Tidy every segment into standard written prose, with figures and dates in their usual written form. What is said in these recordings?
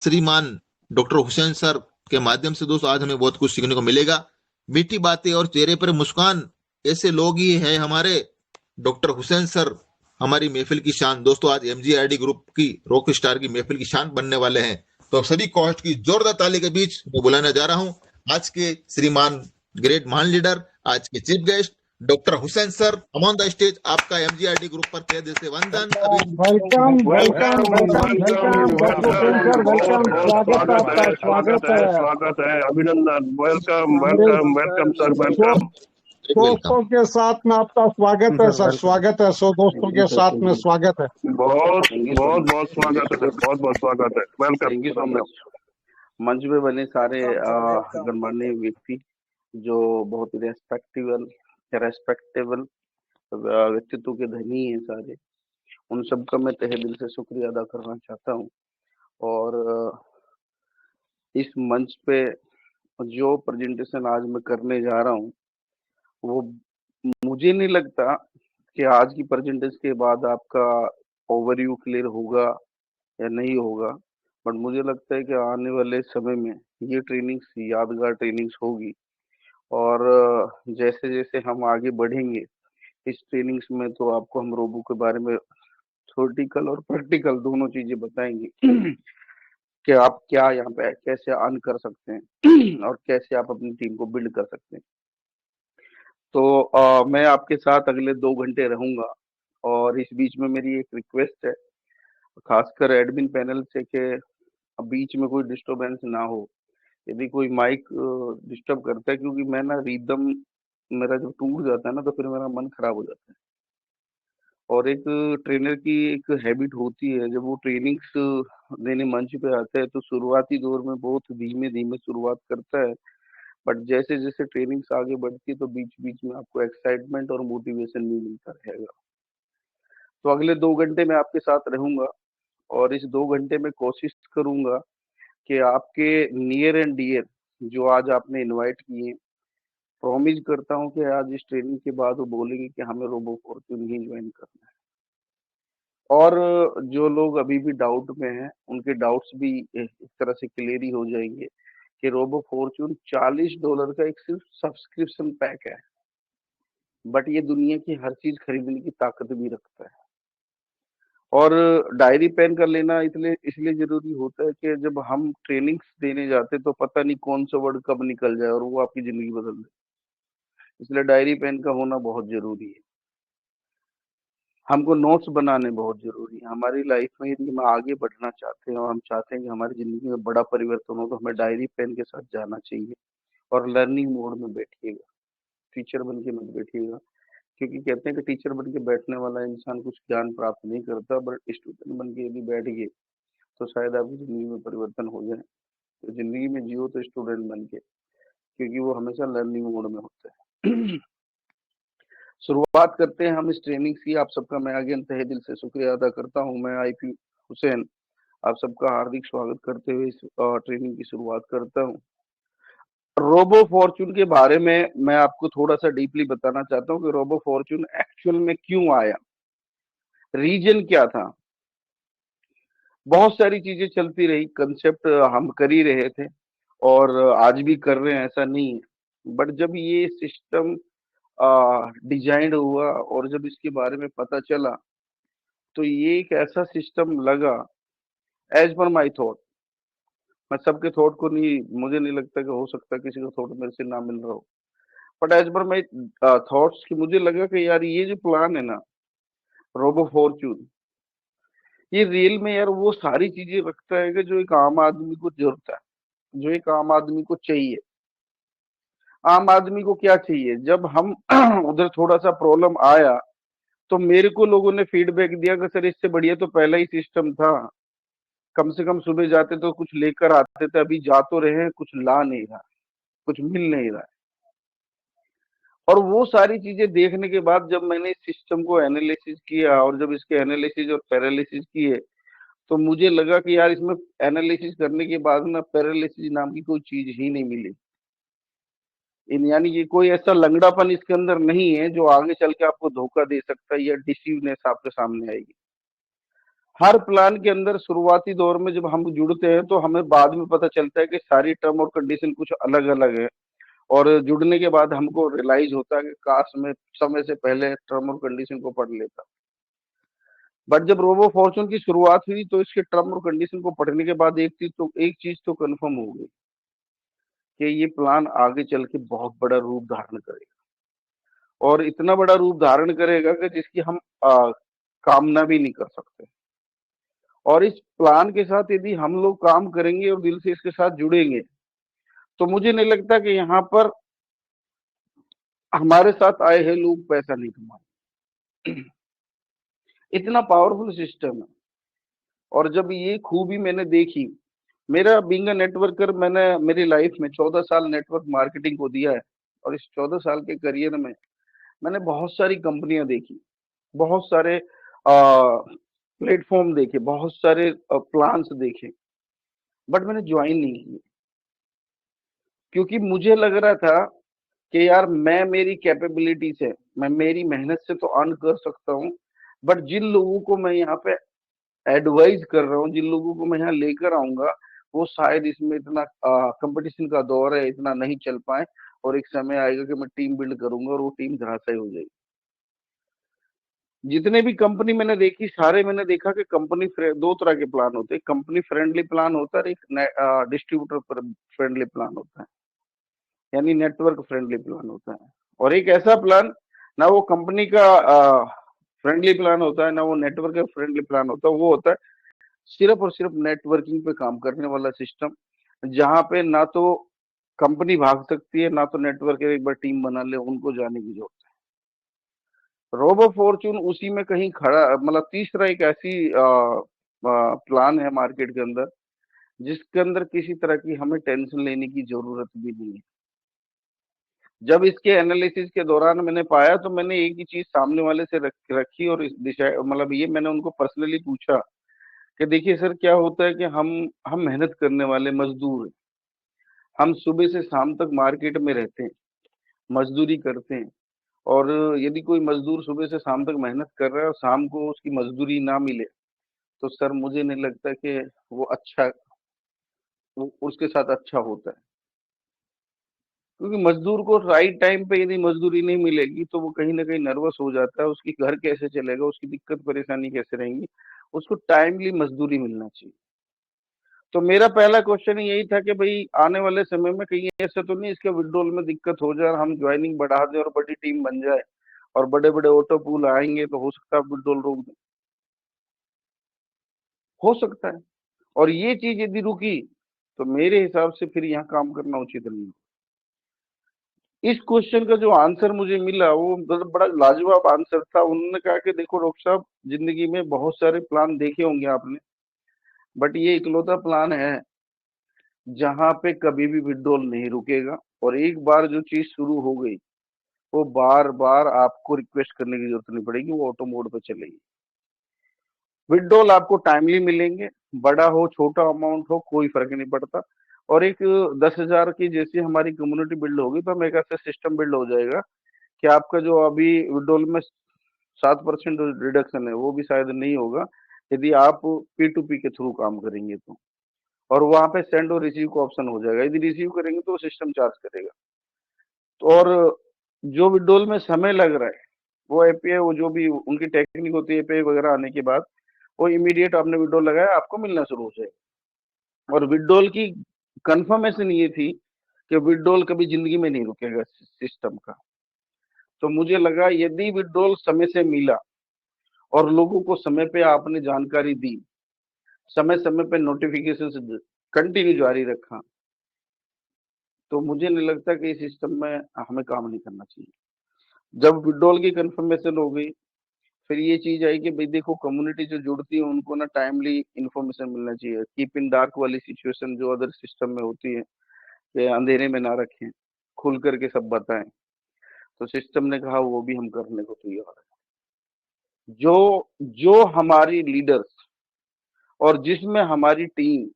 श्रीमान doctor Hussain sir के माध्यम से दोस्तों आज हमें बहुत कुछ सीखने को मिलेगा। मीठी बातें और चेहरे पर मुस्कान, ऐसे लोग ही है हमारे डॉक्टर हुसैन सर, हमारी महफिल की शान। दोस्तों आज एमजीआरडी ग्रुप की रॉक स्टार की महफिल की शान बनने वाले हैं। तो अब सभी कोस्ट की जोरदार ताली के बीच मैं बुलाने जा रहा हूं आज के श्रीमान ग्रेट महान लीडर, आज के chief guest doctor Hussain sir. On the stage आपका एमजीआरडी ग्रुप पर तहे दिल से वंदन। Welcome welcome welcome welcome doctor Hussain sir, welcome. स्वागत है आपका, स्वागत है, अभिनंदन। Welcome welcome welcome sir, welcome. दोस्तों के साथ में आपका स्वागत है सर, स्वागत है। सो दोस्तों के साथ में स्वागत है, बहुत बहुत बहुत स्वागत है सर, बहुत बहुत स्वागत है। Welcome. Thank you so much. मंच पे बने सारे गणमान्य व्यक्ति जो बहुत रेस्पेक्टेबल व्यक्तित्व के धनी हैं सारे, उन सबका मैं तहे दिल से शुक्रिया अदा करना चाहता हूँ। और इस मंच पे जो प्रेजेंटेशन आज मैं करने जा रहा हूँ वो मुझे नहीं लगता कि आज की प्रेजेंटेशन के बाद आपका ओवरव्यू क्लियर होगा या नहीं होगा, बट मुझे लगता है कि आने वाले समय में ये ट्रेनिंग्स यादगार ट्रेनिंग्स होगी। और जैसे जैसे हम आगे बढ़ेंगे इस ट्रेनिंग्स में तो आपको हम रोबो के बारे में थ्योरेटिकल और प्रैक्टिकल दोनों चीजें बताएंगे कि आप क्या यहाँ पे कैसे अर्न कर सकते हैं और कैसे आप अपनी टीम को बिल्ड कर सकते हैं। तो मैं आपके साथ अगले 2 घंटे रहूंगा और इस बीच में मेरी एक रिक्वेस्ट है, खासकर एडमिन पैनल से, कि बीच में कोई डिस्टरबेंस ना हो। यदि कोई माइक डिस्टर्ब करता है, क्योंकि मैं ना रिदम मेरा जब टूट जाता है ना तो फिर मेरा मन खराब हो जाता है। और एक ट्रेनर की एक हैबिट होती है, जब वो ट्रेनिंग्स देने मंच पे आता है तो शुरुआती दौर में बहुत धीमे धीमे शुरुआत करता है, बट जैसे जैसे ट्रेनिंग्स आगे बढ़ती है तो बीच बीच में आपको एक्साइटमेंट और मोटिवेशन भी मिलता रहेगा। तो अगले 2 घंटे मैं आपके साथ रहूंगा और इस 2 घंटे में कोशिश करूंगा कि आपके नियर एंड डियर जो आज आपने इनवाइट किए, प्रॉमिस करता हूं कि आज इस ट्रेनिंग के बाद वो बोलेंगे कि हमें रोबो फॉर्च्यून ही ज्वाइन करना है। और जो लोग अभी भी डाउट में हैं उनके डाउट्स भी इस तरह से क्लियर ही हो जाएंगे कि रोबो फॉर्च्यून $40 का एक सिर्फ सब्सक्रिप्शन पैक है, बट ये दुनिया की हर चीज खरीदने की ताकत भी रखता है। और डायरी पेन कर लेना इसलिए जरूरी होता है कि जब हम ट्रेनिंग्स देने जाते तो पता नहीं कौन सा वर्ड कब निकल जाए और वो आपकी जिंदगी बदल दे, इसलिए डायरी पेन का होना बहुत जरूरी है। हमको नोट्स बनाने बहुत जरूरी है। हमारी लाइफ में यदि हम आगे बढ़ना चाहते हैं और हम चाहते हैं कि हमारी जिंदगी में बड़ा परिवर्तन हो तो हमें डायरी पेन के साथ जाना चाहिए और लर्निंग मोड में बैठिएगा, टीचर बन के मत बैठिएगा, क्योंकि कहते हैं कि टीचर बन के बैठने वाला इंसान कुछ ज्ञान प्राप्त नहीं करता, बट स्टूडेंट बन के यदि बैठ गए तो शायद आपकी जिंदगी में परिवर्तन हो जाए। तो जिंदगी में जियो तो स्टूडेंट बन के, क्योंकि वो हमेशा लर्निंग मोड में होता है। शुरुआत करते हैं हम इस ट्रेनिंग की। आप सबका मैं अगेन तहे दिल से शुक्रिया अदा करता हूं। मैं आईपी हुसैन आप सबका हार्दिक स्वागत करते हुए इस ट्रेनिंग की शुरुआत करता हूं। रोबो फॉर्च्यून के बारे में मैं आपको थोड़ा सा डीपली बताना चाहता हूं कि रोबो फॉर्च्यून एक्चुअल में क्यों आया, रीजन क्या था। बहुत सारी चीजें चलती रही, कंसेप्ट हम कर ही रहे थे और आज भी कर रहे हैं, ऐसा नहीं है, बट जब ये सिस्टम डिजाइन हुआ और जब इसके बारे में पता चला तो ये एक ऐसा सिस्टम लगा, एज पर माई थॉट, मैं सबके थॉट को नहीं, मुझे नहीं लगता कि हो सकता किसी का थॉट मेरे से ना मिल रहा हो, but as per my thoughts की मुझे लगा कि यार ये जो प्लान है ना रोबो फॉर्च्यून, ये रियल में यार वो सारी चीजें रखता है कि जो एक आम आदमी को जरूरत है, जो एक आम आदमी को चाहिए। आम आदमी को क्या चाहिए, जब हम उधर थोड़ा सा प्रॉब्लम आया तो मेरे को लोगों ने फीडबैक दिया कि सर इससे बढ़िया तो पहला ही सिस्टम था, कम से कम सुबह जाते तो कुछ लेकर आते थे, अभी जा तो रहे हैं कुछ ला नहीं रहा, कुछ मिल नहीं रहा है। और वो सारी चीजें देखने के बाद जब मैंने इस सिस्टम को एनालिसिस किया और जब इसके एनालिसिस और पैरालिसिस किए तो मुझे लगा कि यार इसमें एनालिसिस करने के बाद ना पैरालिसिस नाम की कोई चीज ही नहीं मिली। यानी ये कोई ऐसा लंगड़ापन इसके अंदर नहीं है जो आगे चल के आपको धोखा दे सकता है या डिसीवनेस आपके सामने आएगी। हर प्लान के अंदर शुरुआती दौर में जब हम जुड़ते हैं तो हमें बाद में पता चलता है कि सारी टर्म और कंडीशन कुछ अलग अलग है, और जुड़ने के बाद हमको रियलाइज होता है कि काश मैं समय से पहले टर्म और कंडीशन को पढ़ लेता। बट जब रोबो फॉर्चून की शुरुआत हुई तो इसके टर्म और कंडीशन को पढ़ने के बाद एक चीज तो कंफर्म हो गई कि ये प्लान आगे चल के बहुत बड़ा रूप धारण करेगा, और इतना बड़ा रूप धारण करेगा कि जिसकी हम कामना भी नहीं कर सकते। और इस प्लान के साथ यदि हम लोग काम करेंगे और दिल से इसके साथ जुड़ेंगे तो मुझे नहीं लगता कि यहाँ पर हमारे साथ आए हैं लोग पैसा नहीं कमाए। इतना पावरफुल सिस्टम है। और जब ये खूबी मैंने देखी, मेरा बीइंग अ नेटवर्कर, मैंने मेरी लाइफ में 14 साल नेटवर्क मार्केटिंग को दिया है, और इस 14 साल के करियर में मैंने बहुत सारी कंपनियां देखी, बहुत सारे प्लेटफॉर्म देखे, बहुत सारे प्लान्स देखे, बट मैंने ज्वाइन नहीं किए, क्योंकि मुझे लग रहा था कि यार मैं मेरी कैपेबिलिटी से, मैं मेरी मेहनत से तो अर्न कर सकता हूँ, बट जिन लोगों को मैं यहाँ पे एडवाइज कर रहा हूँ, जिन लोगों को मैं यहाँ लेकर आऊंगा, वो शायद इसमें इतना कंपटीशन का दौर है, इतना नहीं चल पाए, और एक समय आएगा कि मैं टीम बिल्ड करूंगा और वो टीम धराशायी हो जाएगी। जितने भी कंपनी मैंने देखी, सारे मैंने देखा कि कंपनी दो तरह के प्लान होते हैं, कंपनी फ्रेंडली प्लान होता है और एक डिस्ट्रीब्यूटर फ्रेंडली प्लान होता है, यानी नेटवर्क फ्रेंडली प्लान होता है। और एक ऐसा प्लान, ना वो कंपनी का फ्रेंडली प्लान होता है, ना वो नेटवर्क का फ्रेंडली प्लान होता है, वो होता है सिर्फ और सिर्फ नेटवर्किंग पे काम करने वाला सिस्टम, जहां पे ना तो कंपनी भाग सकती है, ना तो नेटवर्क एक बार टीम बना ले उनको जाने की जरूरत है। रोबो फॉर्चून उसी में कहीं खड़ा, मतलब तीसरा एक ऐसी प्लान है मार्केट के अंदर जिसके अंदर किसी तरह की हमें टेंशन लेने की जरूरत भी नहीं है। जब इसके एनालिसिस के दौरान मैंने पाया तो मैंने एक ही चीज सामने वाले से रखी, और इस दिशा, मतलब ये मैंने उनको पर्सनली पूछा कि देखिए सर, क्या होता है कि हम मेहनत करने वाले मजदूर हैं, हम सुबह से शाम तक मार्केट में रहते हैं, मजदूरी करते हैं, और यदि कोई मजदूर सुबह से शाम तक मेहनत कर रहा है और शाम को उसकी मजदूरी ना मिले, तो सर मुझे नहीं लगता कि वो अच्छा, वो उसके साथ अच्छा होता है। क्योंकि मजदूर को राइट टाइम पे यदि मजदूरी नहीं मिलेगी तो वो कहीं ना कहीं नर्वस हो जाता है, उसकी घर कैसे चलेगा, उसकी दिक्कत परेशानी कैसे रहेंगी, उसको टाइमली मजदूरी मिलना चाहिए। तो मेरा पहला क्वेश्चन यही था कि भाई आने वाले समय में कहीं ऐसा तो नहीं इसके विड्रॉल में दिक्कत हो जाए, हम ज्वाइनिंग बढ़ा दें और बड़ी टीम बन जाए और बड़े बड़े ऑटो पूल आएंगे तो हो सकता है विड्रॉल रोक दें, हो सकता है। और ये चीज यदि रुकी तो मेरे हिसाब से फिर यहाँ काम करना उचित नहीं। इस क्वेश्चन का जो आंसर मुझे मिला वो मतलब बड़ा लाजवाब आंसर था। उन्होंने कहा कि देखो डॉक्टर साहब, जिंदगी में बहुत सारे प्लान देखे होंगे आपने, बट ये इकलौता प्लान है जहां पे कभी भी विड्रॉल नहीं रुकेगा, और एक बार जो चीज शुरू हो गई वो बार बार आपको रिक्वेस्ट करने की जरूरत नहीं पड़ेगी, वो ऑटो मोड पे चलेगी। विड्रॉल आपको टाइमली मिलेंगे, बड़ा हो छोटा अमाउंट हो कोई फर्क नहीं पड़ता। और एक 10,000 की जैसी हमारी कम्युनिटी बिल्ड होगी तो मेरे ख्याल से सिस्टम बिल्ड हो जाएगा कि आपका जो अभी विड्रॉल में 7% रिडक्शन है वो भी शायद नहीं होगा यदि आप P2P के थ्रू काम करेंगे तो, और वहां पे सेंड और रिसीव का ऑप्शन हो जाएगा, यदि रिसीव करेंगे तो सिस्टम चार्ज करेगा। तो और जो विड्रॉल में समय लग रहा है वो एपीआई, वो जो भी उनकी टेक्निक होती है एपीआई वगैरह आने के बाद वो इमीडिएट आपने विड्रॉल लगाया आपको मिलना शुरू हो जाएगा। और विड्रॉल की कंफर्मेशन ये थी कि विड्रॉल कभी जिंदगी में नहीं रुकेगा सिस्टम का। तो मुझे लगा यदि विड्रॉल समय से मिला और लोगों को समय पे आपने जानकारी दी, समय समय पे नोटिफिकेशन कंटिन्यू जारी रखा, तो मुझे नहीं लगता कि इस सिस्टम में हमें काम नहीं करना चाहिए। जब विड्रॉल की कंफर्मेशन हो गई फिर ये चीज आई कि भाई देखो कम्युनिटी जो जुड़ती है उनको ना टाइमली इंफॉर्मेशन मिलना चाहिए, कीप इन डार्क वाली सिचुएशन जो अदर सिस्टम में होती है कि अंधेरे में ना रखें, खुल करके सब बताएं। तो सिस्टम ने कहा वो भी हम करने को तैयार है। जो जो हमारी लीडर्स और जिसमें हमारी टीम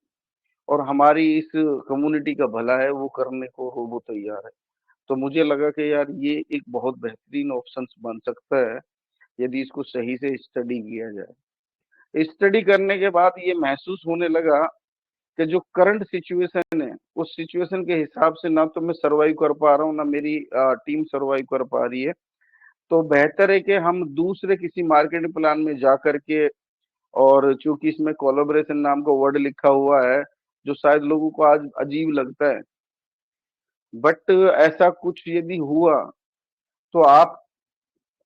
और हमारी इस कम्युनिटी का भला है वो करने को रोबो तैयार है। तो मुझे लगा कि यार ये एक बहुत बेहतरीन ऑप्शन बन सकता है यदि इसको सही से स्टडी किया जाए, स्टडी करने के बाद ये महसूस होने लगा कि जो करंट सिचुएशन है उस सिचुएशन के हिसाब से ना तो मैं सरवाइव कर पा रहा हूँ, ना मेरी टीम सरवाइव कर पा रही है। तो बेहतर है कि हम दूसरे किसी मार्केटिंग प्लान में जा करके, और चूंकि इसमें कोलैबोरेशन नाम का वर्ड लिखा हुआ है जो शायद लोगों को आज अजीब लगता है, बट ऐसा कुछ यदि हुआ तो आप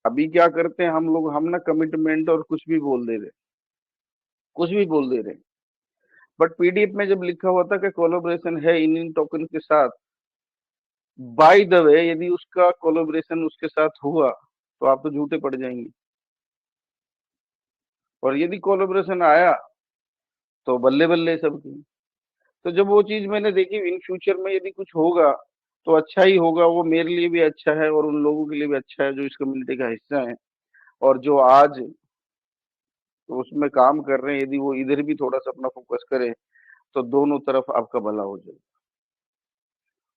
अभी क्या करते हैं, हम ना कमिटमेंट और कुछ भी बोल दे रहे, कुछ भी बोल दे रहे। बट पीडीएफ में जब लिखा हुआ था कि कोलैबोरेशन है इन टोकन के साथ, बाय द वे यदि उसका कोलैबोरेशन उसके साथ हुआ तो आप तो झूठे पड़ जाएंगे, और यदि कोलैबोरेशन आया तो बल्ले बल्ले सबकी। तो जब वो चीज मैंने देखी, इन फ्यूचर में यदि कुछ होगा तो अच्छा ही होगा, वो मेरे लिए भी अच्छा है और उन लोगों के लिए भी अच्छा है जो इस कम्युनिटी का हिस्सा है और जो आज तो उसमें काम कर रहे हैं। यदि वो इधर भी थोड़ा सा अपना फोकस करे तो दोनों तरफ आपका भला हो जाए।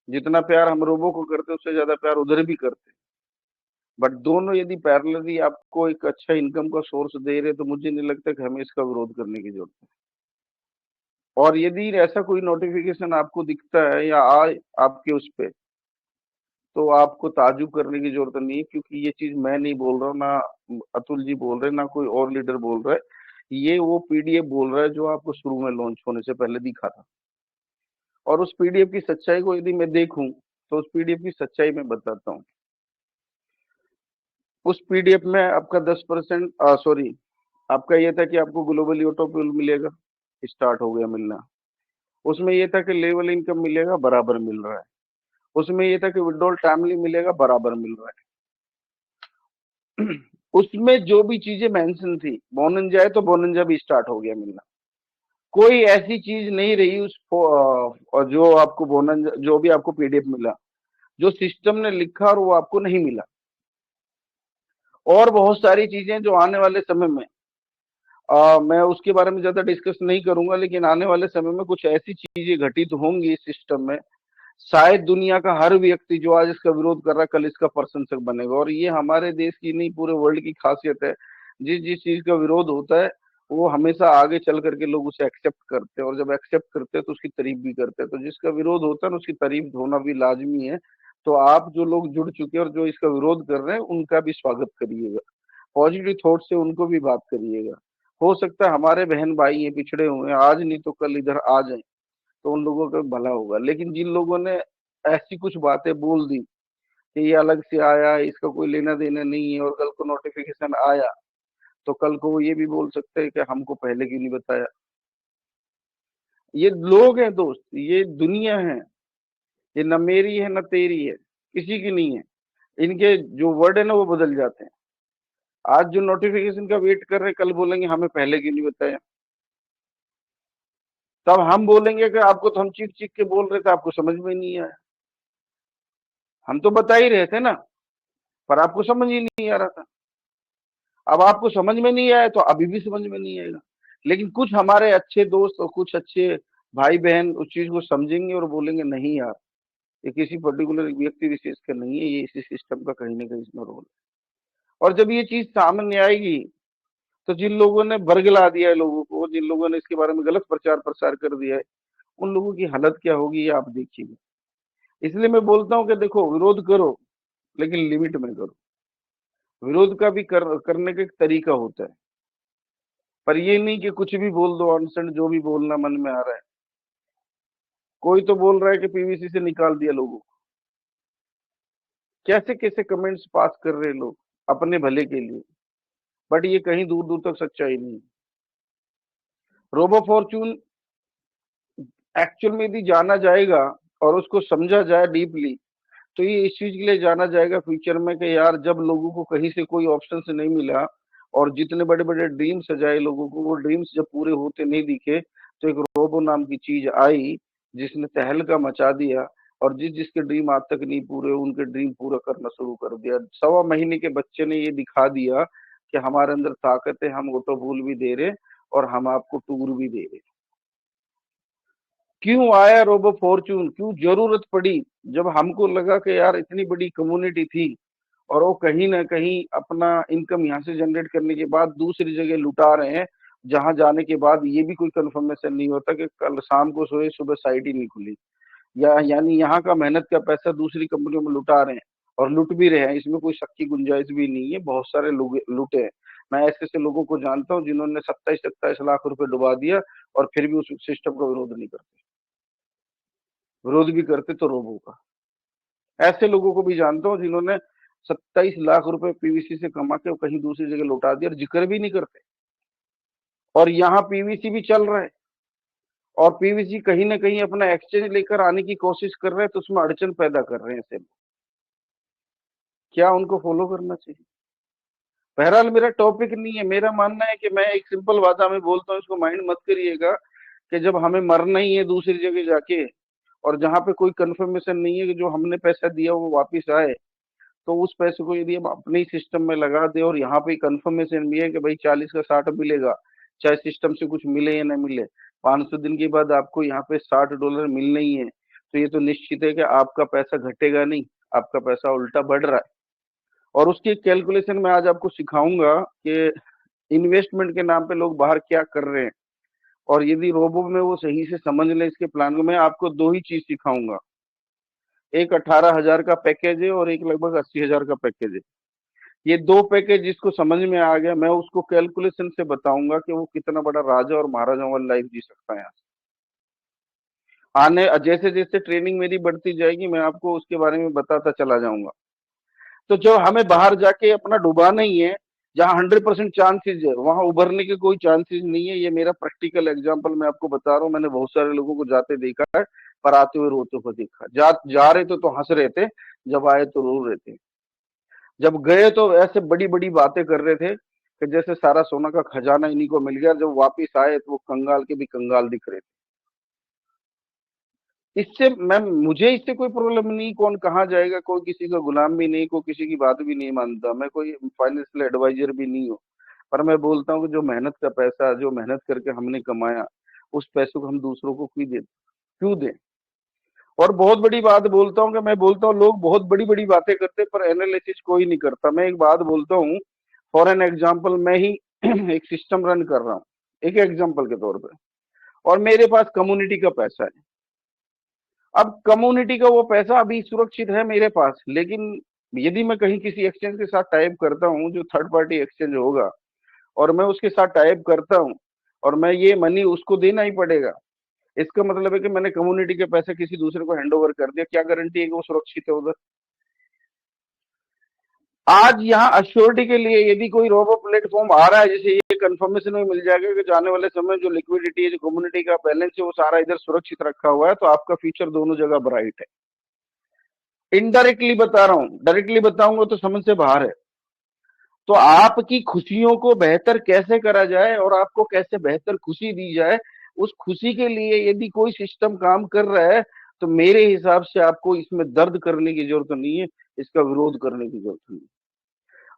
जितना प्यार हम रोबो को करते हैं उससे ज्यादा प्यार उधर भी करते हैं, बट दोनों यदि पैरेलली आपको एक अच्छा इनकम का सोर्स दे रहे तो मुझे नहीं लगता कि हमें इसका विरोध करने की जरूरत है। और यदि ऐसा कोई नोटिफिकेशन आपको दिखता है या आए आपके उस पे, तो आपको ताजुब करने की जरूरत नहीं है, क्योंकि ये चीज मैं नहीं बोल रहा हूँ, ना अतुल जी बोल रहे हैं, ना कोई और लीडर बोल रहा है। ये वो पीडीएफ बोल रहा है जो आपको शुरू में लॉन्च होने से पहले दिखा था। और उस पीडीएफ की सच्चाई को यदि मैं देखूं तो उस पीडीएफ की सच्चाई मैं बताता हूँ। उस पीडीएफ में आपका 10% सॉरी, आपका ये था कि आपको ग्लोबली ऑटोप्यूल मिलेगा, स्टार्ट हो गया मिलना। उसमें ये था कि लेवल इनकम मिलेगा, बराबर मिल रहा है। उसमें ये था कि विड्रॉल टाइमली मिलेगा, बराबर मिल रहा है। उसमें जो भी चीजें मेंशन थी, बोनंजा है तो बोनंजा भी स्टार्ट हो गया मिलना। कोई ऐसी चीज नहीं रही उस और जो आपको बोनंजा, जो भी आपको पीडीएफ मिला, जो सिस्टम ने लिखा और वो आपको नहीं मिला। और बहुत सारी चीजें जो आने वाले समय में मैं उसके बारे में ज्यादा डिस्कस नहीं करूंगा, लेकिन आने वाले समय में कुछ ऐसी चीजें घटित होंगी इस सिस्टम में, शायद दुनिया का हर व्यक्ति जो आज इसका विरोध कर रहा है कल इसका प्रशंसक बनेगा। और ये हमारे देश की नहीं, पूरे वर्ल्ड की खासियत है। जिस जिस चीज का विरोध होता है वो हमेशा आगे चल करके लोग उसे एक्सेप्ट करते हैं, और जब एक्सेप्ट करते हैं तो उसकी तारीफ भी करते हैं। तो जिसका विरोध होता है ना उसकी तारीफ होना भी लाजमी है। तो आप जो लोग जुड़ चुके हैं और जो इसका विरोध कर रहे हैं उनका भी स्वागत करिएगा, पॉजिटिव थॉट से उनको भी बात करिएगा। हो सकता है हमारे बहन भाई ये पिछड़े हुए हैं, आज नहीं तो कल इधर आ जाए तो उन लोगों का भला होगा। लेकिन जिन लोगों ने ऐसी कुछ बातें बोल दी कि ये अलग से आया, इसका कोई लेना देना नहीं है, और कल को नोटिफिकेशन आया तो कल को वो ये भी बोल सकते हैं कि हमको पहले क्यों नहीं बताया। ये लोग हैं दोस्त, ये दुनिया है, ये न मेरी है न तेरी है, किसी की नहीं है। इनके जो वर्ड है ना वो बदल जाते हैं। आज जो नोटिफिकेशन का वेट कर रहे हैं कल बोलेंगे हमें पहले क्यों नहीं बताया। तब हम बोलेंगे कि आपको तो हम चीख चीख के बोल रहे थे, आपको समझ में नहीं आया। हम तो बता ही रहे थे ना, पर आपको समझ ही नहीं आ रहा था। अब आपको समझ में नहीं आया तो अभी भी समझ में नहीं आएगा। लेकिन कुछ हमारे अच्छे दोस्त और कुछ अच्छे भाई बहन उस चीज को समझेंगे और बोलेंगे नहीं यार, ये किसी पर्टिकुलर व्यक्ति विशेष का नहीं है, ये इसी सिस्टम का कहीं ना कहीं इसमें रोल है। और जब ये चीज सामने आएगी तो जिन लोगों ने बरगला दिया है लोगों को, जिन लोगों ने इसके बारे में गलत प्रचार प्रसार कर दिया है, उन लोगों की हालत क्या होगी ये आप देखिएगा। इसलिए मैं बोलता हूँ कि देखो, विरोध करो लेकिन लिमिट में करो। विरोध का भी करने का एक तरीका होता है, पर ये नहीं कि कुछ भी बोल दो, अनसेंट जो भी बोलना मन में आ रहा है। कोई तो बोल रहा है कि पीवीसी से निकाल दिया लोगों को। कैसे कैसे कमेंट्स पास कर रहे हैं लोग अपने भले के लिए, बट ये कहीं दूर दूर तक सच्चाई नहीं है। रोबो फॉर्चून एक्चुअल में यदि जाना जाएगा और उसको समझा जाए डीपली, तो ये इस चीज के लिए जाना जाएगा फ्यूचर में कि यार जब लोगों को कहीं से कोई ऑप्शन से नहीं मिला और जितने बड़े बड़े ड्रीम्स सजाए लोगों को, वो ड्रीम्स जब पूरे होते नहीं दिखे, तो एक रोबो नाम की चीज आई जिसने तहलका मचा दिया, और जिसके ड्रीम आज तक नहीं पूरे उनके ड्रीम पूरा करना शुरू कर दिया। 1.25 महीने के बच्चे ने ये दिखा दिया कि हमारे अंदर ताकत है, हम ऑटोपूल भी दे रहे और हम आपको टूर भी दे रहे। क्यों आया रोबो फॉर्चून, क्यों जरूरत पड़ी, जब हमको लगा कि यार इतनी बड़ी कम्युनिटी थी और वो कहीं ना कहीं अपना इनकम यहाँ से जनरेट करने के बाद दूसरी जगह लुटा रहे हैं, जहां जाने के बाद ये भी कोई कंफर्मेशन नहीं होता कि कल शाम को सोए सुबह साइट ही नहीं खुली, या यानी यहाँ का मेहनत का पैसा दूसरी कंपनियों में लुटा रहे हैं और लुट भी रहे हैं। इसमें कोई शक की गुंजाइश भी नहीं है, बहुत सारे लोग लुटे हैं। मैं ऐसे ऐसे लोगों को जानता हूँ जिन्होंने 27-27 लाख रुपए डुबा दिया और फिर भी उस सिस्टम का विरोध नहीं करते। विरोध भी करते तो रोबो का। ऐसे लोगों को भी जानता हूँ जिन्होंने 27 लाख रुपए पीवीसी से कमा के कहीं दूसरी जगह लौटा दिया और जिक्र भी नहीं करते। और यहाँ पीवीसी भी चल रहा है और पीवीसी कहीं ना कहीं अपना एक्सचेंज लेकर आने की कोशिश कर रहे हैं, तो उसमें अड़चन पैदा कर रहे हैं ऐसे लोग। क्या उनको फॉलो करना चाहिए? बहरहाल मेरा टॉपिक नहीं है। मेरा मानना है कि मैं एक सिंपल भाषा में बोलता हूँ, इसको माइंड मत करिएगा कि जब हमें मरना ही है दूसरी जगह जाके और जहाँ पे कोई कंफर्मेशन नहीं है कि जो हमने पैसा दिया वो वापस आए, तो उस पैसे को यदि हम अपने ही सिस्टम में लगा दे और यहाँ पे कंफर्मेशन भी है कि भाई 40 का 60 मिलेगा, चाहे सिस्टम से कुछ मिले या ना मिले, 500 दिन के बाद आपको यहाँ पे $60 मिलने ही है, तो ये तो निश्चित है कि आपका पैसा घटेगा नहीं, आपका पैसा उल्टा बढ़ रहा है। और उसकी कैलकुलेशन मैं आज आपको सिखाऊंगा कि इन्वेस्टमेंट के नाम पे लोग बाहर क्या कर रहे हैं, और यदि रोबो में वो सही से समझ ले इसके प्लान को। मैं आपको दो ही चीज सिखाऊंगा, एक 18,000 का पैकेज है और एक लगभग 80,000 का पैकेज है। ये दो पैकेज जिसको समझ में आ गया, मैं उसको कैलकुलेशन से बताऊंगा कि वो कितना बड़ा राजा और महाराजाओं वाली लाइफ जी सकता है यहाँ से। आने जैसे जैसे ट्रेनिंग मेरी बढ़ती जाएगी मैं आपको उसके बारे में बताता चला जाऊंगा। तो जब हमें बाहर जाके अपना डुबाना ही है, जहाँ 100% चांसेस है वहां उभरने के कोई चांसेस नहीं है। ये मेरा प्रैक्टिकल एग्जांपल मैं आपको बता रहा हूँ। मैंने बहुत सारे लोगों को जाते देखा है, पर आते हुए रोते हुए देखा। जा रहे तो हंस रहे थे, जब आए तो रो रहे थे। जब गए तो ऐसे बड़ी बड़ी बातें कर रहे थे कि जैसे सारा सोना का खजाना इन्हीं को मिल गया। जब वापिस आए तो वो कंगाल के भी कंगाल दिख रहे थे। मुझे इससे कोई प्रॉब्लम नहीं, कौन कहाँ जाएगा, कोई किसी का गुलाम भी नहीं, कोई किसी की बात भी नहीं मानता, मैं कोई फाइनेंशियल एडवाइजर भी नहीं हूँ। पर मैं बोलता हूँ कि जो मेहनत का पैसा, जो मेहनत करके हमने कमाया, उस पैसों को हम दूसरों को क्यों दें। और बहुत बड़ी बात बोलता हूँ कि मैं बोलता हूँ लोग बहुत बड़ी बड़ी बातें करते पर एनालिसिस कोई नहीं करता। मैं एक बात बोलता हूँ, फॉर एन एग्जाम्पल, मैं ही एक सिस्टम रन कर रहा हूँ एक एग्जाम्पल के तौर पर, और मेरे पास कम्युनिटी का पैसा है। अब कम्युनिटी का वो पैसा अभी सुरक्षित है मेरे पास, लेकिन यदि मैं कहीं किसी एक्सचेंज के साथ टाइप करता हूँ, जो थर्ड पार्टी एक्सचेंज होगा, और मैं उसके साथ टाइप करता हूँ और मैं ये मनी उसको देना ही पड़ेगा, इसका मतलब है कि मैंने कम्युनिटी के पैसे किसी दूसरे को हैंड ओवर कर दिया। क्या गारंटी है कि वो सुरक्षित है उधर? आज यहाँ अश्योरिटी के लिए यदि कोई रोबो प्लेटफॉर्म आ रहा है, जैसे ये कंफर्मेशन में मिल जाएगा कि जाने वाले समय जो लिक्विडिटी है, जो कम्युनिटी का बैलेंस है, वो सारा इधर सुरक्षित रखा हुआ है, तो आपका फ्यूचर दोनों जगह ब्राइट है। इनडायरेक्टली बता रहा हूं, डायरेक्टली बताऊंगा तो समझ से बाहर है। तो आपकी खुशियों को बेहतर कैसे करा जाए और आपको कैसे बेहतर खुशी दी जाए, उस खुशी के लिए यदि कोई सिस्टम काम कर रहा है, तो मेरे हिसाब से आपको इसमें दर्द करने की जरूरत नहीं है, इसका विरोध करने की जरूरत नहीं है।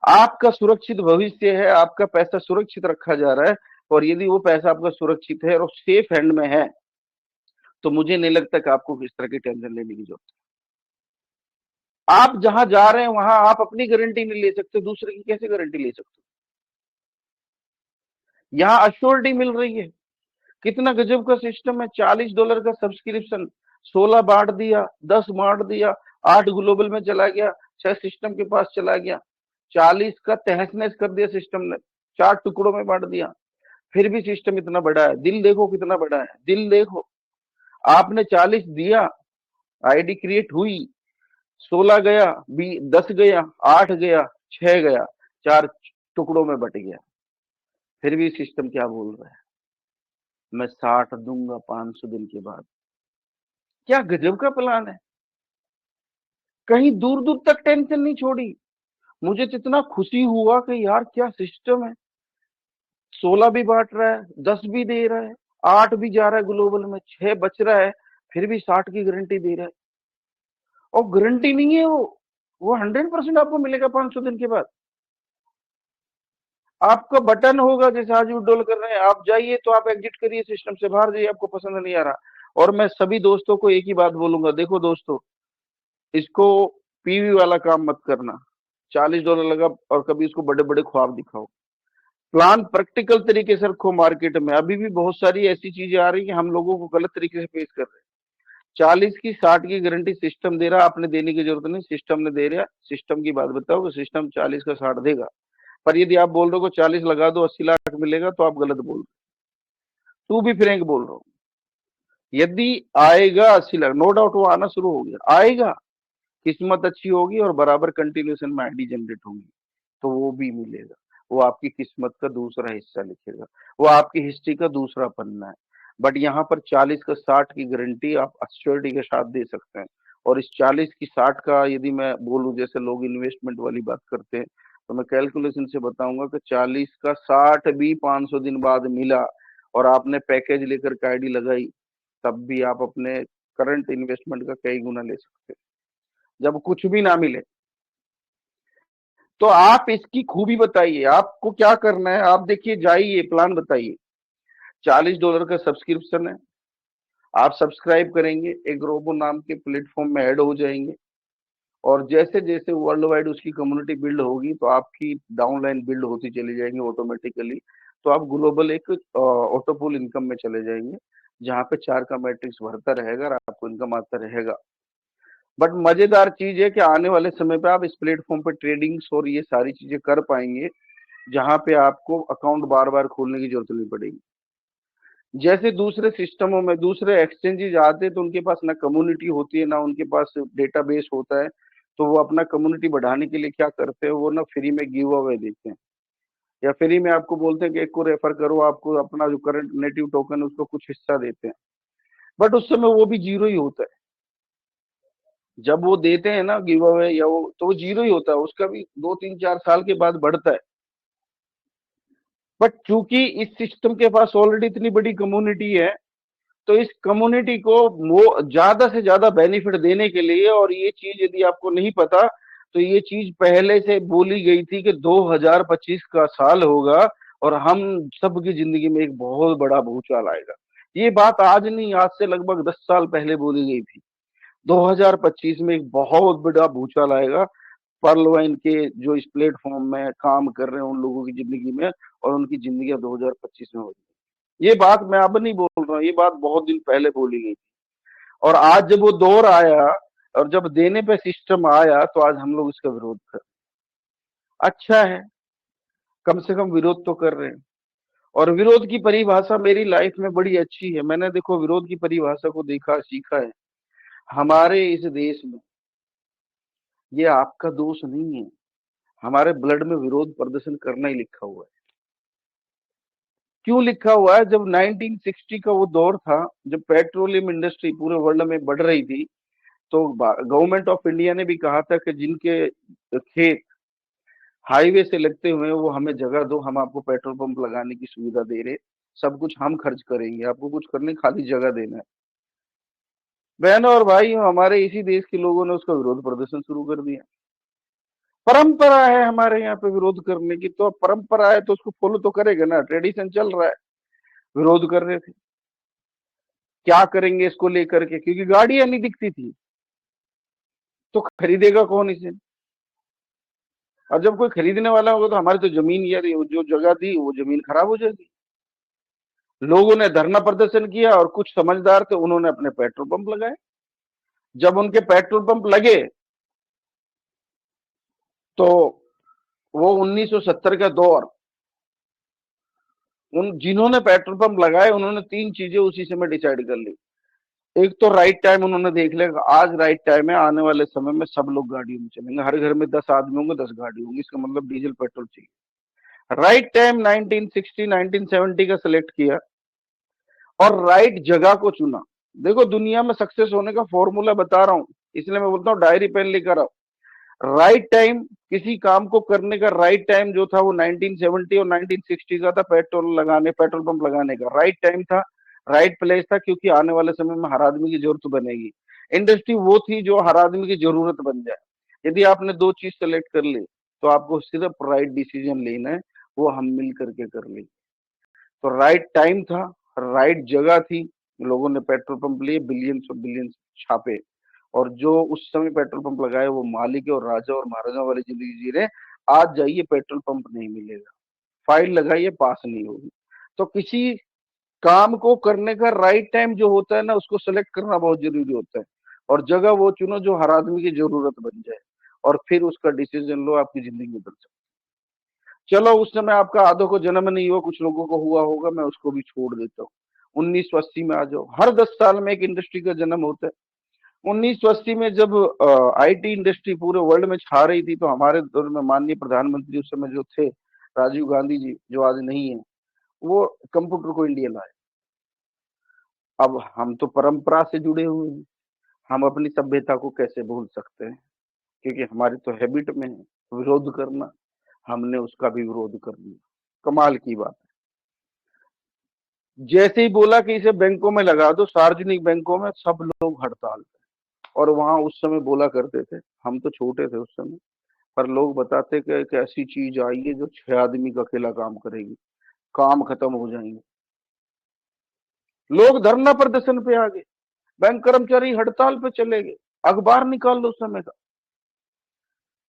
आपका सुरक्षित भविष्य है, आपका पैसा सुरक्षित रखा जा रहा है, और यदि वो पैसा आपका सुरक्षित है और सेफ हैंड में है, तो मुझे नहीं लगता कि आपको किस तरह की टेंशन लेने की जरूरत है। आप जहां जा रहे हैं वहां आप अपनी गारंटी नहीं ले सकते, दूसरे की कैसे गारंटी ले सकते? यहां अश्योरिटी मिल रही है। कितना गजब का सिस्टम है। $40 का सब्सक्रिप्शन, 16 बांट दिया, 10 बांट दिया, 8 ग्लोबल में चला गया, 6 सिस्टम के पास चला गया। 40 का तहस नहस कर दिया सिस्टम ने, 4 टुकड़ों में बांट दिया। फिर भी सिस्टम इतना बड़ा है। दिल देखो कितना बड़ा है, दिल देखो। आपने 40 दिया, आईडी क्रिएट हुई, 16 गया, 10 गया, 8 गया, 6 गया, 4 टुकड़ों में बट गया। फिर भी सिस्टम क्या बोल रहा है, मैं 60 दूंगा 500 दिन के बाद। क्या गजब का प्लान है। कहीं दूर दूर तक टेंशन नहीं छोड़ी। मुझे तो इतना खुशी हुआ कि यार क्या सिस्टम है। 16 भी बांट रहा है, 10 भी दे रहा है, 8 भी जा रहा है ग्लोबल में, 6 बच रहा है, फिर भी 60 की गारंटी दे रहा है। और गारंटी नहीं है वो 100% आपको मिलेगा 500 दिन के बाद। आपका बटन होगा, जैसे आज विड्रॉल कर रहे हैं, आप जाइए तो आप एग्जिट करिए सिस्टम से, बाहर जाइए, आपको पसंद नहीं आ रहा। और मैं सभी दोस्तों को एक ही बात बोलूंगा, देखो दोस्तों, इसको पीवी वाला काम मत करना। $40 लगा और कभी इसको बड़े बड़े ख्वाब दिखाओ। प्लान प्रैक्टिकल तरीके से रखो मार्केट में। अभी भी बहुत सारी ऐसी चीजें आ रही है हम लोगों को गलत तरीके से पेश कर रहे हैं। 40 की 60 की गारंटी सिस्टम दे रहा, आपने देने की जरूरत नहीं, सिस्टम ने दे रहा। सिस्टम की बात बताओ कि सिस्टम 40 का 60 देगा, पर यदि आप बोल रहे हो 40 लगा दो 80 लाख मिलेगा, तो आप गलत बोल रहे हो। तू भी फ्रैंक बोल रहा हूँ, यदि आएगा 80 लाख, नो डाउट वो आना शुरू हो गया, आएगा, किस्मत अच्छी होगी और बराबर कंटिन्यूशन में आईडी जनरेट होंगी, तो वो भी मिलेगा। वो आपकी किस्मत का दूसरा हिस्सा लिखेगा, वो आपकी हिस्ट्री का दूसरा पन्ना है। बट यहाँ पर 40 का 60 की गारंटी आप अश्योरिटी के साथ दे सकते हैं। और इस 40 की 60 का यदि मैं बोलूं, जैसे लोग इन्वेस्टमेंट वाली बात करते हैं, तो मैं कैलकुलेशन से बताऊंगा कि 40 का 60 भी 500 दिन बाद मिला और आपने पैकेज लेकर के आईडी लगाई, तब भी आप अपने करंट इन्वेस्टमेंट का कई गुना ले सकते हैं, जब कुछ भी ना मिले। तो आप इसकी खूबी बताइए, आपको क्या करना है। आप देखिए, जाइए, प्लान बताइए। $40 का सब्सक्रिप्शन है, आप सब्सक्राइब करेंगे, एक रोबो नाम के प्लेटफॉर्म में ऐड हो जाएंगे, और जैसे जैसे वर्ल्ड वाइड उसकी कम्युनिटी बिल्ड होगी, तो आपकी डाउनलाइन बिल्ड होती चली जाएंगी ऑटोमेटिकली। तो आप ग्लोबल एक ऑटोपुल इनकम में चले जाएंगे, जहां पे 4 का मैट्रिक्स भरता रहेगा और आपको इनकम आता रहेगा। बट मजेदार चीज है कि आने वाले समय पे आप इस प्लेटफॉर्म पे ट्रेडिंग्स और ये सारी चीजें कर पाएंगे, जहां पे आपको अकाउंट बार बार खोलने की जरूरत नहीं पड़ेगी। जैसे दूसरे सिस्टमों में दूसरे एक्सचेंजेस आते हैं, तो उनके पास ना कम्युनिटी होती है, ना उनके पास डेटाबेस होता है। तो वो अपना कम्युनिटी बढ़ाने के लिए क्या करते हैं, वो ना फ्री में गिव अवे देते हैं, या फ्री में आपको बोलते हैं कि एक को रेफर करो, आपको अपना जो करंट नेटिव टोकन है उसको कुछ हिस्सा देते हैं। बट उस समय वो भी जीरो ही होता है। जब वो देते हैं ना गिव अवे या वो, तो वो जीरो ही होता है, उसका भी 2 3 4 साल के बाद बढ़ता है। बट चूंकि इस सिस्टम के पास ऑलरेडी इतनी बड़ी कम्युनिटी है, तो इस कम्युनिटी को वो ज्यादा से ज्यादा बेनिफिट देने के लिए, और ये चीज यदि आपको नहीं पता, तो ये चीज पहले से बोली गई थी कि 2025 का साल होगा और हम सबकी जिंदगी में एक बहुत बड़ा भूचाल आएगा। ये बात आज नहीं, आज से लगभग 10 साल पहले बोली गई थी। 2025 में एक बहुत बड़ा भूचाल आएगा पर्ल वाइन के जो इस प्लेटफॉर्म में काम कर रहे हैं उन लोगों की जिंदगी में, और उनकी जिंदगी 2025 में होगी। ये बात मैं अब नहीं बोल रहा हूँ, ये बात बहुत दिन पहले बोली गई थी। और आज जब वो दौर आया और जब देने पे सिस्टम आया, तो आज हम लोग इसका विरोध कर। अच्छा है, कम से कम विरोध तो कर रहे हैं। और विरोध की परिभाषा मेरी लाइफ में बड़ी अच्छी है। मैंने देखो विरोध की परिभाषा को देखा, सीखा है। हमारे इस देश में ये आपका दोष नहीं है, हमारे ब्लड में विरोध प्रदर्शन करना ही लिखा हुआ है। क्यों लिखा हुआ है? जब 1960 का वो दौर था, जब पेट्रोलियम इंडस्ट्री पूरे वर्ल्ड में बढ़ रही थी, तो गवर्नमेंट ऑफ इंडिया ने भी कहा था कि जिनके खेत हाईवे से लगते हुए वो हमें जगह दो, हम आपको पेट्रोल पंप लगाने की सुविधा दे रहे, सब कुछ हम खर्च करेंगे, आपको कुछ करने खाली जगह देना है। बहनों और भाई, हमारे इसी देश के लोगों ने उसका विरोध प्रदर्शन शुरू कर दिया। परंपरा है हमारे यहाँ पे विरोध करने की, तो परंपरा है तो उसको फॉलो तो करेगा ना, ट्रेडिशन चल रहा है। विरोध कर रहे थे, क्या करेंगे इसको लेकर के, क्योंकि गाड़ियां नहीं दिखती थी, तो खरीदेगा कौन इसे? और जब कोई खरीदने वाला होगा, तो हमारी तो जमीन या जो जगह थी वो जमीन खराब हो जाएगी। लोगों ने धरना प्रदर्शन किया, और कुछ समझदार थे, उन्होंने अपने पेट्रोल पंप लगाए। जब उनके पेट्रोल पंप लगे, तो वो 1970 का दौर, उन जिन्होंने पेट्रोल पंप लगाए उन्होंने 3 चीजें उसी समय डिसाइड कर ली। एक तो राइट टाइम उन्होंने देख लिया, आज राइट टाइम है, आने वाले समय में सब लोग गाड़ियों में चलेंगे, हर घर में 10 आदमी होंगे, 10 गाड़ी होंगी, इसका मतलब डीजल पेट्रोल चाहिए। राइट टाइम 1960 1970 का सिलेक्ट किया, और राइट जगह को चुना। देखो, दुनिया में सक्सेस होने का फॉर्मूला बता रहा हूं, इसलिए मैं बोलता हूँ डायरी पेन लेकर आओ। राइट टाइम, किसी काम को करने का राइट टाइम जो था वो 1970 और 1960 का था। पेट्रोल पंप लगाने का राइट टाइम था, राइट प्लेस था, क्योंकि आने वाले समय में हर आदमी की जरूरत बनेगी। इंडस्ट्री वो थी जो हर आदमी की जरूरत बन जाए। यदि आपने 2 चीज सेलेक्ट कर ली, तो आपको सिर्फ राइट डिसीजन लेना है, वो हम मिल करके कर लेंगे। तो राइट टाइम था, राइट जगह थी, लोगों ने पेट्रोल पंप लिए, बिलियंस और बिलियंस छापे, और जो उस समय पेट्रोल पंप लगाए वो मालिक और राजा और महाराजा वाली जिंदगी जी रहे। आज जाइए, पेट्रोल पंप नहीं मिलेगा। फाइल लगाइए, पास नहीं होगी। तो किसी काम को करने का राइट टाइम जो होता है ना, उसको सेलेक्ट करना बहुत जरूरी होता है, और जगह वो चुनो जो हर आदमी की जरूरत बन जाए, और फिर उसका डिसीजन लो, आपकी जिंदगी बदल सकती है। चलो, उस समय आपका आधो को जन्म नहीं हुआ, कुछ लोगों को हुआ होगा, मैं उसको भी छोड़ देता हूँ। 1980 में आ जाओ, हर 10 साल में एक इंडस्ट्री का जन्म होता है। 1980 में जब आईटी इंडस्ट्री पूरे वर्ल्ड में छा रही थी, तो हमारे दौर में माननीय प्रधानमंत्री उस समय जो थे, राजीव गांधी जी, जो आज नहीं है, वो कंप्यूटर को इंडिया लाए। अब हम तो परंपरा से जुड़े हुए हैं, हम अपनी सभ्यता को कैसे भूल सकते हैं, क्योंकि हमारी तो हैबिट में है विरोध करना। हमने उसका भी विरोध कर दिया। कमाल की बात है, जैसे ही बोला कि इसे बैंकों में लगा दो, सार्वजनिक बैंकों में, सब लोग हड़ताल पे। और वहां उस समय बोला करते थे, हम तो छोटे थे उस समय, पर लोग बताते कि एक ऐसी चीज आई है जो 6 आदमी का अकेला काम करेगी, काम खत्म हो जाएंगे। लोग धरना प्रदर्शन पे आ गए, बैंक कर्मचारी हड़ताल पे चले गए, अखबार निकाल लो उस समय का।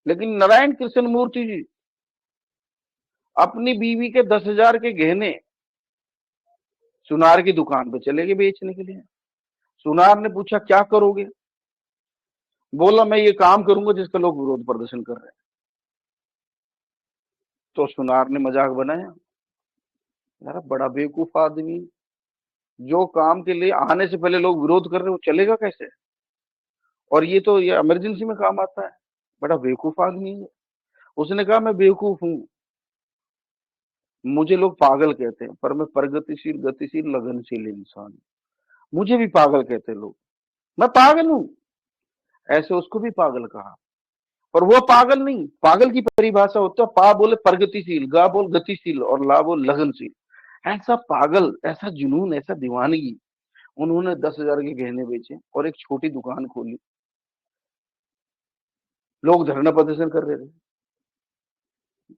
लेकिन नारायण कृष्ण मूर्ति जी अपनी बीवी के 10,000 के गहने सुनार की दुकान पे चले गए बेचने के लिए। सुनार ने पूछा क्या करोगे, बोला मैं ये काम करूंगा जिसका लोग विरोध प्रदर्शन कर रहे हैं। तो सुनार ने मजाक बनाया, यार बड़ा बेवकूफ आदमी, जो काम के लिए आने से पहले लोग विरोध कर रहे हैं वो चलेगा कैसे, और ये तो ये इमरजेंसी में काम आता है, बड़ा बेवकूफ आदमी है। उसने कहा मैं बेवकूफ हूं, मुझे लोग पागल कहते हैं, पर मैं प्रगतिशील, गतिशील, लगनशील इंसान हूं। मुझे भी पागल कहते हैं लोग, मैं पागल हूं। ऐसे उसको भी पागल कहा, पर वो पागल नहीं। पागल की परिभाषा होता है, पा बोले प्रगतिशील, गा बोल गतिशील, और ला बोल लगनशील। ऐसा पागल, ऐसा जुनून, ऐसा दीवानगी। उन्होंने 10,000 के गहने बेचे और एक छोटी दुकान खोली। लोग धरना प्रदर्शन कर रहे थे।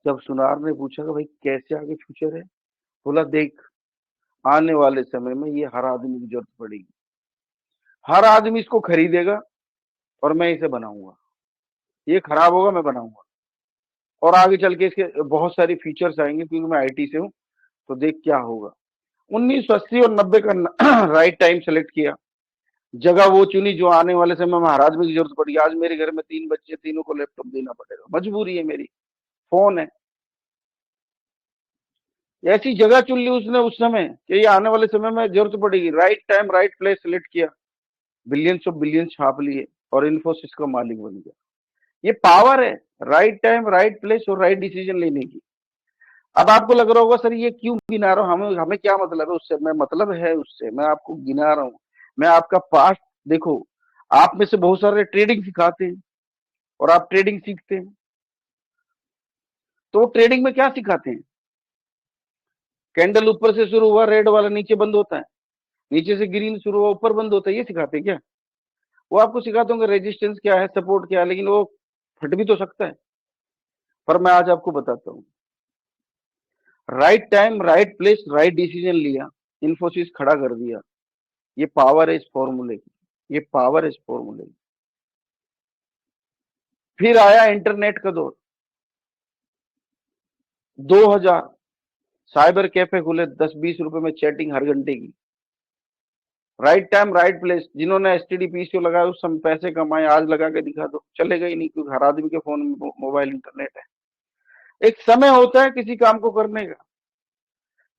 जब सुनार ने पूछा कि भाई कैसे आगे फ्यूचर है, बोला देख, आने वाले समय में ये हर आदमी की जरूरत पड़ेगी, हर आदमी इसको खरीदेगा, और मैं इसे बनाऊंगा। ये खराब होगा, मैं बनाऊंगा, और आगे चल के इसके बहुत सारे फीचर्स आएंगे, क्योंकि मैं आईटी से हूँ, तो देख क्या होगा। 1980 और 90 का राइट टाइम सेलेक्ट किया, जगह वो चुनी जो आने वाले समय में हर आदमी की जरूरत पड़ी। आज मेरे घर में 3 बच्चे, तीनों को लैपटॉप देना पड़ेगा, मजबूरी है मेरी, फोन है। ऐसी जगह चुन ली उसने उस समय कि ये आने वाले समय में जरूरत पड़ेगी। Right time right place select किया, बिलियंस ऑफ बिलियंस छाप लिए, और इन्फोसिस का मालिक बन गया। ये पावर है, राइट टाइम राइट प्लेस और राइट डिसीजन लेने की। अब आपको लग रहा होगा सर ये क्यों गिना रहा हूं, हमें हमें क्या मतलब है उससे। मैं मतलब है उससे, मैं आपको गिना रहा हूं। मैं आपका पास्ट देखो, आप में से बहुत सारे ट्रेडिंग सिखाते हैं, और आप ट्रेडिंग सीखते हैं, तो ट्रेडिंग में क्या सिखाते हैं, कैंडल ऊपर से शुरू हुआ रेड वाला नीचे बंद होता है, नीचे से ग्रीन शुरू हुआ ऊपर बंद होता है, ये सिखाते हैं क्या। वो आपको सिखाते होंगे रेजिस्टेंस क्या है, सपोर्ट क्या है, लेकिन वो फट भी तो सकता है। पर मैं आज आपको बताता हूँ, right time right place right decision लिया, इन्फोसिस खड़ा कर दिया। ये पावर है इस फॉर्मूले की, ये पावर है इस फॉर्मूले की। फिर आया इंटरनेट का दौर, 2000 साइबर कैफे खुले, 10-20 रुपए में चैटिंग हर घंटे की। राइट टाइम राइट प्लेस, जिन्होंने एसटीडी पीसीओ लगाया उस समय पैसे कमाए, आज लगा के दिखा दो, चलेगा ही नहीं, क्योंकि हर आदमी के फोन में मोबाइल इंटरनेट है। एक समय होता है किसी काम को करने का।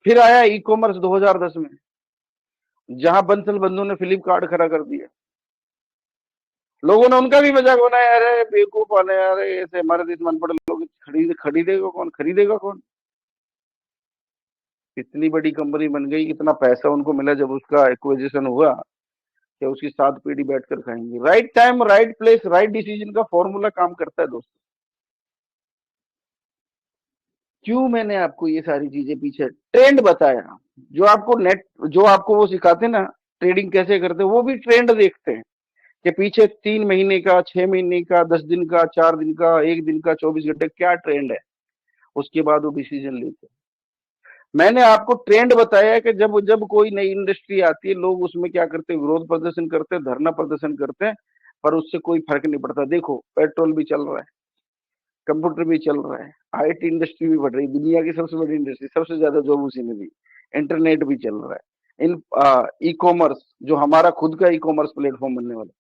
फिर आया ई कॉमर्स 2010 में, जहां बंसल बंधु ने फ्लिपकार्ट खड़ा कर दिया। लोगों ने उनका भी मजाक बनाया, अरे बेवकूफ वाले, अरे ऐसे हमारे देश में अनपढ़ लोग, खरीदेगा कौन, खरीदेगा कौन। इतनी बड़ी कंपनी बन गई, इतना पैसा उनको मिला जब उसका एक्विजिशन हुआ, कि उसकी 7 पीढ़ी बैठकर खाएंगे। Right time right place right decision का फॉर्मूला काम करता है दोस्तों। क्यों मैंने आपको ये सारी चीजें पीछे ट्रेंड बताया, जो आपको नेट, जो आपको वो सिखाते ना ट्रेडिंग कैसे करते, वो भी ट्रेंड देखते हैं कि पीछे 3 महीने का, 6 महीने का, 10 दिन का, 4 दिन का, 1 दिन का, 24 घंटे क्या ट्रेंड है, उसके बाद वो डिसीजन लेते हैं। मैंने आपको ट्रेंड बताया कि जब जब कोई नई इंडस्ट्री आती है, लोग उसमें क्या करते हैं, विरोध प्रदर्शन करते हैं, धरना प्रदर्शन करते हैं, पर उससे कोई फर्क नहीं पड़ता। देखो पेट्रोल भी चल रहा है, कंप्यूटर भी चल रहा है, आईटी इंडस्ट्री भी बढ़ रही है, दुनिया की सबसे बड़ी इंडस्ट्री, सबसे ज्यादा जॉब उसी में दी, इंटरनेट भी चल रहा है। इन ई कॉमर्स, जो हमारा खुद का ई कॉमर्स प्लेटफॉर्म बनने वाला,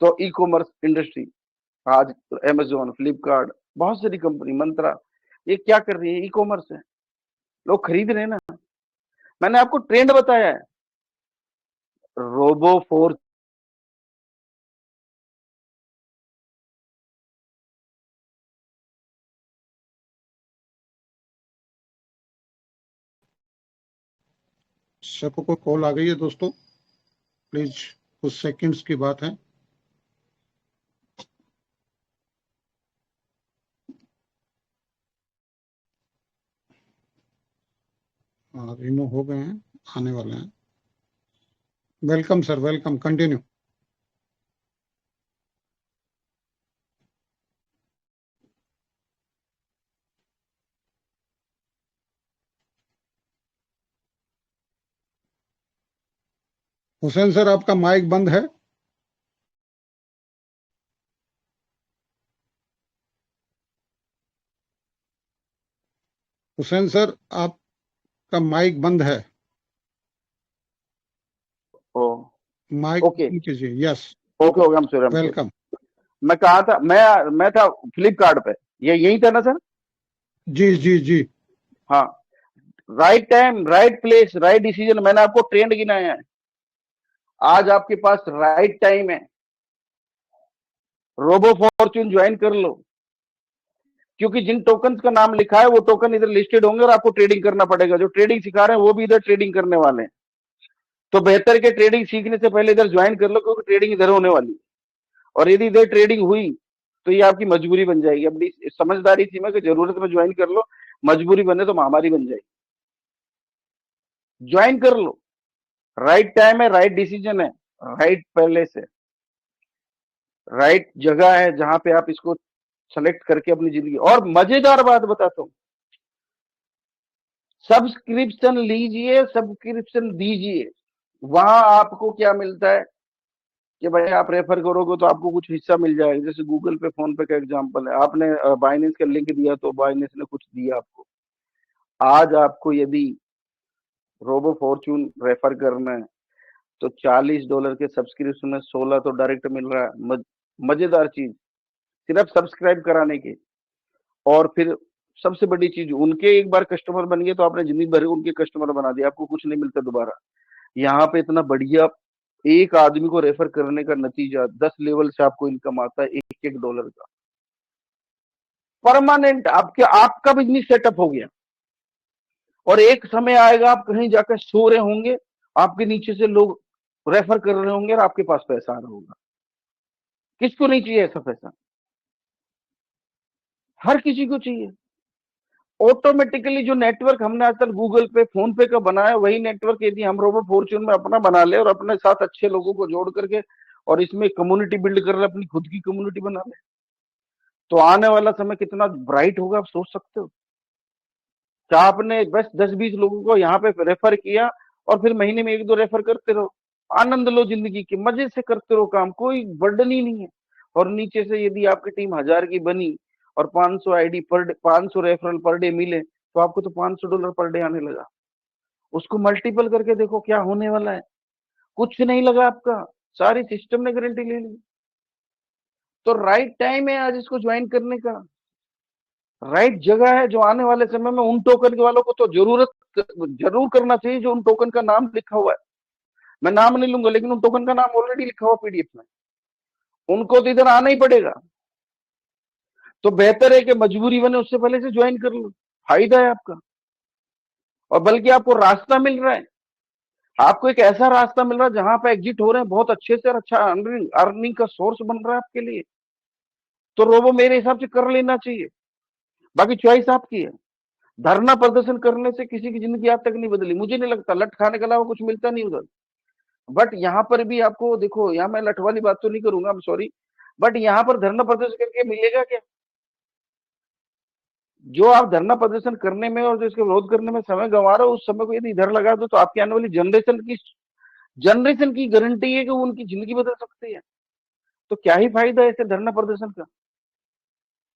तो ई कॉमर्स इंडस्ट्री आज अमेजोन, फ्लिपकार्ट, बहुत सारी कंपनी, मंत्रा, ये क्या कर रही है? ई कॉमर्स है, लोग खरीद रहे हैं ना। मैंने आपको ट्रेंड बताया है, रोबो फोर सबको कोई कॉल आ गई है दोस्तों, प्लीज कुछ सेकंड्स की बात है। रिमूव हो गए हैं, आने वाले हैं। Welcome sir, welcome, continue. Hussain sir, आपका माइक बंद है। हुसैन सर, आपका माइक बंद है। ओ माइक ओके बंद कीजिए। यस, ओके ओके, हम सॉरी, वेलकम। मैं कहा था, मैं था फ्लिपकार्ट पे, ये यही था ना सर? जी जी जी। हाँ, right time, right place, right decision, मैंने आपको ट्रेंड गिनाया है। आज आपके पास राइट टाइम है, रोबो फॉर्च्यून ज्वाइन कर लो, क्योंकि जिन टोकन्स का नाम लिखा है वो टोकन इधर लिस्टेड होंगे और आपको ट्रेडिंग करना पड़ेगा। जो ट्रेडिंग सिखा रहे हैं वो भी इधर ट्रेडिंग करने वाले हैं, तो बेहतर है कि ट्रेडिंग सीखने से पहले इधर ज्वाइन कर लो, क्योंकि ट्रेडिंग इधर होने वाली है। और यदि इधर ट्रेडिंग हुई तो ये आपकी मजबूरी बन जाएगी। अपनी समझदारी थी मैं कि जरूरत में ज्वाइन कर लो, मजबूरी बने तो महामारी बन जाएगी। ज्वाइन कर लो, राइट टाइम है, राइट डिसीजन है, राइट पहले से राइट जगह है जहां पे आप इसको सेलेक्ट करके अपनी जिंदगी। और मजेदार बात बताता हूं, सब्सक्रिप्शन लीजिए, सब्सक्रिप्शन दीजिए, वहां आपको क्या मिलता है कि भाई आप रेफर करोगे तो आपको कुछ हिस्सा मिल जाएगा। जैसे गूगल पे, फोन पे का एग्जांपल है, आपने बाइनेंस का लिंक दिया तो बाइनेंस ने कुछ दिया आपको। आज आपको यदि रोबो फॉर्च्यून रेफर करना है तो $40 के सब्सक्रिप्शन में 16 तो डायरेक्ट मिल रहा है। मजेदार चीज, सिर्फ सब्सक्राइब कराने के। और फिर सबसे बड़ी चीज, उनके एक बार कस्टमर बन गए तो आपने जिंदगी भर उनके कस्टमर बना दिया, आपको कुछ नहीं मिलता दोबारा। यहाँ पे इतना बढ़िया, एक आदमी को रेफर करने का नतीजा 10 लेवल से आपको इनकम आता है, $1 का परमानेंट। आपका बिजनेस सेटअप हो गया, और एक समय आएगा आप कहीं जाकर सो रहे होंगे, आपके नीचे से लोग रेफर कर रहे होंगे और आपके पास पैसा आ रहा होगा। किसको नहीं चाहिए ऐसा पैसा? हर किसी को चाहिए। ऑटोमेटिकली जो नेटवर्क हमने आजकल गूगल पे, फोन पे का बनाया, वही नेटवर्क यदि हम रोबो फॉर्च्यून में अपना बना ले और अपने साथ अच्छे लोगों को जोड़ करके और इसमें कम्युनिटी बिल्ड कर ले, अपनी खुद की कम्युनिटी बना ले, तो आने वाला समय कितना ब्राइट होगा, आप सोच सकते हो? क्या आपने बस 10-20 लोगों को यहाँ पे रेफर किया और फिर महीने में 1-2 रेफर करते रहो, आनंद लो जिंदगी के, मजे से करते रहो काम, कोई बर्डन ही नहीं है। और नीचे से यदि आपकी टीम 1000 की बनी और 500 ID per day, 500 referral per day मिले, तो आपको तो $500 पर डे आने लगा। उसको मल्टीपल करके देखो क्या होने वाला है। कुछ नहीं लगा आपका, सारी सिस्टम ने गारंटी ले ली। तो राइट टाइम है आज इसको ज्वाइन करने का, राइट जगह है, जो आने वाले समय में उन टोकन के वालों को तो जरूर करना चाहिए जो उन टोकन का नाम लिखा हुआ है। मैं नाम नहीं लूंगा, लेकिन उन टोकन का नाम ऑलरेडी लिखा हुआ पीडीएफ में, उनको तो इधर आना ही पड़ेगा। तो बेहतर है कि मजबूरी बने उससे पहले से ज्वाइन कर लो, फायदा है आपका। और बल्कि आपको रास्ता मिल रहा है, आपको एक ऐसा रास्ता मिल रहा है जहां पे एग्जिट हो रहे हैं बहुत अच्छे से, और अच्छा अर्निंग का सोर्स बन रहा है आपके लिए। तो रोबो मेरे हिसाब से कर लेना चाहिए, बाकी चॉइस आपकी है। धरना प्रदर्शन करने से किसी की जिंदगी आज तक नहीं बदली, मुझे नहीं लगता। लट खाने के अलावा कुछ मिलता नहीं उधर। बट यहाँ पर भी आपको देखो, यहाँ मैं लट वाली बात तो नहीं करूंगा, सॉरी, बट यहाँ पर धरना प्रदर्शन करके मिलेगा क्या? जो आप धरना प्रदर्शन करने में और जो इसके विरोध करने में समय गंवा रहे हो, उस समय को यदि इधर लगा दो तो आपकी आने वाली जनरेशन की गारंटी है कि वो उनकी जिंदगी बदल सकती है। तो क्या ही फायदा है ऐसे धरना प्रदर्शन का?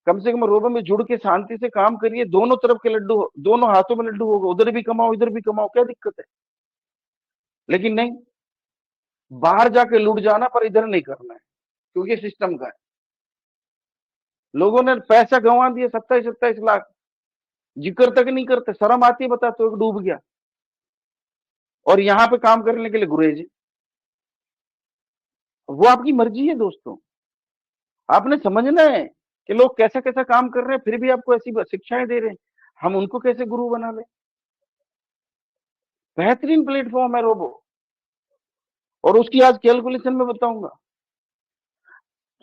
कम से कम रोबो में जुड़ के शांति से काम करिए, दोनों तरफ के लड्डू, दोनों हाथों में लड्डू होगा, उधर भी कमाओ इधर भी कमाओ, क्या दिक्कत है। लेकिन नहीं, बाहर जाके लूट जाना पर इधर नहीं करना है, क्योंकि सिस्टम का है। लोगों ने पैसा गंवा दिया 27-27 लाख, जिक्र तक नहीं करते, शर्म आती है बता, तो एक डूब गया और यहाँ पे काम करने के लिए गुरेज। वो आपकी मर्जी है दोस्तों, आपने समझना है कि लोग कैसा कैसा काम कर रहे हैं, फिर भी आपको ऐसी शिक्षाएं दे रहे हैं, हम उनको कैसे गुरु बना ले। बेहतरीन प्लेटफॉर्म है रोबो, और उसकी आज कैलकुलेशन में बताऊंगा।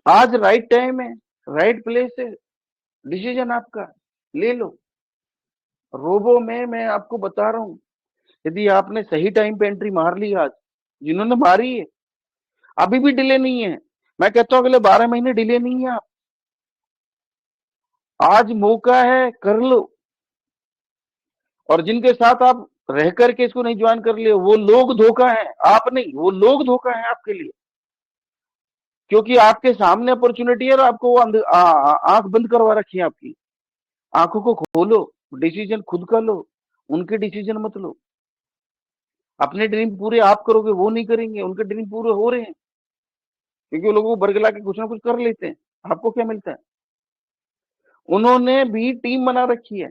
आज राइट टाइम है, राइट प्लेस है, डिसीजन आपका, ले लो। रोबो में मैं आपको बता रहा हूं, यदि आपने सही टाइम पे एंट्री मार ली, आज जिन्होंने मारी है, अभी भी डिले नहीं है। मैं कहता हूं अगले 12 महीने डिले नहीं है। आप आज मौका है, कर लो। और जिनके साथ आप रह करके इसको नहीं ज्वाइन कर लिए, वो लोग धोखा है, आप नहीं, वो लोग धोखा है आपके लिए। क्योंकि आपके सामने अपॉर्चुनिटी है और आपको वो आंख बंद करवा रखी है आपकी। आंखों को खोलो, डिसीजन खुद का लो, उनके डिसीजन मत लो। अपने ड्रीम पूरे आप करोगे, वो नहीं करेंगे, उनके ड्रीम पूरे हो रहे हैं, क्योंकि वो लोगों को बरगला के कुछ ना कुछ कर लेते हैं। आपको क्या मिलता है? उन्होंने भी टीम बना रखी है,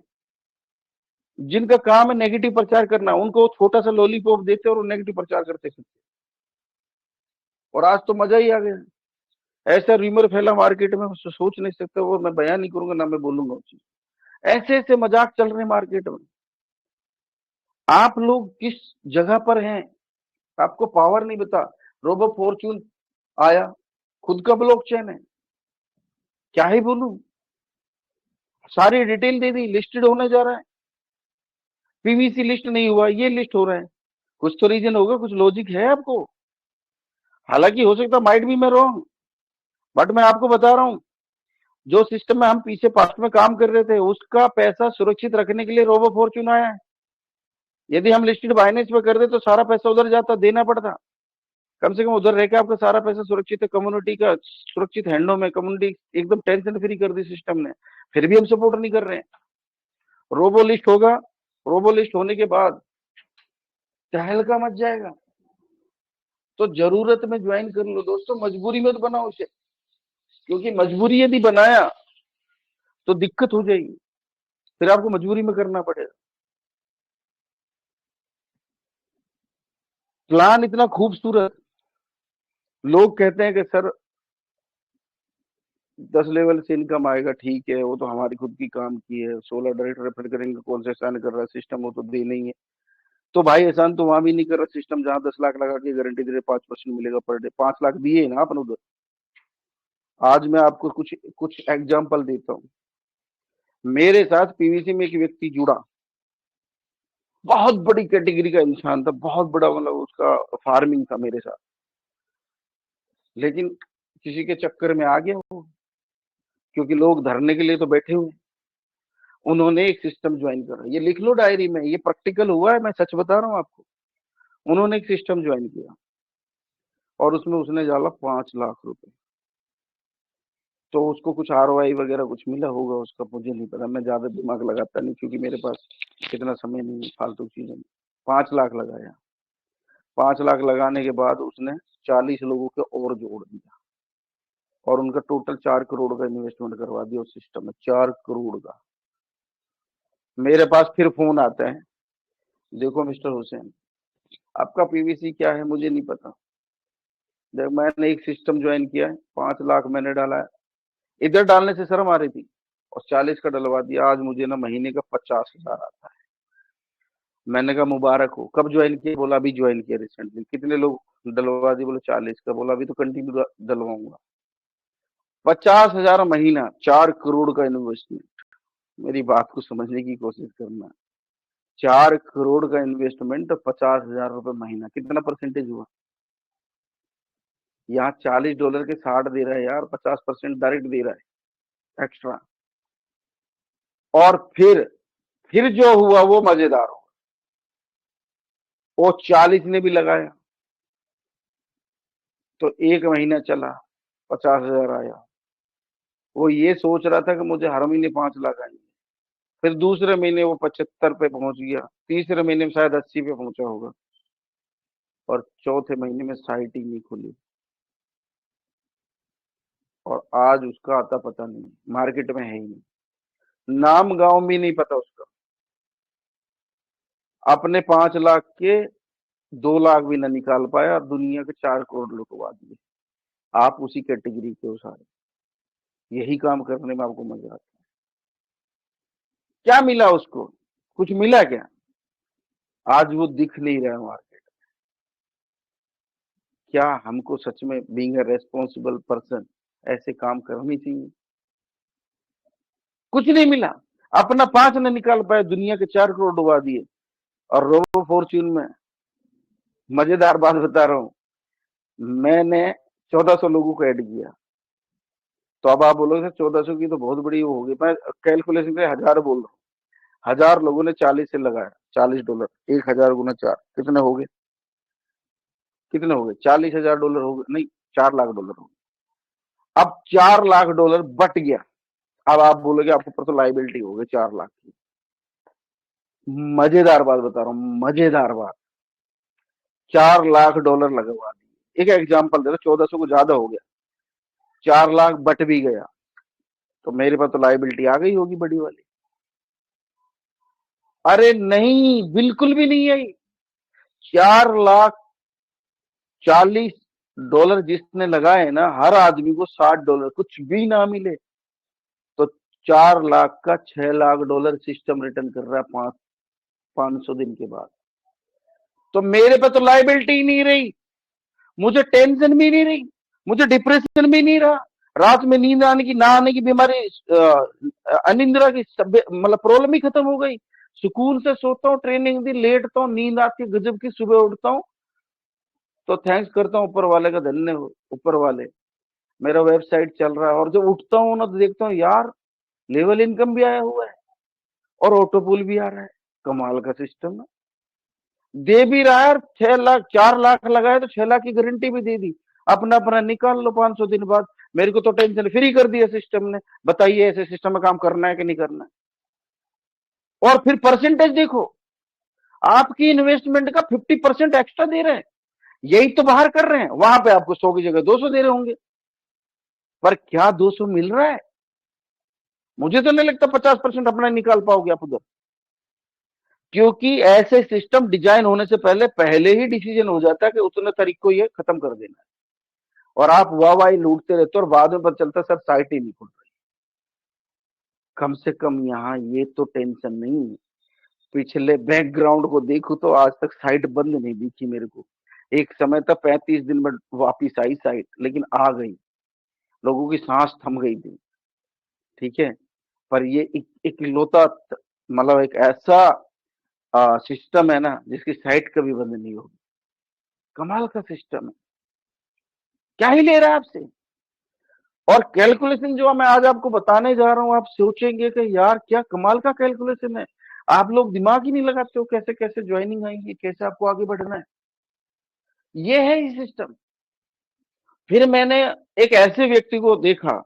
जिनका काम है नेगेटिव प्रचार करना। उनको छोटा सा लॉलीपॉप देते और वो नेगेटिव प्रचार करते फिरते। और आज तो मजा ही आ गया, ऐसा रूमर फैला मार्केट में, सोच नहीं सकते, वो मैं बयान नहीं करूंगा, ना मैं बोलूंगा उस चीज। ऐसे ऐसे मजाक चल रहे मार्केट में। आप लोग किस जगह पर हैं, आपको पावर नहीं बता। रोबो फॉर्च्यून आया, खुद का ब्लॉकचेन है, क्या ही बोलूं, सारी डिटेल दे दी, लिस्टेड होने जा रहा है। पीवीसी लिस्ट नहीं हुआ, ये लिस्ट हो रहा है। कुछ तो रीजन होगा, कुछ लॉजिक है आपको। हालांकि हो सकता माइट भी मैं रॉन्ग, बट मैं आपको बता रहा हूं, जो सिस्टम में हम पीछे पास्ट में काम कर रहे थे, उसका पैसा सुरक्षित रखने के लिए रोबो फॉर्च्यून आया है। यदि हम लिस्टेड बाइनेंस पे कर दे तो सारा पैसा उधर जाता, देना पड़ता। कम से कम उधर रहकर आपका सारा पैसा सुरक्षित है, कम्युनिटी का सुरक्षित हैंडों में, कम्युनिटी एकदम टेंशन फ्री कर दी सिस्टम ने। फिर भी हम सपोर्ट नहीं कर रहे हैं। रोबो लिस्ट होगा, रोबो लिस्ट होने के बाद तहलका मच जाएगा। तो जरूरत में ज्वाइन कर लो दोस्तों, मजबूरी में तो बनाओ उसे, क्योंकि मजबूरी यदि बनाया तो दिक्कत हो जाएगी, फिर आपको मजबूरी में करना पड़ेगा। प्लान इतना खूबसूरत, लोग कहते हैं कि सर 10 लेवल से इनकम आएगा, ठीक है, वो तो हमारी खुद की काम की है, 16 डायरेक्ट रेफर करेंगे, कौन सा एहसान कर रहा है सिस्टम, वो तो दे नहीं है। तो भाई एहसान तो वहां भी नहीं कर रहा सिस्टम, जहां 10 लाख लगा के गारंटी दे रहे 5% मिलेगा पर डे। 5 लाख दिए ना अपन उधर। आज मैं आपको कुछ कुछ एग्जाम्पल देता हूँ। मेरे साथ पीवीसी में एक व्यक्ति जुड़ा, बहुत बड़ी कैटेगरी का इंसान था, बहुत बड़ा, मतलब उसका फार्मिंग था मेरे साथ, लेकिन किसी के चक्कर में आ गया वो, क्योंकि लोग धरने के लिए तो बैठे हुए। उन्होंने एक सिस्टम ज्वाइन करा, ये लिख लो डायरी में, ये प्रैक्टिकल हुआ है, मैं सच बता रहा हूँ आपको। उन्होंने एक सिस्टम ज्वाइन किया और उसमें उसने डाला 5 लाख रुपए। तो उसको कुछ ROI वगैरह कुछ मिला होगा उसका, मुझे नहीं पता, मैं ज्यादा दिमाग लगाता नहीं, क्योंकि मेरे पास इतना समय नहीं है फालतू चीजों में। 5 लाख लगाया। 5 लाख लगाने के बाद उसने 40 लोगों के और जोड़ दिया और उनका टोटल 4 करोड़ का इन्वेस्टमेंट करवा दिया उस सिस्टम में, 4 करोड़ का। मेरे पास फिर फोन आता है, देखो मिस्टर हुसैन, आपका पीवीसी क्या है मुझे नहीं पता, देख मैंने एक सिस्टम ज्वाइन किया है, 5 लाख मैंने डाला है, इधर डालने से शर्म आ रही थी, और 40 का डलवा दिया। आज मुझे ना महीने का 50,000 आता है। मैंने कहा मुबारक हो। कब ज्वाइन किया? बोला अभी ज्वाइन किया रिसेंटली। कितने लोग डलवा दिए? बोले 40 का। बोला अभी तो कंटिन्यू डलवाऊंगा। 50,000 महीना, 4 करोड़ का इन्वेस्टमेंट। मेरी बात को समझने की कोशिश करना, 4 करोड़ का इन्वेस्टमेंट, 50,000 रुपए महीना, कितना परसेंटेज हुआ? यहाँ $40 के 60 दे रहा है यार, 50% डायरेक्ट दे रहा है एक्स्ट्रा। और फिर जो हुआ वो मजेदार हुआ, वो 40 ने भी लगाया तो 1 महीना चला, 50,000 आया। वो ये सोच रहा था कि मुझे हर महीने 5 लाख आएंगे, फिर दूसरे महीने वो 75 पे पहुंच गया, तीसरे महीने में शायद 80 पे पहुंचा होगा, और चौथे महीने में साइट ही नहीं खुली, और आज उसका आता पता नहीं, मार्केट में है ही नहीं, नाम गांव भी नहीं पता उसका। अपने 5 लाख के 2 लाख भी ना निकाल पाया, दुनिया के 4 करोड़ लुटवा दिए। आप उसी कैटेगरी के हो सारे। यही काम करने में आपको मजा आता है। क्या मिला उसको? कुछ मिला क्या? आज वो दिख नहीं रहा है मार्केट। क्या हमको सच में बीइंग अ रेस्पॉन्सिबल पर्सन ऐसे काम करनी चाहिए? कुछ नहीं मिला, अपना 5 न निकाल पाए, दुनिया के 4 करोड़ डुबा दिए। और रोबो फॉर्च्यून में मजेदार बात बता रहा हूं, मैंने 1400 लोगों को ऐड किया। तो अब आप बोलोगे 1400 की तो बहुत बड़ी वो होगी, मैं कैलकुलेशन से 1000 बोल रहा हूँ। 1000 लोगों ने 40 से लगाया, $40, 1000 गुना 4 कितने हो गए? कितने हो गए? $40,000 हो गए, नहीं, $4 लाख हो गए। अब $4 लाख बट गया। अब आप बोलोगे आपके ऊपर तो लाइबिलिटी हो गई 4 लाख की। मजेदार बात बता रहा हूँ, मजेदार बात। $4 लाख लगवा दिए। एक एग्जाम्पल दे रहा, 1400 को ज्यादा हो गया, 4 लाख बट भी गया, तो मेरे पास तो लाइबिलिटी आ गई होगी बड़ी वाली। अरे नहीं, बिल्कुल भी नहीं आई। $4,40,000 जिसने लगाए ना, हर आदमी को $60 कुछ भी ना मिले, तो 4 लाख का $6 लाख सिस्टम रिटर्न कर रहा है 500 दिन के बाद। तो मेरे पे तो लाइबिलिटी ही नहीं रही, मुझे टेंशन भी नहीं रही, मुझे डिप्रेशन भी नहीं रहा, रात में नींद आने की ना आने की बीमारी, अनिंद्रा की मतलब प्रॉब्लम ही खत्म हो गई। सुकून से सोता हूँ, ट्रेनिंग दी, लेटता हूँ, नींद आती है गजब की, सुबह उठता हूँ तो थैंक्स करता हूँ ऊपर वाले का, धन्य हो ऊपर वाले, मेरा वेबसाइट चल रहा है। और जब उठता हूँ ना तो देखता हूँ यार, लेवल इनकम भी आया हुआ है और ऑटोपूल भी आ रहा है। कमाल का सिस्टम है, दे भी रहा है। 6 लाख 4 लाख लगाए तो 6 लाख की गारंटी भी दे दी। अपना अपना निकाल लो 500 दिन बाद। मेरे को तो टेंशन फ्री कर दिया सिस्टम ने। बताइए ऐसे सिस्टम में काम करना है कि नहीं करना है? और फिर परसेंटेज देखो, आपकी इन्वेस्टमेंट का 50% एक्स्ट्रा दे रहे हैं। यही तो बाहर कर रहे हैं, वहां पे आपको 100 की जगह 200 दे रहे होंगे, पर क्या 200 मिल रहा है? मुझे तो नहीं लगता 50% अपना निकाल पाओगे आप उधर, क्योंकि ऐसे सिस्टम डिजाइन होने से पहले ही डिसीजन हो जाता है कि उतने तारीख को ये खत्म कर देना है, और आप वाह लूटते रहते हो और बाद में पता चलता सर साइट ही नहीं खुल रही। कम से कम यहाँ ये तो टेंशन नहीं है। पिछले बैकग्राउंड को देखो तो आज तक साइट बंद नहीं दिखी मेरे को। एक समय था 35 दिन में वापिस आई साइट, लेकिन आ गई, लोगों की सांस थम गई थी, ठीक है। पर ये इकलौता मतलब एक ऐसा सिस्टम है ना जिसकी साइट कभी बंद नहीं होगी। कमाल का सिस्टम है, क्या ही ले रहा है आपसे। और कैलकुलेशन जो मैं आज आपको बताने जा रहा हूं, आप सोचेंगे कि यार क्या कमाल का कैलकुलेशन है। आप लोग दिमाग ही नहीं लगाते हो कैसे कैसे ज्वाइनिंग आएंगी, कैसे आपको आगे बढ़ना है। ये है ये सिस्टम। फिर मैंने एक ऐसे व्यक्ति को देखा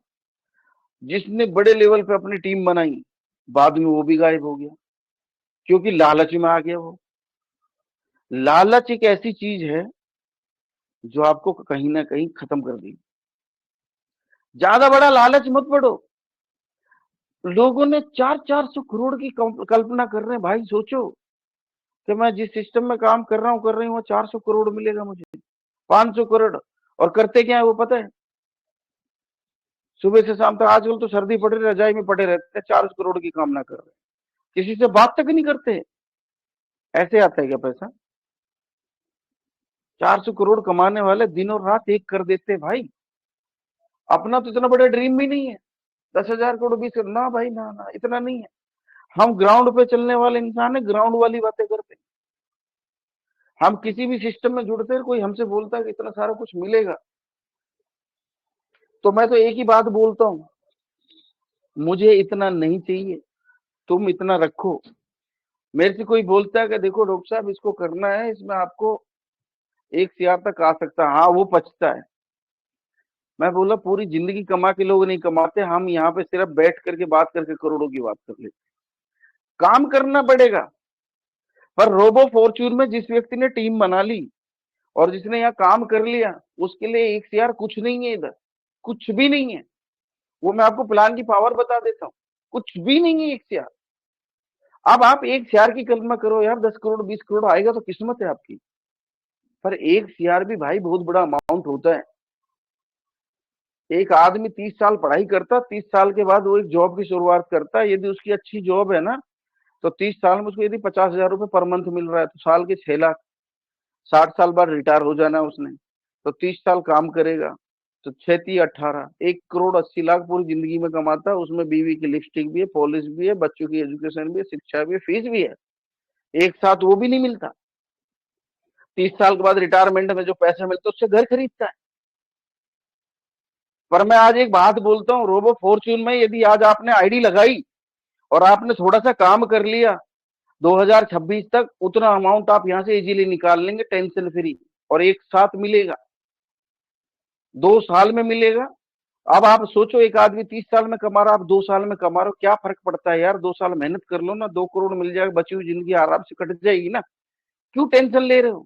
जिसने बड़े लेवल पे अपनी टीम बनाई, बाद में वो भी गायब हो गया, क्योंकि लालच में आ गया वो। लालच एक ऐसी चीज है जो आपको कहीं ना कहीं खत्म कर देगी। ज्यादा बड़ा लालच मत पड़ो। लोगों ने 400 करोड़ की कल्पना कर रहे हैं। भाई सोचो कि मैं जिस सिस्टम में काम कर रही हूँ 400 करोड़ मिलेगा मुझे, 500 करोड़। और करते क्या है वो पता है? सुबह से शाम तक, आजकल तो सर्दी पड़ रही, रजाई में पड़े रहते हैं, 400 करोड़ की कामना कर रहे हैं, किसी से बात तक नहीं करते। ऐसे आता है क्या पैसा? 400 करोड़ कमाने वाले दिन और रात एक कर देते हैं भाई। अपना तो इतना बड़ा ड्रीम भी नहीं है 10,000 करोड़ 20 करोड़, ना भाई ना ना, इतना नहीं है। हम ग्राउंड पे चलने वाले इंसान है, ग्राउंड वाली बातें करते हैं। हम किसी भी सिस्टम में जुड़ते हैं, कोई हमसे बोलता है कि इतना सारा कुछ मिलेगा, तो मैं तो एक ही बात बोलता हूँ, मुझे इतना नहीं चाहिए, तुम इतना रखो। मेरे से कोई बोलता है कि देखो डॉक्टर साहब इसको करना है, इसमें आपको 1 CR तक आ सकता है, हाँ वो पचता है, मैं बोला पूरी जिंदगी कमा के लोग नहीं कमाते, हम यहाँ पे सिर्फ बैठ करके बात करके करोड़ों की बात कर लेते। काम करना पड़ेगा। पर रोबो फॉर्च्यून में जिस व्यक्ति ने टीम बना ली और जिसने यहाँ काम कर लिया, उसके लिए 1 शेयर कुछ नहीं है, इधर कुछ भी नहीं है। वो मैं आपको प्लान की पावर बता देता हूँ, कुछ भी नहीं है 1 शेयर। अब आप 1 शेयर की कल्पना करो यार, 10 करोड़ 20 करोड़ आएगा तो किस्मत है आपकी। पर 1 शेयर भी भाई बहुत बड़ा अमाउंट होता है। एक आदमी 30 साल पढ़ाई करता, 30 साल के बाद वो एक जॉब की शुरुआत करता है। यदि उसकी अच्छी जॉब है ना, तो 30 साल में उसको यदि 50,000 रुपए पर मंथ मिल रहा है, तो साल के 6 लाख। 60 साल बाद रिटायर हो जाना है उसने, तो 30 साल काम करेगा, तो 6×3 = 18, 1,80,00,000 पूरी जिंदगी में कमाता है। उसमें बीवी की लिपस्टिक भी है, पॉलिश भी है, बच्चों की एजुकेशन भी है, शिक्षा भी है, फीस भी है। एक साथ वो भी नहीं मिलता। 30 साल के बाद रिटायरमेंट में जो पैसे मिलते उससे घर खरीदता है। पर मैं आज एक बात बोलता हूँ, रोबो फॉर्च्यून में यदि आज आपने आईडी लगाई और आपने थोड़ा सा काम कर लिया, 2026 तक उतना अमाउंट आप यहां से इजीली निकाल लेंगे, टेंशन फ्री, और एक साथ मिलेगा, 2 साल में मिलेगा। अब आप सोचो, एक आदमी 30 साल में कमा रहा, आप 2 साल में कमा रहे हो, क्या फर्क पड़ता है यार? 2 साल मेहनत कर लो ना, 2 करोड़ मिल जाएगा, बची हुई जिंदगी आराम से कट जाएगी ना। क्यों टेंशन ले रहे हो?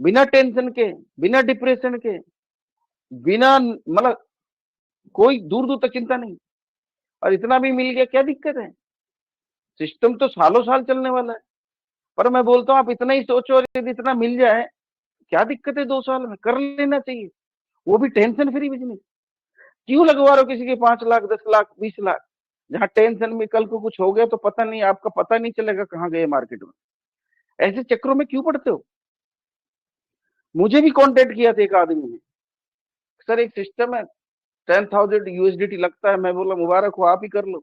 बिना टेंशन के, बिना डिप्रेशन के, बिना मतलब कोई दूर दूर तक चिंता नहीं, और इतना भी मिल गया, क्या दिक्कत है? सिस्टम तो सालों साल चलने वाला है। पर मैं बोलता हूँ आप इतना ही सोचो, और यदि इतना मिल जाए, क्या दिक्कत है? 2 साल में कर लेना चाहिए, वो भी टेंशन फ्री बिजनेस। क्यों लगवा रहे हो किसी के 5 लाख 10 लाख 20 लाख, जहाँ टेंशन में कल को कुछ हो गया तो पता नहीं, आपका पता नहीं चलेगा कहाँ गए मार्केट में। ऐसे चक्रों में क्यों पड़ते हो? मुझे भी कांटेक्ट किया था एक आदमी ने, सर एक सिस्टम है, 10,000 USDT लगता है। मैं बोला मुबारक हो, आप ही कर लो।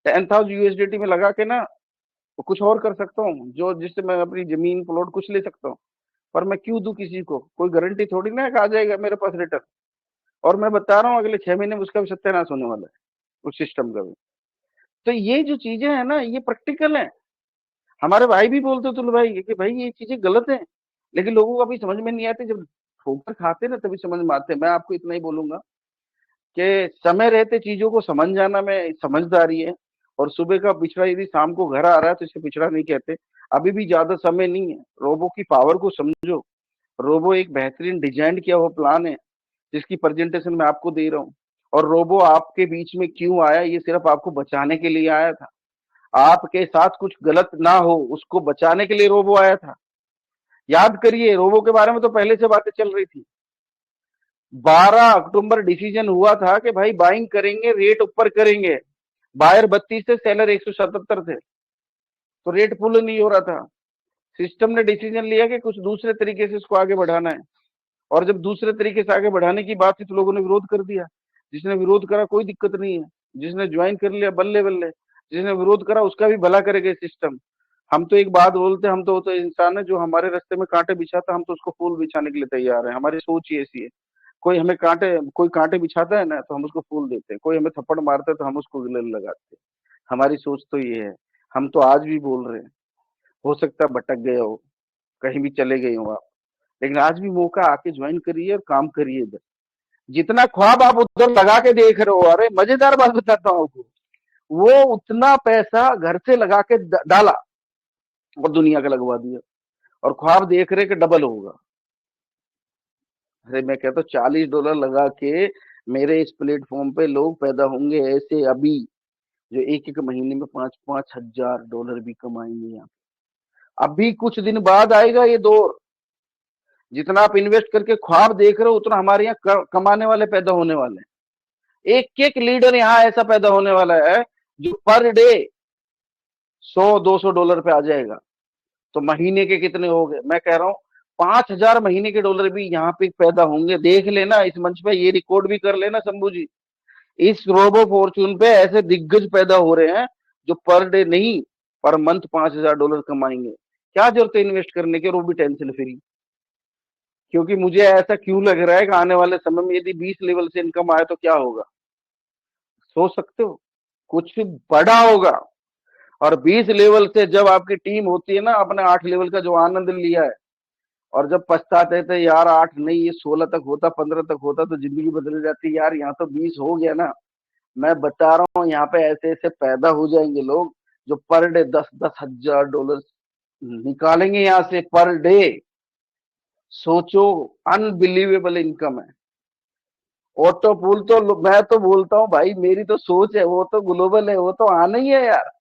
10,000 USDT में लगा के ना, तो कुछ और कर सकता हूँ, जो जिससे मैं अपनी जमीन प्लॉट कुछ ले सकता हूँ। पर मैं क्यों दूं किसी को? कोई गारंटी थोड़ी ना है कि आ जाएगा मेरे पास रिटर्न। और मैं बता रहा हूँ अगले 6 महीने में उसका भी सत्यानाश होने वाला है, उस सिस्टम का भी। तो ये जो चीजें है ना, ये प्रैक्टिकल है। हमारे भाई भी बोलते तुल भाई कि भाई ये चीजें गलत है, लेकिन लोगों को अभी समझ में नहीं आती। जब ठोकर खाते ना तभी समझ में आते। मैं आपको इतना ही बोलूंगा कि समय रहते चीजों को समझ जाना में समझदारी है। और सुबह का पिछड़ा यदि शाम को घर आ रहा है तो इसे पिछड़ा नहीं कहते। अभी भी ज्यादा समय नहीं है, रोबो की पावर को समझो। रोबो एक बेहतरीन डिजाइन किया हुआ प्लान है, जिसकी प्रेजेंटेशन मैं आपको दे रहा हूँ। और रोबो आपके बीच में क्यों आया? ये सिर्फ आपको बचाने के लिए आया था। आपके साथ कुछ गलत ना हो, उसको बचाने के लिए रोबो आया था। याद करिए, रोबो के बारे में तो पहले से बातें चल रही थी। 12 अक्टूबर डिसीजन हुआ था कि भाई बाइंग करेंगे, रेट ऊपर करेंगे। बायर 32 थे, सेलर 177 थे, तो रेट पुल नहीं हो रहा था। सिस्टम ने डिसीजन लिया कि कुछ दूसरे तरीके से इसको आगे बढ़ाना है। और जब दूसरे तरीके से आगे बढ़ाने की बात थी तो लोगों ने विरोध कर दिया। जिसने विरोध करा कोई दिक्कत नहीं है, जिसने ज्वाइन कर लिया बल्ले बल्ले, जिसने विरोध करा उसका भी भला करेगा सिस्टम। हम तो एक बात बोलते, हम तो इंसान है, जो हमारे रास्ते में कांटे बिछाता हम तो उसको फूल बिछाने के लिए तैयार है। हमारी सोच ही ऐसी है। कोई कांटे बिछाता है ना तो हम उसको फूल देते हैं, कोई हमें थप्पड़ मारता है तो हम उसको गिले लगाते हैं। हमारी सोच तो ये है। हम तो आज भी बोल रहे हैं, हो सकता है भटक गए हो, कहीं भी चले गए हो आप, लेकिन आज भी मौका आके ज्वाइन करिए और काम करिए इधर। जितना ख्वाब आप उधर लगा के देख रहे हो, अरे मजेदार बात बताता हूँ आपको, वो उतना पैसा घर से लगा के डाला और दुनिया का लगवा दिया, और ख्वाब देख रहे कि डबल होगा। अरे मैं कहता हूँ $40 लगा के मेरे इस प्लेटफॉर्म पे लोग पैदा होंगे ऐसे अभी, जो एक एक महीने में $5,000 भी कमाएंगे। यहाँ अभी कुछ दिन बाद आएगा ये दौर। जितना आप इन्वेस्ट करके ख्वाब देख रहे हो, उतना हमारे यहाँ कमाने वाले पैदा होने वाले हैं। एक एक लीडर यहाँ ऐसा पैदा होने वाला है जो पर डे $100-200 पे आ जाएगा। तो महीने के कितने हो गए? मैं कह रहा हूँ 5,000 महीने के डॉलर भी यहाँ पे पैदा होंगे। देख लेना इस मंच पे, ये रिकॉर्ड भी कर लेना शंभू जी। इस रोबो फॉर्च्यून पे ऐसे दिग्गज पैदा हो रहे हैं जो पर डे नहीं, पर मंथ $5,000 कमाएंगे। क्या जरूरत है इन्वेस्ट करने की, और वो भी टेंशन फ्री। क्योंकि मुझे ऐसा क्यों लग रहा है कि आने वाले समय में यदि 20 लेवल से इनकम आए तो क्या होगा? सोच सकते हो? कुछ बड़ा होगा। और 20 लेवल से जब आपकी टीम होती है ना, अपने 8 लेवल का जो आनंद लिया है, और जब पछताते थे यार 8 नहीं ये 16 तक होता, 15 तक होता तो जिंदगी बदल जाती। यार यहाँ तो 20 हो गया ना। मैं बता रहा हूँ यहाँ पे ऐसे ऐसे पैदा हो जाएंगे लोग जो पर डे 10,000 $10,000 निकालेंगे यहाँ से पर डे। सोचो, अनबिलीवेबल इनकम है। ऑटो पूल तो मैं तो बोलता हूँ भाई, मेरी तो सोच है, वो तो ग्लोबल है, वो तो आना ही है यार।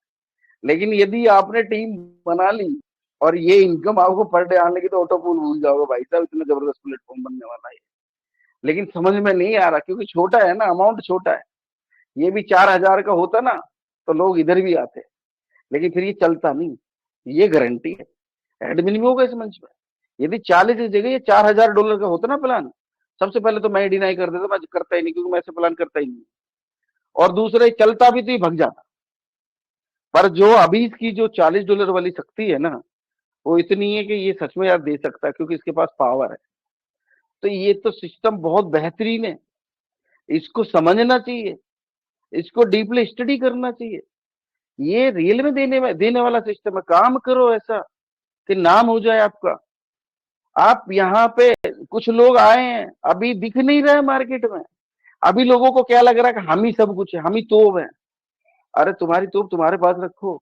लेकिन यदि आपने टीम बना ली और ये इनकम आपको पर डे आने की, तो ऑटो पूल भूल जाओगे भाई साहब, इतना जबरदस्त प्लेटफॉर्म बनने वाला है। लेकिन समझ में नहीं आ रहा क्योंकि छोटा है ना, अमाउंट छोटा है। ये भी 4,000 का होता ना तो लोग इधर भी आते, लेकिन फिर ये चलता नहीं, ये गारंटी है। एडमिन भी होगा इस मंच में। यदि 40 की जगह ये $4,000 का होता ना प्लान, सबसे पहले तो मैं डिनाई कर देता, मैं करता ही नहीं, क्योंकि मैं ऐसे प्लान करता ही नहीं। और दूसरा चलता भी तो ये भग जाता। पर जो अभी इसकी जो $40 वाली शक्ति है ना, वो इतनी है कि ये सच में यार दे सकता है, क्योंकि इसके पास पावर है। तो ये तो सिस्टम बहुत बेहतरीन है, इसको समझना चाहिए, इसको डीपली स्टडी करना चाहिए। ये रियल में देने वाला सिस्टम है। काम करो ऐसा कि नाम हो जाए आपका। आप यहाँ पे कुछ लोग आए हैं, अभी दिख नहीं रहे मार्केट में। अभी लोगों को क्या लग रहा है कि हम ही सब कुछ है, हम ही तोप है। अरे तुम्हारी तोप तुम्हारे पास रखो।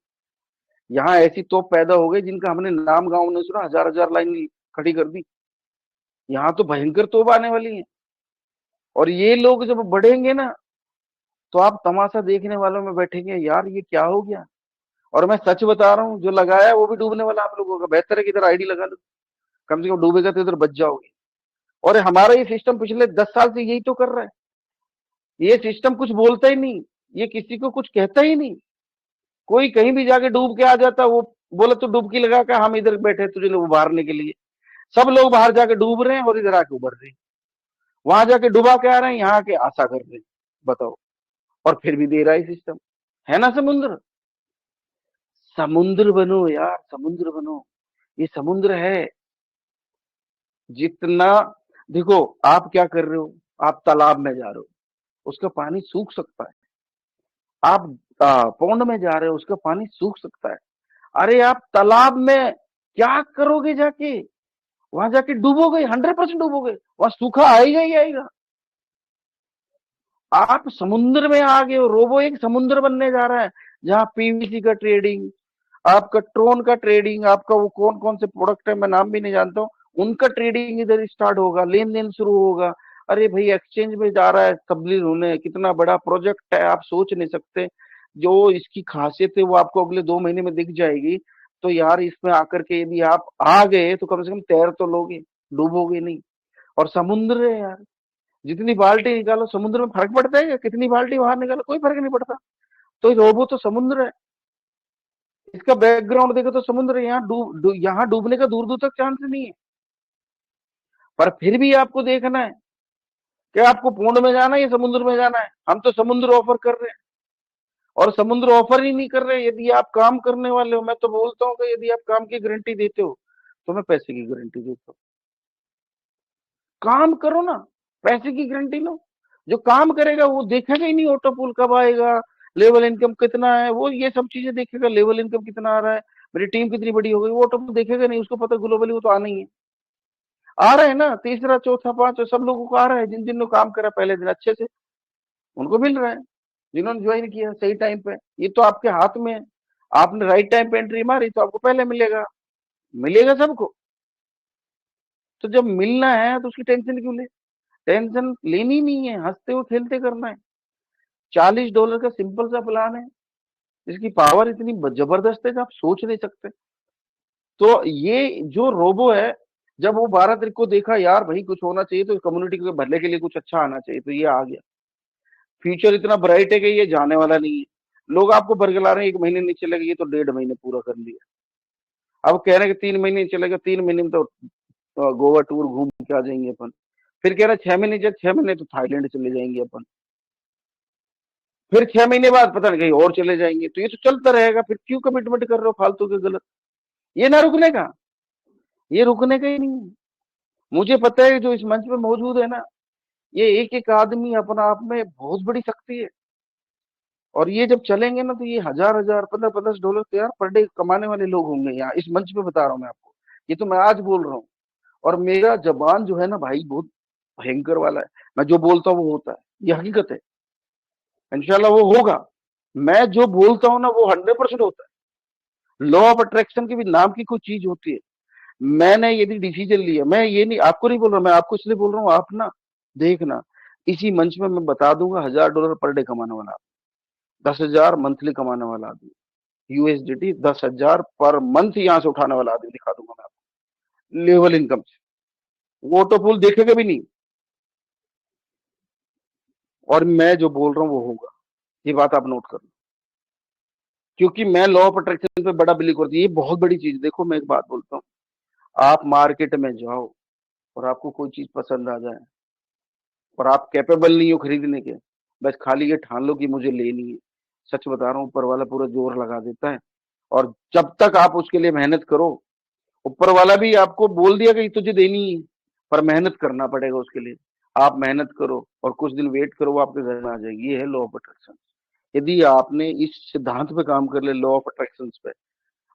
यहाँ ऐसी तोप पैदा हो गई जिनका हमने नाम गांव नहीं सुना, हजार हजार लाइन खड़ी कर दी। यहाँ तो भयंकर तोप आने वाली है। और ये लोग जब बढ़ेंगे ना, तो आप तमाशा देखने वालों में बैठेंगे, यार ये क्या हो गया। और मैं सच बता रहा हूँ, जो लगाया वो भी डूबने वाला आप लोगों का। बेहतर है कि इधर आईडी लगा लो, कम से कम डूबेगा तो इधर बच जाओगे। और हमारा ये सिस्टम पिछले 10 साल से यही तो कर रहा है। ये सिस्टम कुछ बोलता ही नहीं, ये किसी को कुछ कहता ही नहीं। कोई कहीं भी जाके डूब के आ जाता, वो बोले तो डुबकी लगा के हम इधर बैठे तुझे उबारने के लिए। सब लोग बाहर जाके डूब रहे हैं और इधर आके उबर रहे हैं। वहां जाके डुबा के आ रहे हैं, यहाँ के आशा कर रहे हैं। बताओ। और फिर भी दे रहा है सिस्टम। है ना समुद्र। समुद्र बनो यार, समुद्र बनो। ये समुद्र है। जितना देखो, आप क्या कर रहे हो, आप तालाब में जा रहे हो, उसका पानी सूख सकता है। आप पौंड में जा रहे हो, उसका पानी सूख सकता है। अरे आप तालाब में क्या करोगे जाके, वहां जाके डूबोगे, 100% डूबोगे, वहां सूखा आएगा ही आएगा। आप समुद्र में आ गए हो, रोबो एक समुद्र बनने जा रहा है, जहां पीवीसी का ट्रेडिंग, आपका ट्रोन का ट्रेडिंग, आपका वो कौन कौन से प्रोडक्ट है मैं नाम भी नहीं जानता हूँ, उनका ट्रेडिंग इधर स्टार्ट होगा, लेन देन शुरू होगा। अरे भाई एक्सचेंज में जा रहा है तब्दील होने, कितना बड़ा प्रोजेक्ट है, आप सोच नहीं सकते। जो इसकी खासियत है वो आपको अगले 2 महीने में दिख जाएगी। तो यार इसमें आकर के यदि आप आ गए तो कम से कम तैर तो लोगे, डूबोगे नहीं। और समुद्र है यार, जितनी बाल्टी निकालो समुद्र में फर्क पड़ता है क्या, कितनी बाल्टी बाहर निकालो कोई फर्क नहीं पड़ता। तो ये रोबो तो समुद्र है, इसका बैकग्राउंड देखो तो समुद्र है। यहाँ डूबने का दूर दूर तक चांस नहीं है। पर फिर भी आपको देखना है कि आपको पौंड में जाना है या समुद्र में जाना है। हम तो समुद्र ऑफर कर रहे हैं, और समुद्र ऑफर ही नहीं कर रहे। यदि आप काम करने वाले हो, मैं तो बोलता हूँ कि यदि आप काम की गारंटी देते हो तो मैं पैसे की गारंटी देता हूँ। काम करो ना, पैसे की गारंटी लो। जो काम करेगा वो देखेगा ही नहीं ऑटो पूल कब आएगा, लेवल इनकम कितना है, वो ये सब चीजें देखेगा। लेवल इनकम कितना आ रहा है, मेरी टीम कितनी बड़ी हो गई, वो ऑटो पूल देखेगा नहीं। उसको पता ग्लोबली वो तो आना ही है। आ रहा है ना, तीसरा चौथा पांचवा सब लोगों को आ रहा है। जिन जिन ने काम करा पहले दिन अच्छे से, उनको मिल रहा है। जिन्होंने ज्वाइन किया सही टाइम पे, ये तो आपके हाथ में है। आपने राइट टाइम पे एंट्री मारी तो आपको पहले मिलेगा, मिलेगा सबको। तो जब मिलना है तो उसकी टेंशन क्यों ले। टेंशन लेनी नहीं है, हंसते हुए खेलते करना है। $40 का सिंपल सा प्लान है, इसकी पावर इतनी जबरदस्त है कि आप सोच नहीं सकते। तो ये जो रोबो है, जब वो 12 तारीख को देखा यार भाई कुछ होना चाहिए, तो कम्युनिटी के भले के लिए कुछ अच्छा आना चाहिए, तो ये आ गया। फ्यूचर इतना ब्राइट है कि ये जाने वाला नहीं है। लोग आपको बरगला रहे हैं 1 महीने नहीं चलेगा, ये तो 1.5 महीने पूरा कर लिया। अब कह रहे हैं कि 3 महीने चलेगा, 3 महीने में तो गोवा टूर घूम के आ जाएंगे अपन। फिर कह रहे 6 महीने, 6 महीने तो थाईलैंड चले जाएंगे अपन। फिर 6 महीने बाद पता नहीं कहीं और चले जाएंगे। तो ये तो चलता रहेगा, फिर क्यों कमिटमेंट कर रहे हो फालतू के गलत। ये ना रुकने का, ये रुकने का ही नहीं है। मुझे पता है जो इस मंच पे मौजूद है ना, ये एक एक आदमी अपना आप में बहुत बड़ी शक्ति है। और ये जब चलेंगे ना, तो ये हजार हजार $15-15 तो यार पर डे कमाने वाले लोग होंगे यहाँ इस मंच पे, बता रहा हूँ मैं आपको। ये तो मैं आज बोल रहा हूँ। और मेरा जबान जो है ना भाई बहुत भयंकर वाला है। मैं जो बोलता हूँ वो होता है, ये हकीकत है। इंशाल्लाह वो होगा। मैं जो बोलता हूँ ना वो 100% होता है। लॉ ऑफ अट्रैक्शन के भी नाम की कोई चीज होती है। मैंने यदि डिसीजन लिया, मैं ये नहीं, आपको नहीं बोल रहा, मैं आपको इसलिए बोल रहा हूँ, आप ना देखना इसी मंच में मैं बता दूंगा $1000 पर डे कमाने वाला, 10,000 मंथली कमाने वाला आदमी, यूएसडीटी 10,000 पर मंथ यहां से उठाने वाला आदमी दिखा दूंगा मैं आपको, लेवल इनकम से। वो ऑटो पुल देखेगा भी नहीं, और मैं जो बोल रहा हूँ वो होगा। ये बात आप नोट कर लो, क्योंकि मैं लॉ ऑफ अट्रैक्शन पे बड़ा बिलीव करती हूँ। ये बहुत बड़ी चीज। देखो मैं एक बात बोलता हूँ, आप मार्केट में जाओ और आपको कोई चीज पसंद आ जाए और आप कैपेबल नहीं हो खरीदने के, बस खाली ये ठान लो कि मुझे लेनी है, सच बता रहा हूँ ऊपर वाला पूरा जोर लगा देता है। और जब तक आप उसके लिए मेहनत करो, ऊपर वाला भी आपको बोल दिया कि तुझे देनी है, पर मेहनत करना पड़ेगा उसके लिए। आप मेहनत करो और कुछ दिन वेट करो, वो आपके घर में आ जाएगी। ये है लॉ ऑफ अट्रैक्शन। यदि आपने इस सिद्धांत पे काम कर ले, लॉ ऑफ अट्रैक्शन पे,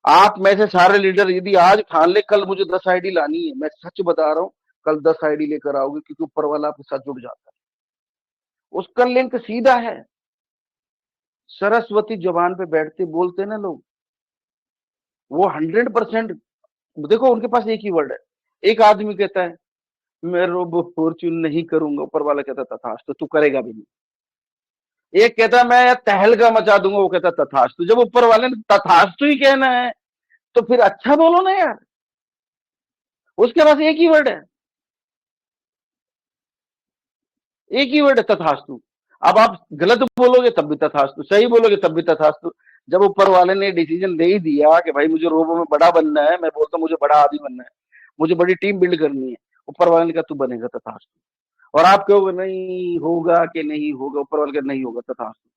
आप में से सारे लीडर यदि आज ठान ले कल मुझे 10 आईडी लानी है, मैं सच बता रहा हूँ, कल 10 आईडी लेकर आओगे, क्योंकि ऊपर वाला आपके साथ जुड़ जाता है। उसका लिंक सीधा है। सरस्वती जुबान पे बैठते बोलते ना लोग, वो 100%। देखो उनके पास एक ही वर्ड है। एक आदमी कहता है मैं रोबो फॉर्च्यून नहीं करूंगा, ऊपर वाला कहता तथास्तु, तू करेगा भी नहीं। एक कहता मैं तहलका मचा दूंगा, वो कहता तथास्तु। जब ऊपर वाले ने तथास्तु ही कहना है तो फिर अच्छा बोलो ना यार। उसके पास एक ही वर्ड है, एक ही वर्ड है, तथास्तु। अब आप गलत बोलोगे तब भी तथास्तु, सही बोलोगे तब भी तथास्तु। जब ऊपर वाले ने डिसीजन दे ही दिया कि भाई मुझे रोबो में बड़ा बनना है, मैं बोलता हूँ मुझे बड़ा आदमी बनना है, मुझे बड़ी टीम बिल्ड करनी है, ऊपर वाले ने कहा तू बनेगा, तथास्तु। और आप कहोगे नहीं होगा कि नहीं होगा, ऊपर वाले का नहीं होगा, तथास्तु।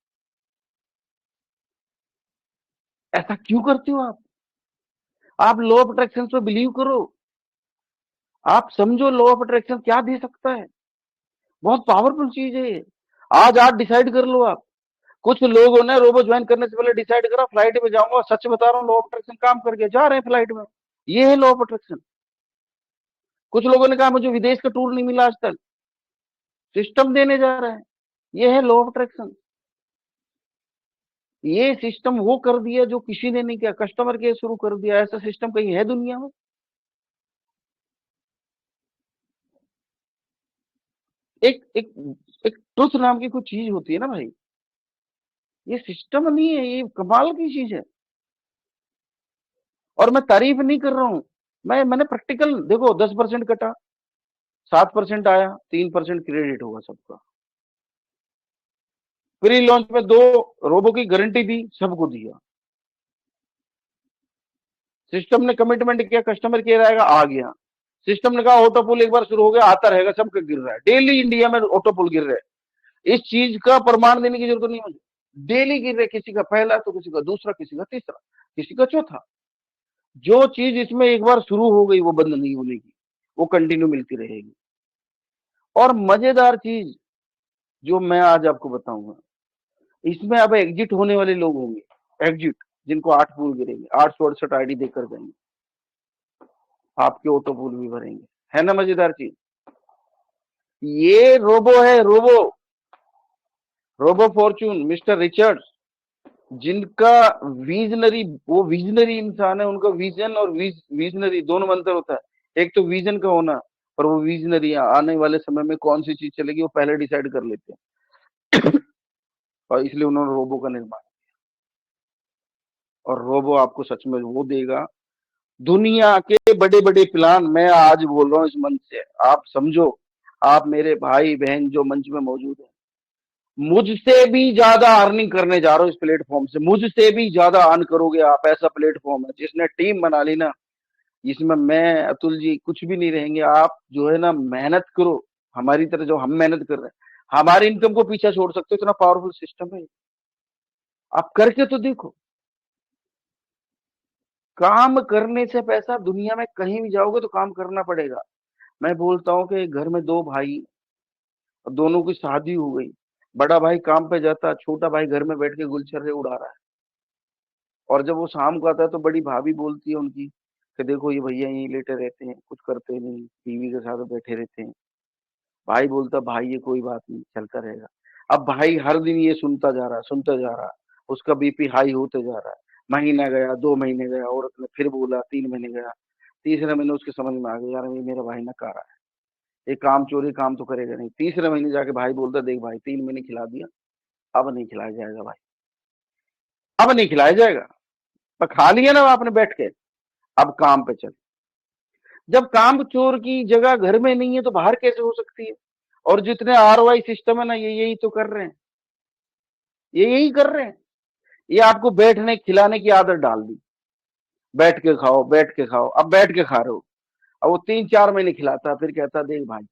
ऐसा क्यों करते हो आप लॉ ऑफ अट्रैक्शन पे बिलीव करो। आप समझो लॉ ऑफ अट्रैक्शन क्या दे सकता है। बहुत पावरफुल चीज है ये। आज डिसाइड कर लो आप। कुछ लोगों ने रोबो ज्वाइन करने से पहले डिसाइड करा फ्लाइट में जाऊंगा, सच बता रहा हूँ लॉ ऑफ अट्रैक्शन काम कर गया, जा रहे हैं फ्लाइट में। ये है लॉ ऑफ अट्रैक्शन। कुछ लोगों ने कहा मुझे विदेश का टूर नहीं मिला आज तक, सिस्टम देने जा रहे हैं। ये है लॉ ऑफ अट्रैक्शन। ये सिस्टम वो कर दिया जो किसी ने नहीं किया, कस्टमर केयर शुरू कर दिया। ऐसा सिस्टम कहीं है दुनिया में? एक एक एक ट्रुथ नाम की कोई चीज होती है ना भाई, ये सिस्टम नहीं है, ये कमाल की चीज है। और मैं तारीफ नहीं कर रहा हूं, मैंने प्रैक्टिकल देखो, 10% कटा, 7% आया, 3% क्रेडिट होगा सबका। प्री लॉन्च में 2 रोबो की गारंटी दी, सबको दिया। सिस्टम ने कमिटमेंट किया, कस्टमर केयर आएगा, आ गया। सिस्टम ने कहा ऑटो पुल एक बार शुरू हो गया आता रहेगा, सबका गिर रहा है। डेली इंडिया में ऑटो पुल गिर रहे हैं। इस चीज का प्रमाण देने की जरूरत नहीं मुझे, डेली गिर रहे। किसी का पहला तो किसी का दूसरा, किसी का तीसरा, किसी का चौथा। जो चीज इसमें एक बार शुरू हो गई वो बंद नहीं होने की, वो कंटिन्यू मिलती रहेगी। और मजेदार चीज जो मैं आज आपको बताऊंगा, इसमें अब एग्जिट होने वाले लोग होंगे, एग्जिट जिनको 8 पूल गिरेंगे, 868 आईडी देकर जाएंगे, आपके ऑटो पूल भी भरेंगे। है ना मजेदार चीज? ये रोबो है, रोबो फॉर्च्यून, मिस्टर रिचर्ड्स, जिनका विजनरी, वो विजनरी इंसान है। उनका विजन और विजनरी दोनों में अंतर होता है। एक तो विजन का होना, पर वो विजनरी आने वाले समय में कौन सी चीज चलेगी वो पहले डिसाइड कर लेते हैं। और इसलिए उन्होंने रोबो का निर्माण किया। और रोबो आपको सच में वो देगा, दुनिया के बड़े बड़े प्लान मैं आज बोल रहा हूँ इस मंच से। आप समझो, आप मेरे भाई बहन जो मंच में मौजूद है, मुझसे भी ज्यादा अर्निंग करने जा रहे हो इस प्लेटफॉर्म से, मुझसे भी ज्यादा अर्न करोगे आप। ऐसा प्लेटफॉर्म है जिसने टीम बना ली ना, इसमें मैं अतुल जी कुछ भी नहीं रहेंगे। आप जो है ना मेहनत करो, हमारी तरह जो हम मेहनत कर रहे हैं, हमारी इनकम को पीछा छोड़ सकते हो। इतना पावरफुल सिस्टम है, आप करके तो देखो। काम करने से पैसा, दुनिया में कहीं भी जाओगे तो काम करना पड़ेगा। मैं बोलता हूँ कि घर में 2 भाई, दोनों की शादी हो गई, बड़ा भाई काम पे जाता, छोटा भाई घर में बैठ के गुलछर्रे उड़ा रहा है। और जब वो शाम को आता है तो बड़ी भाभी बोलती है उनकी कि देखो ये भैया यहीं लेटे रहते हैं, कुछ करते नहीं, टीवी के साथ बैठे रहते हैं। भाई बोलता भाई ये कोई बात नहीं, चलता रहेगा। अब भाई हर दिन ये सुनता जा रहा, उसका बीपी हाई होते जा रहा है। महीना गया, 2 महीने गया, औरत ने फिर बोला, 3 महीने गया, तीसरे महीने उसके समझ में आ गया यार ये मेरा भाई नकारा है, ये काम चोरी काम तो करेगा नहीं। तीसरे महीने जाके भाई बोलता देख भाई 3 महीने खिला दिया, अब नहीं खिलाया जाएगा भाई, अब नहीं खिलाया जाएगा। पर खा लिया ना आपने बैठ के, अब काम पे चल। जब काम चोर की जगह घर में नहीं है तो बाहर कैसे हो सकती है? और जितने आरओआई सिस्टम है ना, ये यही तो कर रहे हैं, ये यही कर रहे हैं। ये आपको बैठने खिलाने की आदत डाल दी, बैठ के खाओ बैठ के खाओ। अब बैठ के खा रहे हो, अब वो 3-4 महीने खिलाता, फिर कहता देख भाई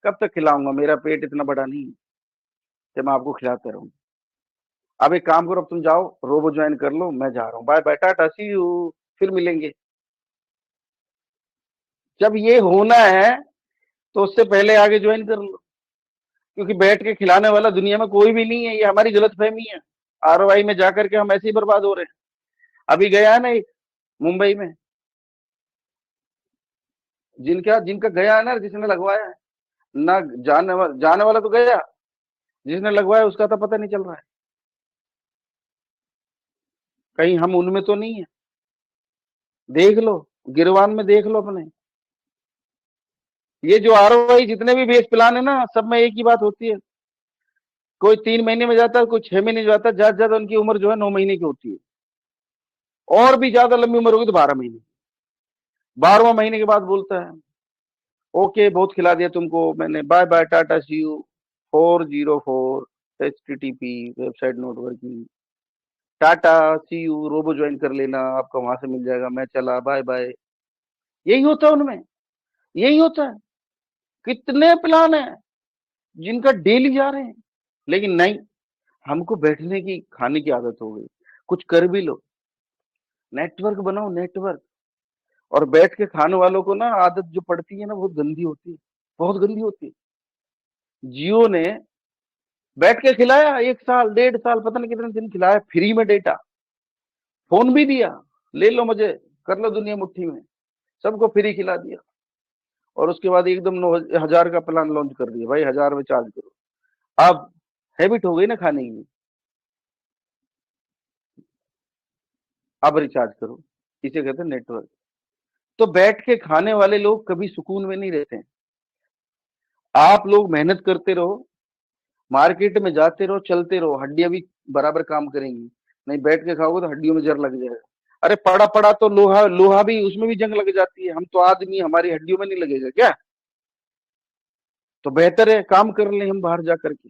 कब तक खिलाऊंगा, मेरा पेट इतना बड़ा नहीं है कि मैं आपको खिलाते रहूं। अब एक काम करो, अब तुम जाओ रोबो ज्वाइन कर लो, मैं जा रहा हूँ, bye bye tata see you, फिर मिलेंगे। जब ये होना है तो उससे पहले आगे ज्वाइन कर लो, क्योंकि बैठ के खिलाने वाला दुनिया में कोई भी नहीं है। ये हमारी गलतफहमी है, आरओआई में जाकर के हम ऐसे ही बर्बाद हो रहे हैं। अभी गया है ना एक मुंबई में, जिनका जिनका गया है ना, जिसने लगवाया है ना, जाने वाला तो गया, जिसने लगवाया उसका तो पता नहीं चल रहा है। कहीं हम उनमें तो नहीं है? देख लो, गिरवान में देख लो अपने। ये जो आरओआई जितने भी बेस प्लान है ना, सब में एक ही बात होती है, कोई 3 महीने में जाता है, कोई 6 महीने में जाता है, ज्यादा ज्यादा उनकी उम्र जो है 9 महीने की होती है, और भी ज्यादा लंबी उम्र होगी तो 12 महीने। 12वां महीने के बाद बोलता है ओके बहुत खिला दिया तुमको मैंने, bye bye tata see you, 404 HTTP website not working, tata see you, robo join कर लेना, आपका वहां से मिल जाएगा, मैं चला बाय बाय। यही होता है उनमें, यही होता है। कितने प्लान है जिनका डेली जा रहे हैं, लेकिन नहीं, हमको बैठने की खाने की आदत हो गई। कुछ कर भी लो, नेटवर्क बनाओ नेटवर्क। और बैठ के खाने वालों को ना आदत जो पड़ती है ना, बहुत गंदी होती है, बहुत गंदी होती है। जियो ने बैठ के खिलाया 1 साल 1.5 साल, पता नहीं कितने दिन खिलाया, फ्री में डेटा, फोन भी दिया, ले लो मजे कर लो दुनिया मुट्ठी में, सबको फ्री खिला दिया। और उसके बाद एकदम 9,000 का प्लान लॉन्च कर दिया, भाई 1000 में चार्ज करो। अब हैबिट हो गई ना खाने की, अब रिचार्ज करो, इसे कहते हैं नेटवर्क। तो बैठ के खाने वाले लोग कभी सुकून में नहीं रहते हैं। आप लोग मेहनत करते रहो, मार्केट में जाते रहो, चलते रहो, हड्डियां भी बराबर काम करेंगी। नहीं बैठ के खाओगे तो हड्डियों में जर लग जाएगा। अरे पड़ा पड़ा तो लोहा लोहा भी, उसमें भी जंग लग जाती है। हम तो आदमी, हमारी हड्डियों में नहीं लगेगा क्या? तो बेहतर है काम कर ले हम बाहर जा करके।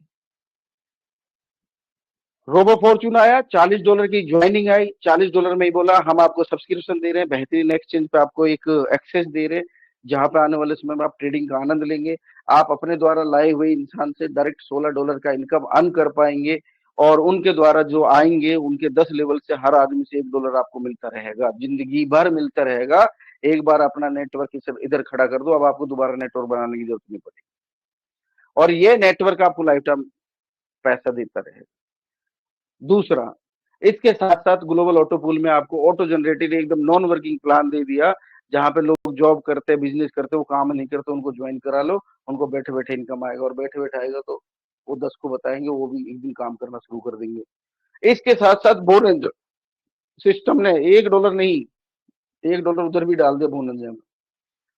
रोबो फॉर्च्यून आया, $40 की ज्वाइनिंग आई, $40 में ही बोला हम आपको सब्सक्रिप्शन दे रहे हैं, बेहतरीन एक्सचेंज पे आपको एक एक्सेस दे रहे हैं, जहां पे आने वाले समय में आप ट्रेडिंग का आनंद लेंगे। आप अपने द्वारा लाए हुए इंसान से डायरेक्ट $16 का इनकम अर्न कर पाएंगे, और उनके द्वारा जो आएंगे उनके 10 लेवल से हर आदमी से $1 आपको मिलता रहेगा, जिंदगी भर मिलता रहेगा। एक बार अपना नेटवर्क इधर खड़ा कर दो, अब आपको दोबारा नेटवर्क बनाने की जरूरत नहीं पड़ेगी, और ये नेटवर्क आपको लाइफ टाइम पैसा देता रहेगा। दूसरा, इसके साथ साथ ग्लोबल ऑटो पूल में आपको ऑटो जनरेटेड एकदम नॉन वर्किंग प्लान दे दिया, जहां पे लोग जॉब करते हैं, बिजनेस करते हैं, वो काम नहीं करते, उनको ज्वाइन करा लो, उनको बैठे बैठे इनकम आएगा, और बैठे बैठे आएगा तो वो 10 को बताएंगे, वो भी एक दिन काम करना शुरू कर देंगे। इसके साथ साथ बोनस सिस्टम ने $1 नहीं, $1 उधर भी डाल दे बोनस में,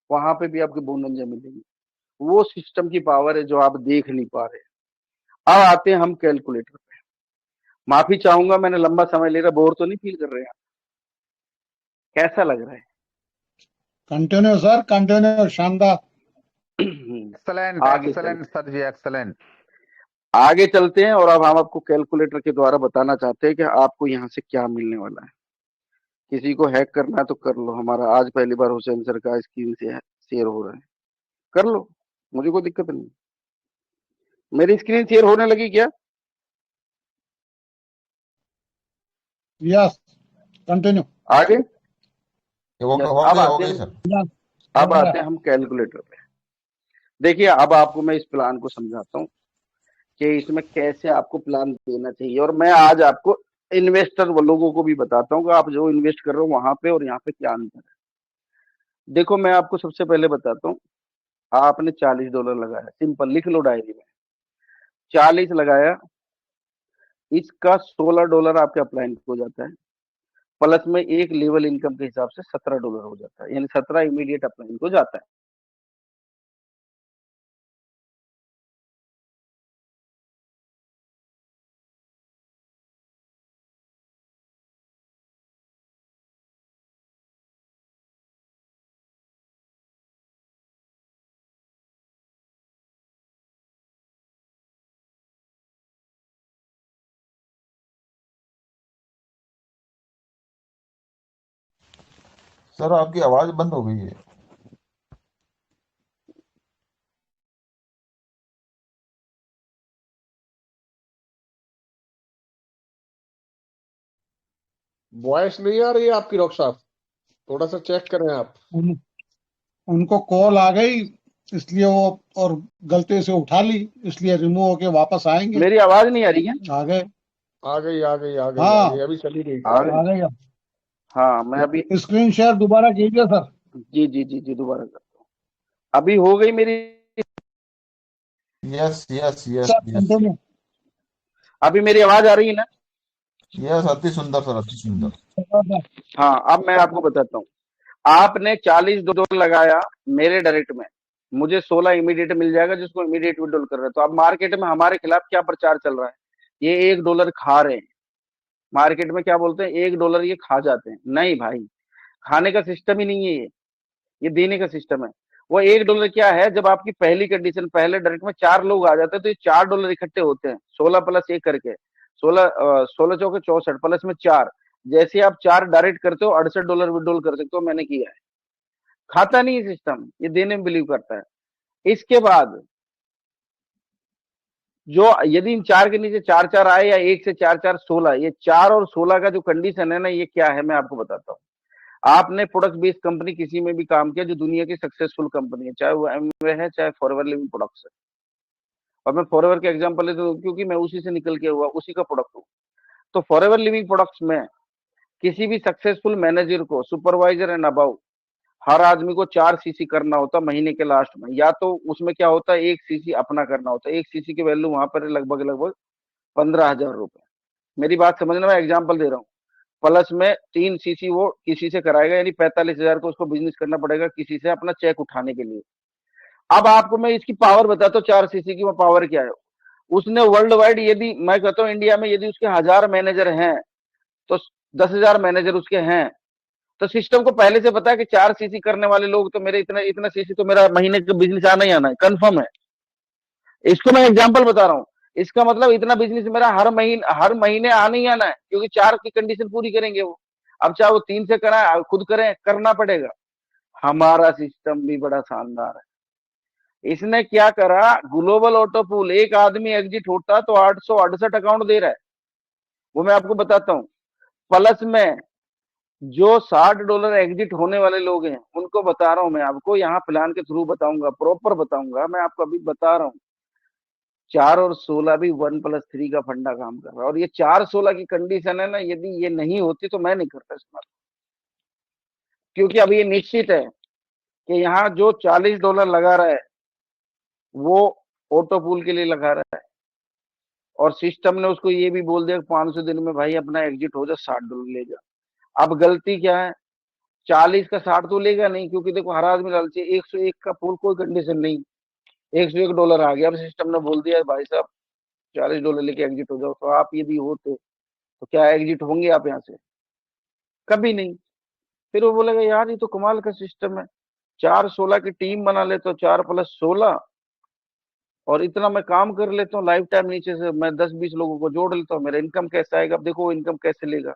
वहां पे भी आपके बोनस मिलेंगे। वो सिस्टम की पावर है जो आप देख नहीं पा रहे। अब आते हैं हम कैलकुलेटर पे। माफी चाहूंगा मैंने लंबा समय ले रहा, बोर तो नहीं फील कर रहे हैं? कैसा लग रहा है? कंटिन्यू सर, कंटिन्यू, शानदार। एक्सलेंट आगे एक्सलेंट सर जी, एक्सलेंट। आगे चलते हैं, और अब हम आपको कैलकुलेटर के द्वारा बताना चाहते हैं कि आपको यहाँ से क्या मिलने वाला है। किसी को हैक करना है तो कर लो, हमारा आज पहली बार हुसैन सर का स्क्रीन से शेयर हो रहा है, कर लो, मुझे कोई दिक्कत नहीं। मेरी स्क्रीन शेयर होने लगी क्या? Yes, continue. आगे हो अब गया हो आते गया हैं, सर। अब आते हैं हम कैलकुलेटर पे। देखिए अब आपको मैं इस प्लान को समझाता हूँ कि इसमें कैसे आपको प्लान देना चाहिए, और मैं आज आपको इन्वेस्टर लोगों को भी बताता हूँ कि आप जो इन्वेस्ट कर रहे हो वहां पे और यहाँ पे क्या अंतर है। देखो मैं आपको सबसे पहले बताता हूँ, आपने $40 लगाया, सिंपल लिख लो डायरी में, 40 लगाया, इसका $16 आपके अपलाइन हो जाता है, प्लस में एक लेवल इनकम के हिसाब से $17 हो जाता है, यानी 17 इमीडिएट अपलाइन हो जाता है। सर आपकी आवाज बंद हो गई है। वॉइस नहीं आ रही है आपकी डॉक्टर साहब, थोड़ा सा चेक करें आप। उन, उनको कॉल आ गई इसलिए वो और गलती से उठा ली, इसलिए रिमूव होके वापस आएंगे। मेरी आवाज नहीं आ रही है? आ गए। आ गई आ गई आ गई आ हाँ गई, अभी चली गई आ कॉल। गई। आ गए। हाँ मैं अभी, स्क्रीन शेयर दोबारा कीजिए सर। जी जी जी जी दोबारा करता हूँ, अभी हो गई मेरी, yes yes yes sir yes continue. अभी मेरी आवाज आ रही है ना? यस, अति सुंदर सर, अति सुंदर। हाँ अब मैं आपको बताता हूँ, आपने $40 लगाया मेरे डायरेक्ट में, मुझे 16 इमीडिएट मिल जाएगा जिसको इमीडिएट विड्रॉल कर रहे हैं। तो अब मार्केट में हमारे खिलाफ क्या प्रचार चल रहा है, ये $1 खा रहे हैं, मार्केट में क्या बोलते हैं, $1 ये खा जाते हैं। नहीं भाई, खाने का सिस्टम ही नहीं है ये देने का सिस्टम है। वो $1 क्या है, जब आपकी पहली कंडीशन, पहले डायरेक्ट में 4 लोग आ जाते हैं तो ये $4 इकट्ठे होते हैं, 16 प्लस 1 करके, 16 चौके 64 प्लस में 4, जैसे आप 4 डायरेक्ट करते हो $68 विड्रॉल कर सकते हो, मैंने किया है। खाता नहीं है सिस्टम, ये देने में बिलीव करता है। इसके बाद जो यदि इन 4 के नीचे 4 4 आए या 1 से 4 4 16, ये 4 और 16 का जो कंडीशन है ना, ये क्या है मैं आपको बताता हूँ। आपने प्रोडक्ट बेस्ड कंपनी किसी में भी काम किया जो दुनिया की सक्सेसफुल कंपनी है, चाहे वो एमवे है चाहे फॉरएवर लिविंग प्रोडक्ट्स है, और मैं फॉरएवर के एग्जांपल लेता हूँ क्योंकि मैं उसी से निकल के हुआ, उसी का प्रोडक्ट हूँ। तो फॉरएवर लिविंग प्रोडक्ट्स में किसी भी सक्सेसफुल मैनेजर को, सुपरवाइजर एंड अबाउ, हर आदमी को 4 सीसी करना होता महीने के लास्ट में, या तो उसमें क्या होता है 1 सीसी अपना करना होता है। 1 सीसी की वैल्यू वहां पर लगभग लगभग 15,000 रुपए। मेरी बात समझना, मैं एग्जाम्पल दे रहा हूँ। प्लस में 3 सीसी वो किसी से कराएगा, यानी 45,000 को उसको बिजनेस करना पड़ेगा किसी से अपना चेक उठाने के लिए। अब आपको मैं इसकी पावर बताता हूँ, 4 सीसी की वो पावर क्या है। उसने वर्ल्ड वाइड, यदि मैं कहता हूँ इंडिया में यदि उसके 1000 मैनेजर हैं तो 10,000 मैनेजर उसके हैं, तो सिस्टम को पहले से पता है कि 4 सीसी करने वाले लोग तो मेरे इतना इतना सीसी तो मेरा महीने का बिजनेस आना ही आना है, कंफर्म है। इसको मैं एग्जांपल बता रहा हूँ, इसका मतलब इतना बिजनेस मेरा हर महीने आना ही आना है, क्योंकि 4 की कंडीशन पूरी करेंगे वो। अब चाहे वो 3 से कराए, खुद करें, करना पड़ेगा। हमारा सिस्टम भी बड़ा शानदार है। इसने क्या करा, ग्लोबल ऑटो पूल, एक आदमी एग्जिट होता तो 868 अकाउंट दे रहा है, वो मैं आपको बताता हूँ। प्लस में जो $60 एग्जिट होने वाले लोग हैं उनको बता रहा हूं मैं आपको, यहाँ प्लान के थ्रू बताऊंगा, प्रॉपर बताऊंगा, मैं आपको अभी बता रहा हूँ। 4 और 16 भी 1+3 का फंडा काम कर रहा है, और ये 4-16 की कंडीशन है ना, यदि ये नहीं होती तो मैं नहीं करता इस्तेमाल, क्योंकि अभी ये निश्चित है कि यहाँ जो $40 लगा रहा है वो ऑटो पूल के लिए लगा रहा है, और सिस्टम ने उसको ये भी बोल दिया 500 दिन में भाई अपना एग्जिट हो जा, $60 ले जा। अब गलती क्या है, 40 का 60 तो लेगा नहीं, क्योंकि देखो हर आदमी लालची है। 101 का पूल कोई कंडीशन नहीं, $101 आ गया, अब सिस्टम ने बोल दिया भाई साहब $40 लेके एग्जिट हो जाओ, तो आप यदि होते तो क्या एग्जिट होंगे आप यहाँ से? कभी नहीं। फिर वो बोलेगा यार ये तो कमाल का सिस्टम है, 4-16 की टीम बना लेते हो, 4+16, और इतना मैं काम कर लेता हूँ लाइफ टाइम, नीचे से मैं 10-20 लोगों को जोड़ लेता हूँ, मेरा इनकम कैसे आएगा? अब देखो इनकम कैसे लेगा।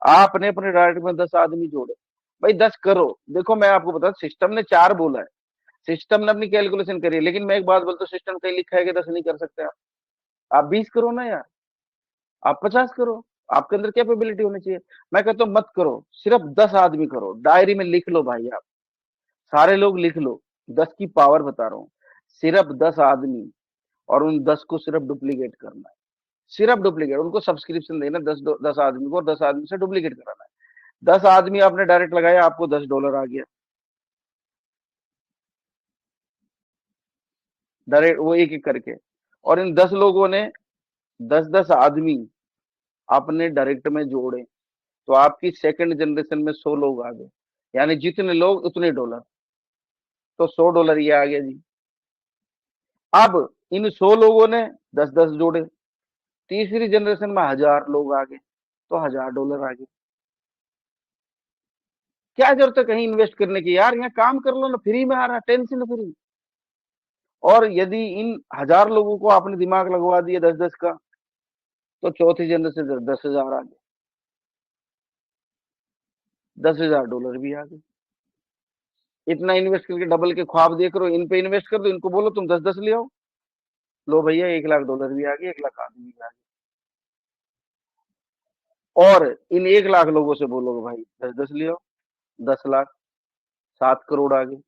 आपने अपने डायरेक्ट में 10 आदमी जोड़े, भाई 10 करो। देखो मैं आपको बता, सिस्टम ने 4 बोला है, सिस्टम ने अपनी कैलकुलेशन करी है, लेकिन मैं एक बात बोलता हूँ, सिस्टम कहीं लिखा है कि 10 नहीं कर सकते आप 20 करो ना यार, आप 50 करो, आपके अंदर कैपेबिलिटी होनी चाहिए। मैं कहता हूँ मत करो, सिर्फ 10 आदमी करो, डायरी में लिख लो भाई, आप सारे लोग लिख लो, 10 की पावर बता रहा हूँ, सिर्फ 10 आदमी, और उन 10 को सिर्फ डुप्लीकेट करना है, सिर्फ डुप्लीकेट, उनको सब्सक्रिप्शन देना 10 आदमी को, और 10 आदमी से डुप्लीकेट कराना है। 10 आदमी आपने डायरेक्ट लगाया, आपको $10 आ गया, डायरेक्ट वो एक एक करके। और इन 10 लोगों ने 10-10 आदमी आपने डायरेक्ट में जोड़े, तो आपकी सेकंड जनरेशन में 100 लोग आ गए, यानी जितने लोग उतने डॉलर, तो $100 ये आ गया जी। अब इन 100 लोगों ने 10-10 जोड़े, तीसरी जनरेशन में 1000 लोग आ गए, तो $1000 आ गए। क्या जरूरत है कहीं इन्वेस्ट करने की यार, यहाँ काम कर लो ना, फ्री में आ रहा है, टेंशन फ्री। और यदि इन 1000 लोगों को आपने दिमाग लगवा दिया 10-10 का, तो चौथी जनरेशन से 10,000 आ गए, $10,000 भी आ गए। इतना इन्वेस्ट करके डबल के ख्वाब देख रहे हो, इन पे इन्वेस्ट कर दो, इनको बोलो तुम 10-10 ले आओ, लो भैया $1,00,000 भी आ गए, 1,00,000 आदमी भी आ गए। और इन 1,00,000 लोगों से बोलोगे भाई 10-10 ले आओ, 10 लाख, 7 करोड़ आ गए।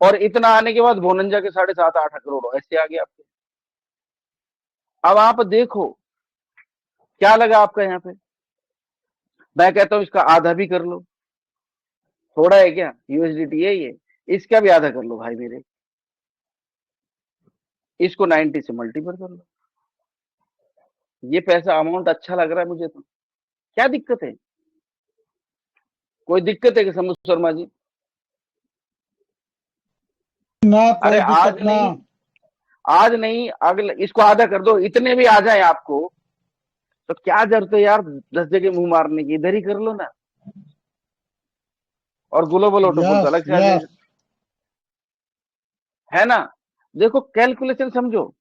और इतना आने के बाद बोनंजा के 7.5-8 करोड़ ऐसे आ गए आपके। अब आप देखो क्या लगा आपका यहाँ पे। मैं कहता हूं इसका आधा भी कर लो, थोड़ा है क्या, यूएसडीटी है ये, इसका भी आधा कर लो भाई मेरे, इसको 90 से मल्टीपल कर लो। ये पैसा अमाउंट अच्छा लग रहा है मुझे, तो क्या दिक्कत है, कोई दिक्कत है कि समूह शर्मा जी? ना अरे कोई दिक्कत ना। आज नहीं अगले, इसको आधा कर दो, इतने भी आ जाए आपको, तो क्या जरूरत है यार 10 जगह मुंह मारने की, इधर ही कर लो ना। और ग्लोबल ऑटोपुल्स यस अलग से आ जाएगा, यस है ना। देखो कैलकुलेशन समझो,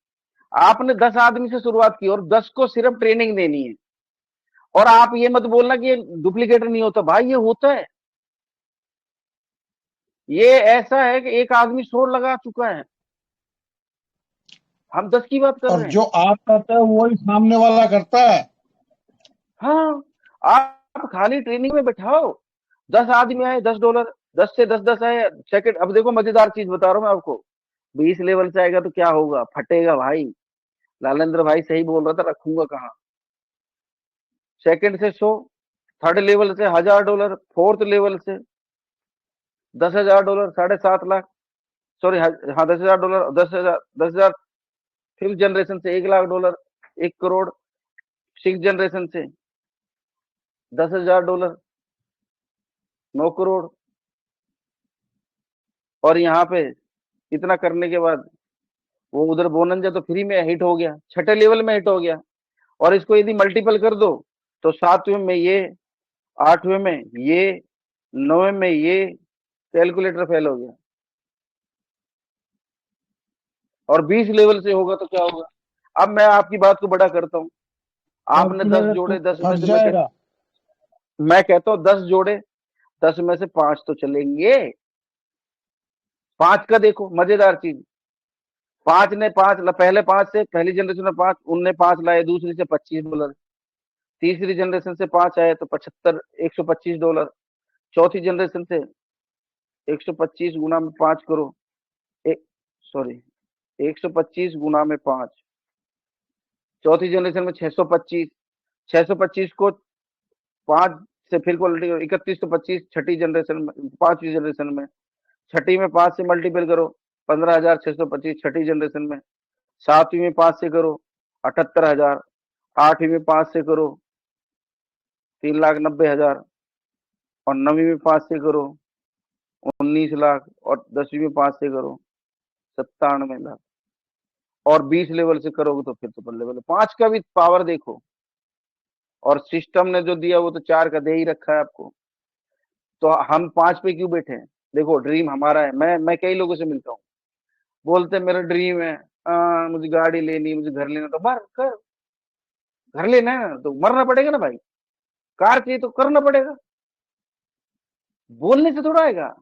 आपने 10 आदमी से शुरुआत की और 10 को सिर्फ ट्रेनिंग देनी है। और आप ये मत बोलना कि ये डुप्लीकेटर नहीं होता, भाई ये होता है। ये ऐसा है कि एक आदमी 100 लगा चुका है, हम 10 की बात कर और रहे हैं। जो आप करते हैं वही सामने वाला करता है। हाँ, आप खाली ट्रेनिंग में बैठाओ, 10 आदमी आए $10, 10 से 10-10 आए सेकंड। अब देखो मजेदार चीज बता रहा हूं मैं आपको, 20 लेवल से आएगा तो क्या होगा, फटेगा भाई। लालेंद्र भाई सही बोल रहा था, रखूंगा कहाँ। सेकंड से 100, थर्ड लेवल से $1000, फोर्थ लेवल से $10,000, 7.5 लाख, सॉरी हाँ $10,000, 10,000 फिफ्थ जनरेशन से $1,00,000, 1 करोड़, सिक्स जनरेशन से $10,000, 9 करोड़। और यहाँ पे इतना करने के बाद वो उधर बोनंजा तो फ्री में हिट हो गया, छठे लेवल में हिट हो गया। और इसको यदि मल्टीपल कर दो तो 7वें में ये, 8वें में ये, 9वें में ये, कैलकुलेटर फेल हो गया। और 20 लेवल से होगा तो क्या होगा। अब मैं आपकी बात को बड़ा करता हूं, आपने 10 जोड़े, 10 में फंस से जाएगा। मैं कहता हूं 10 जोड़े, 10 में से 5 तो चलेंगे। 5 का देखो मजेदार चीज, 5 ने 5 पहले 5 से, पहली जनरेशन में 5, उनने 5 लाए, दूसरी से $25, तीसरी जनरेशन से 5 आए तो 75, $125, चौथी जनरेशन से 125 गुना में 5 करो, सॉरी 125 गुना में 5, चौथी जनरेशन में 625, 625 को 5 से फिर क्वालिटी 31 तो 25, छठी जनरेशन में, पांचवी जनरेशन में, छठी में 5 से मल्टीपल करो 15,625 छठी जनरेशन में, सातवीं में 5 से करो 78,000, आठवीं में 5 से करो 3,90,000, और नवीं में 5 से करो 19 लाख, और 10वीं में 5 से करो 97 लाख। और 20 लेवल से करोगे तो फिर सुपर लेवल। 5 का भी पावर देखो, और सिस्टम ने जो दिया वो तो 4 का दे ही रखा है आपको। तो हम 5 पे क्यों बैठे हैं। देखो ड्रीम हमारा है, मैं कई लोगों से मिलता हूँ, बोलते मेरा ड्रीम है, मुझे गाड़ी लेनी, मुझे घर लेना, तो मर कर, घर लेना है तो मरना पड़ेगा ना भाई, कार चाहिए तो करना पड़ेगा, बोलने से थोड़ा आएगा।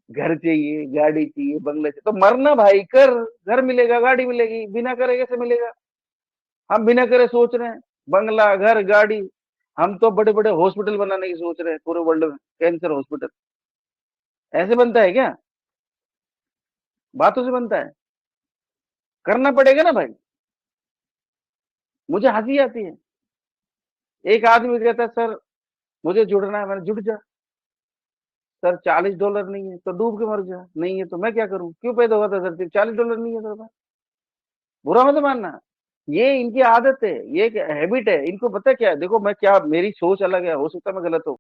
घर चाहिए, गाड़ी चाहिए, बंगले चाहिए, तो मरना भाई कर, घर मिलेगा, गाड़ी मिलेगी, बिना करे कैसे मिलेगा। हम बिना करे सोच रहे हैं बंगला, घर, गाड़ी। हम तो बड़े बड़े हॉस्पिटल बनाने की सोच रहे हैं पूरे वर्ल्ड में, कैंसर हॉस्पिटल। ऐसे बनता है क्या, बातों से बनता है, करना पड़ेगा ना भाई। मुझे हंसी आती है, एक आदमी कहता है सर मुझे जुड़ना है, मैंने जुड़ जा, सर $40 नहीं है तो डूब के मर जा, नहीं है तो मैं क्या करूं, क्यों पैदा हुआ था धरती, $40 नहीं है सर भाई, बुरा मत मानना। ये इनकी आदत है, ये एक हैबिट है, इनको पता क्या है, देखो मैं क्या, मेरी सोच अलग है, हो सकता है मैं गलत हूँ।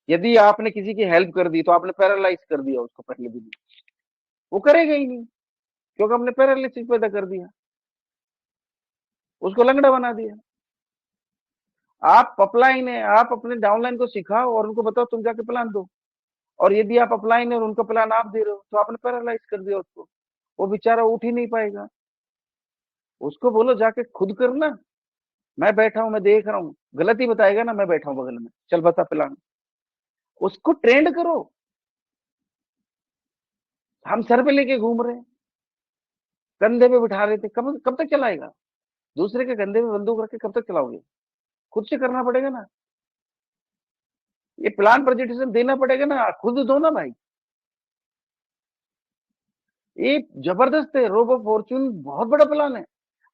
यदि आपने किसी की हेल्प कर दी तो आपने पैरालाइज कर दिया उसको पहले दिन, वो करेगा ही नहीं, क्योंकि हमने पैरालिसिस पैदा कर दिया, उसको लंगड़ा बना दिया। आप अपलाइन है, आप अपने डाउनलाइन को सिखाओ और उनको बताओ तुम जाके प्लान दो, और यदि आप अपलाइन है और उनका प्लान आप दे रहे हो तो आपने पैरालाइज कर दिया उसको, वो बेचारा उठ ही नहीं पाएगा। उसको बोलो जाके खुद करना, मैं बैठा हूं, मैं देख रहा हूँ, गलती बताएगा ना, मैं बैठा हूँ बगल में, चल बता प्लान, उसको ट्रेंड करो। हम सर पे लेके घूम रहे हैं, कंधे पे बिठा रहे थे, कब कब तक चलाएगा, दूसरे के कंधे पे बंदूक रख के कब तक चलाओगे, खुद से करना पड़ेगा ना, ये प्लान प्रेजेंटेशन देना पड़ेगा ना, खुद दो ना भाई। ये जबरदस्त है, रोबो फॉर्च्यून बहुत बड़ा प्लान है।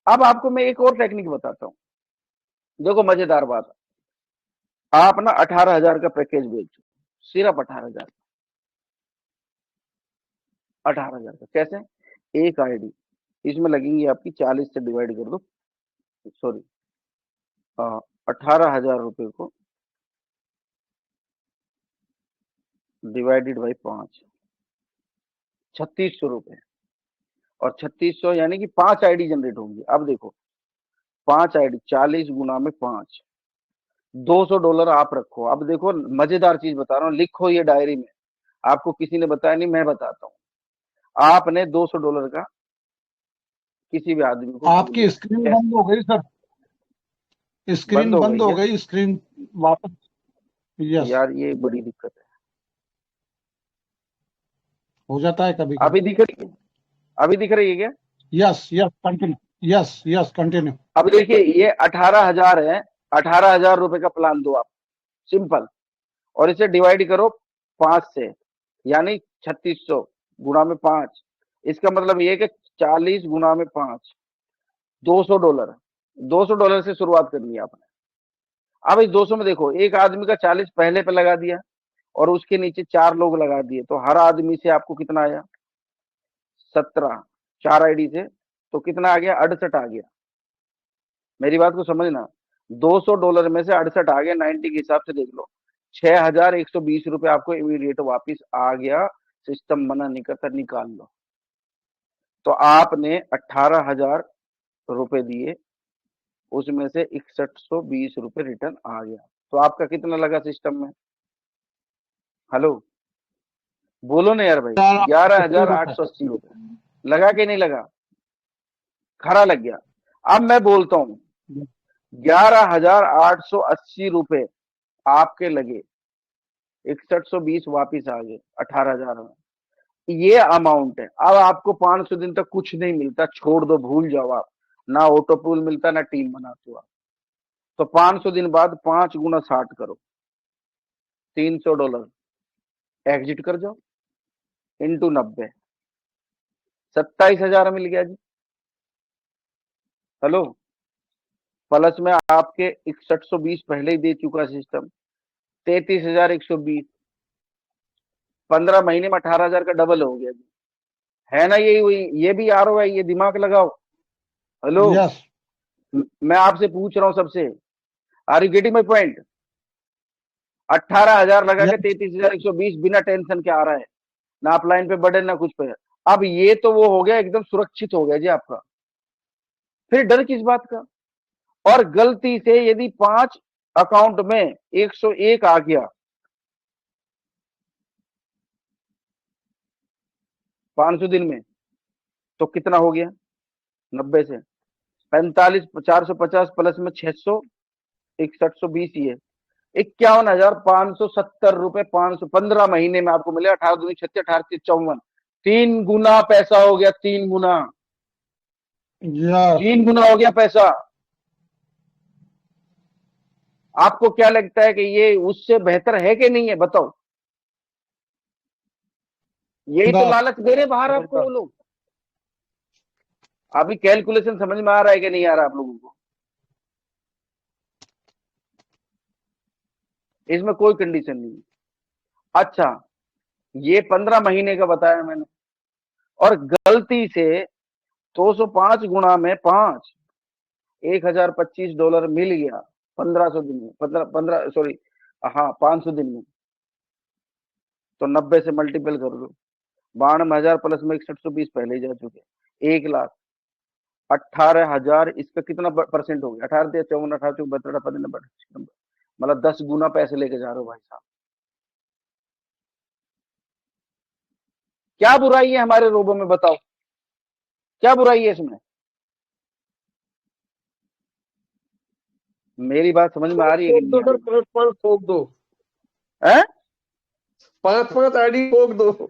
अब आपको मैं एक और टेक्निक बताता हूँ, देखो मजेदार बात, आप ना 18,000 का पैकेज बेचो, सिर्फ 18,000, 18,000 का, कैसे, एक आईडी, इसमें लगेंगी आपकी 40 से डिवाइड कर दो, सॉरी 18,000 रुपए को डिवाइडेड बाई 5, 3600 रुपए, और 3600 यानी कि 5 आईडी जनरेट होंगी। अब देखो 5 आईडी 40 गुना में 5, $200 आप रखो। अब देखो मजेदार चीज बता रहा हूँ, लिखो ये डायरी में, आपको किसी ने बताया नहीं, मैं बताता हूँ। आपने $200 का किसी भी आदमी को आपकी स्क्रीन बंद हो गई सर, स्क्रीन बंद हो गई, स्क्रीन वापस, यस यार ये बड़ी दिक्कत है, हो जाता है कभी अभी कभी। दिख रही है, अभी दिख रही है क्या? Yes yes continue, yes yes continue. अब देखिए ये 18,000 है, 18,000 रुपए का प्लान दो आप, सिंपल, और इसे डिवाइड करो 5 से, यानी 3600 गुणा में 5, इसका मतलब ये कि 40 गुणा में 5, $200, $200 से शुरुआत करनी है आपने। अब इस 200 में देखो, एक आदमी का 40 पहले पे लगा दिया और उसके नीचे 4 लोग लगा दिए, तो हर आदमी से आपको कितना आया, 17, 4 आईडी से, तो कितना आ गया, 68 आ गया। मेरी बात को समझना, $200 में से 68 आ गया, 90 के हिसाब से देख लो, 6,120 रुपए आपको इमीडिएट वापिस आ गया, सिस्टम मना नहीं करता, निकाल लो। तो आपने 18,000 रुपए दिए, उसमें से 6120 रुपए रिटर्न आ गया, तो आपका कितना लगा सिस्टम में, हेलो बोलो ना यार भाई, 11,880 रुपए लगा कि नहीं लगा, खरा लग गया। अब मैं बोलता हूं 11,880 रुपए आपके लगे, 6120 वापिस आ गए 18,000 में, ये अमाउंट है। अब आपको 500 दिन तक कुछ नहीं मिलता, छोड़ दो, भूल जाओ आप, ना ऑटो पूल मिलता, ना टीम बनाते हो आप, तो 500 दिन बाद 5 गुना 60 करो, $300 एग्जिट कर जाओ, इंटू 90, 27,000 मिल गया जी। हेलो, प्लस में आपके 6120 पहले ही दे चुका सिस्टम, 33,120, 15 महीने में 18,000 का डबल हो गया जी, है ना, ये भी ROI, ये दिमाग लगाओ। हेलो यस मैं आपसे पूछ रहा हूं सबसे, are you getting my point? 18,000 लगा के 33,120 बिना टेंशन के आ रहा है, ना आप लाइन पे बढ़े ना कुछ पे। अब ये तो वो हो गया, एकदम सुरक्षित हो गया जी आपका, फिर डर किस बात का। और गलती से यदि 5 अकाउंट में 101 आ गया, 500 दिन में, तो कितना हो गया, 90 से 45, 450 प्लस में 600, 6120, ये 51,570 रुपए, 15 महीने में आपको मिले, 18 दूनी 36, 18 54, 3 गुना पैसा हो गया, 3 गुना, यस 3 गुना हो गया पैसा। आपको क्या लगता है कि ये उससे बेहतर है कि नहीं है, बताओ? यही तो लालच दे रहे बाहर आपको वो लोग। अभी कैलकुलेशन समझ में आ रहा है कि नहीं आ रहा आप लोगों को? इसमें कोई कंडीशन नहीं है। अच्छा, ये 15 महीने का बताया मैंने, और गलती से 205 गुणा में 5, $1025 मिल गया 1500 दिन में, 15 सॉरी, हाँ 500 दिन में, तो 90 से मल्टीपल कर दो। 92,000 प्लस में 6120 पहले ही जा चुके, 1,18,000। इसका कितना परसेंट हो गया? 18 से 54, 18 से 72, 15, मतलब 10 गुना पैसे लेके जा रहे हो भाई साहब। क्या बुराई है हमारे रोबो में, बताओ क्या बुराई है इसमें? मेरी बात समझ में आ रही है कि ठोक दो नहीं आ सर, 5 ठोक दो, रही है? 5 आईडी ठोक दो, कोई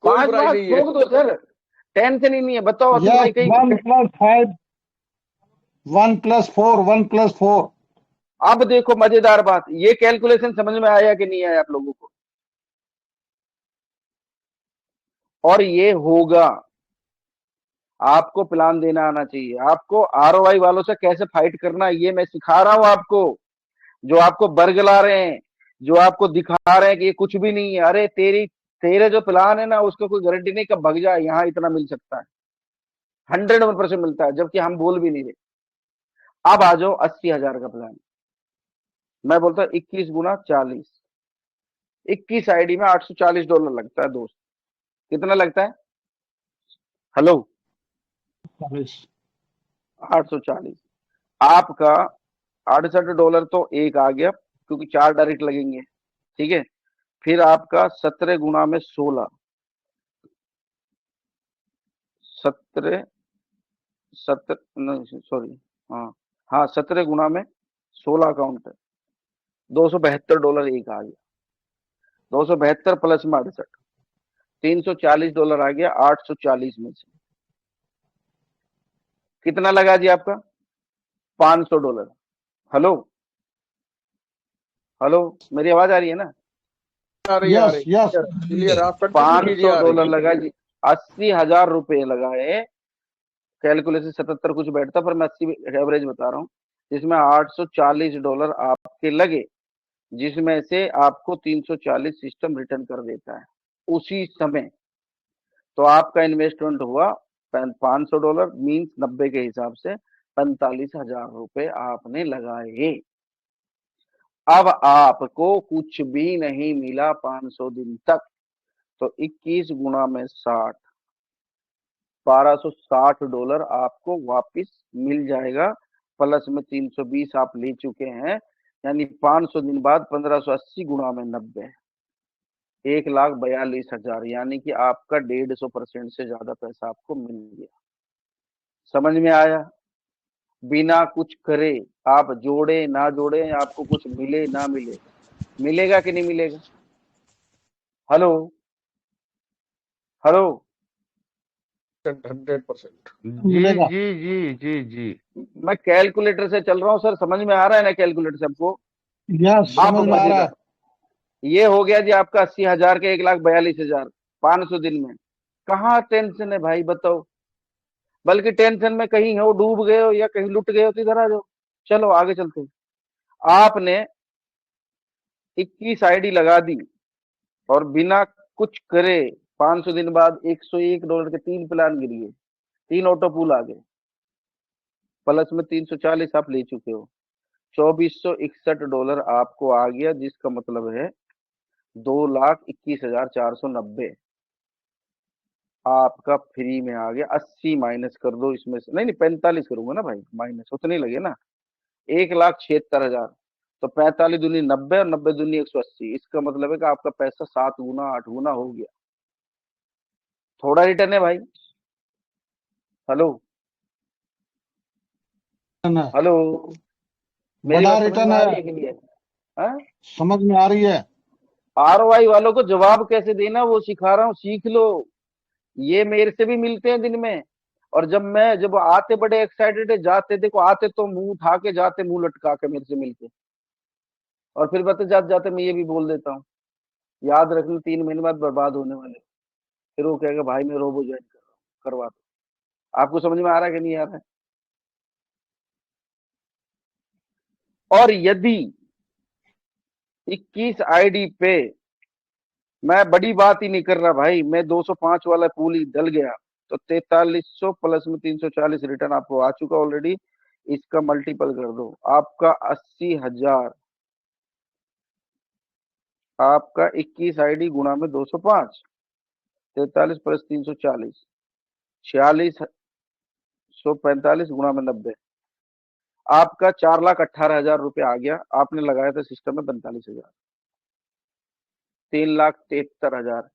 5 बुराई नहीं है। ठोक दो सर, टेंशन ही नहीं है। बताओ अतुल भाई, यस, कहीं 1+5, 1+4, 1+4। अब देखो मजेदार बात, ये कैलकुलेशन समझ में आया कि नहीं आया आप लोगों को? और ये होगा, आपको प्लान देना आना चाहिए, आपको आरओआई वालों से कैसे फाइट करना है ये मैं सिखा रहा हूं आपको। जो आपको बरगला रहे हैं, जो आपको दिखा रहे हैं कि ये कुछ भी नहीं है, अरे तेरे जो प्लान है ना, उसको कोई गारंटी नहीं कब भग जाए, यहां इतना मिल सकता है, 100% मिलता है, जबकि हम बोल भी नहीं रहे। अब आ जाओ 80,000 का प्लान। मैं बोलता हूं 21 गुना 40, 21 आईडी में $840 लगता है दोस्त। कितना लगता है? हेलो, 840। आपका $68 तो एक आ गया, क्योंकि 4 डायरेक्ट लगेंगे, ठीक है। फिर आपका 17 गुना में 16, 17 सॉरी, हाँ हाँ, 17 गुना में 16 अकाउंट है, $272 एक आ गया। 272 प्लस में 68, $340 आ गया 840 में से। कितना लगा जी आपका? $500। हेलो हेलो, मेरी आवाज आ रही है ना? आ रही आ यस रही यस। क्लियर, आप कंटिन्यू कीजिए। आ $500 रही लगा जी, 80,000 रुपए लगाए। कैलकुलेशन 77 कुछ बैठता, पर मैं 80 एवरेज बता रहा हूँ, जिसमें $840 आपके लगे, जिसमें से आपको 340 सिस्टम रिटर्न कर देता है उसी समय। तो आपका इन्वेस्टमेंट हुआ $500, मीन्स 90 के हिसाब से 45,000 रुपए आपने लगाए। अब आपको कुछ भी नहीं मिला 500 दिन तक, तो 21 गुना में 60, $1260 आपको वापस मिल जाएगा, प्लस में 320 आप ले चुके हैं, यानी 500 दिन बाद 1580 गुना में 90, 1,42,000, यानी कि आपका 150% से ज्यादा पैसा आपको मिल गया। समझ में आया? बिना कुछ करे, आप जोड़े ना जोड़े, आपको कुछ मिले ना मिले, मिलेगा कि नहीं मिलेगा? Hello hello, 100%। जी मिलेगा। जी जी जी जी। मैं कैलकुलेटर से चल रहा हूँ सर, समझ में आ रहा है ना कैलकुलेटर सबको? यस, आप समझ में आ रहा है। मजेदार, ये हो गया जी आपका 80,000 के 1,42,000 500 दिन में। कहाँ टेंशन है भाई, बताओ? बल्कि टेंशन में कहीं हो, डूब गए हो या कहीं लुट गए हो, तो इधर आ जाओ, चलो आगे चलते हैं। आपने 21 आईडी लगा दी, और बिना कुछ करे 500 दिन बाद $101 के 3 प्लान गिरिए, 3 ऑटो पूल आ गए, प्लस में 340 आप ले चुके हो, $2,461 आपको आ गया, जिसका मतलब है 2,21,490 आपका फ्री में आ गया। 80 माइनस कर दो इसमें से, नहीं नहीं 45 करूंगा ना भाई, माइनस उतने लगे ना, 1,76,000। तो 45 दूनी 90 और 90 दूनी 180, इसका मतलब है कि आपका पैसा 7 गुना 8 गुना हो गया। थोड़ा रिटर्न है भाई। हेलो हेलो, मेरी बड़ा बात समझ रिटर्न में आ है, रही है कि नहीं है? हाँ? समझ में आ रही है। आरओआई वालों को जवाब कैसे देना वो सिखा रहा हूँ, सीख लो। ये मेरे से भी मिलते हैं दिन में, और जब आते बड़े एक्साइटेड है, जाते देखो, आते तो मुंह उठा के जाते, मुंह लटका के मेरे से मिलते, और फिर बते जाते जाते मैं ये भी बोल देता हूँ, याद रखना 3 महीने बाद बर्बाद होने वाले। फिर वो कहेगा भाई मैं रोबो ज्वाइन कर रहा हूँ, करवा दो। आपको समझ में आ रहा है कि नहीं आ रहा है? और यदि 21 आईडी पे मैं बड़ी बात ही नहीं कर रहा भाई, मैं 205 वाला पूल ही डल गया तो 4300 प्लस में 340 रिटर्न आपको आ चुका ऑलरेडी। इसका मल्टीपल कर दो, आपका 80,000, आपका 21 आईडी गुणा में 205, 43 प्लस 340, 4645 गुणा में 90, आपका 4,18,000 रुपये आ गया। आपने लगाया था सिस्टम में 45,000, 3,73,000।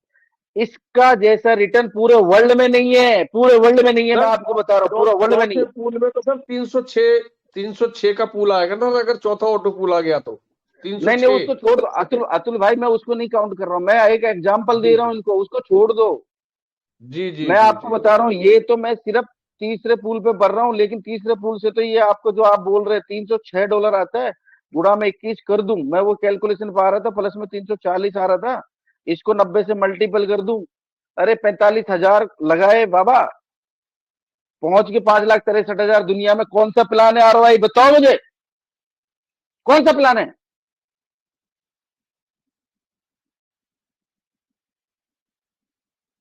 इसका जैसा रिटर्न पूरे वर्ल्ड में नहीं है, पूरे वर्ल्ड में नहीं है, मैं आपको बता रहा हूँ, पूरा वर्ल्ड में नहीं है। पूल में तो सर 306 का पूल आएगा ना, अगर चौथा ऑटो पूल आ गया तो 306। नहीं उसको छोड़ दो अतुल भाई, मैं उसको नहीं काउंट कर रहा हूँ, मैं एक एग्जांपल दे रहा हूँ इनको, उसको छोड़ दो। जी मैं आपको बता रहा हूँ, ये तो मैं सिर्फ तीसरे पूल पे भर रहा हूँ, लेकिन तीसरे पूल से तो ये आपको जो आप बोल रहे हैं $306 आता है, गुणा में 21 कर दूं, मैं वो कैलकुलेशन पा रहा था, प्लस में 340 आ रहा था, इसको 90 से मल्टीपल कर दूं, अरे 45,000 लगाए बाबा, पहुंच के 5,63,000। दुनिया में कौन सा प्लान है ROI, बताओ मुझे, कौन सा प्लान है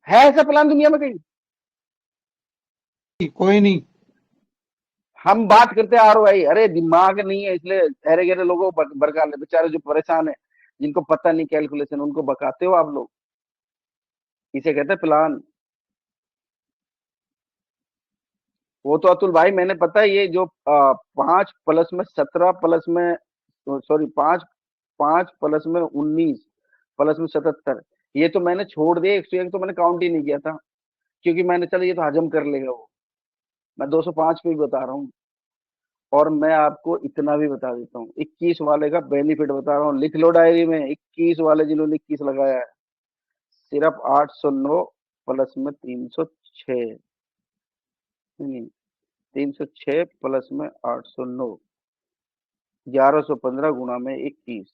ऐसा प्लान दुनिया में कहीं? कोई नहीं। हम बात करते हैं ROI, अरे दिमाग नहीं है इसलिए ठहरे गहरे लोगों को बरका ले, बेचारे जो परेशान है, जिनको पता नहीं कैलकुलेशन, उनको बकाते हो आप लोग। इसे कहते हैं प्लान। वो तो अतुल भाई मैंने पता है, ये जो 5 प्लस में 17 प्लस में, सॉरी 5 प्लस में 19 प्लस में 77, ये तो मैंने छोड़ दिया। 101 तो मैंने काउंट ही नहीं किया था, क्योंकि मैंने चलो ये तो हजम कर लेगा वो। मैं 205 पे ही बता रहा हूँ। और मैं आपको इतना भी बता देता हूँ, 21 वाले का बेनिफिट बता रहा हूँ, लिख लो डायरी में। 21 वाले जिन्होंने 21 लगाया है, सिर्फ 809 प्लस में 306, नहीं 306 प्लस में 809, 1115 गुणा में 21,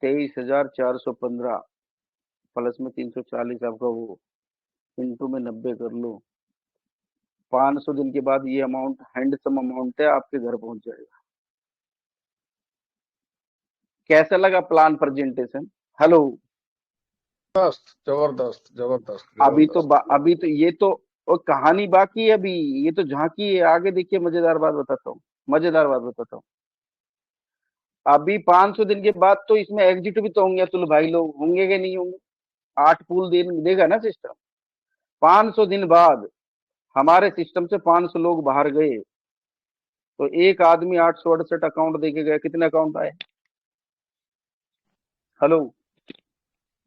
23,415 प्लस में 340 आपका वो, इंटू में 90 कर लो। 500 दिन के बाद ये अमाउंट हैंडसम अमाउंट है, आपके घर पहुंच जाएगा। कैसा लगा प्लान प्रेजेंटेशन? हेलो, जबरदस्त जबरदस्त। अभी तो ये तो और कहानी बाकी है, अभी ये तो झांकी है, आगे देखिए मजेदार बात बताता हूँ, मजेदार बात बताता हूँ। अभी 500 दिन के बाद तो इसमें एग्जिट भी तो होंगे अतुल भाई, लोग होंगे कि नहीं होंगे? 8 पूल देगा ना सिस्टम। 500 दिन बाद हमारे सिस्टम से 500 लोग बाहर गए, तो एक आदमी 868 अकाउंट देके गया, कितने अकाउंट आए? Hello,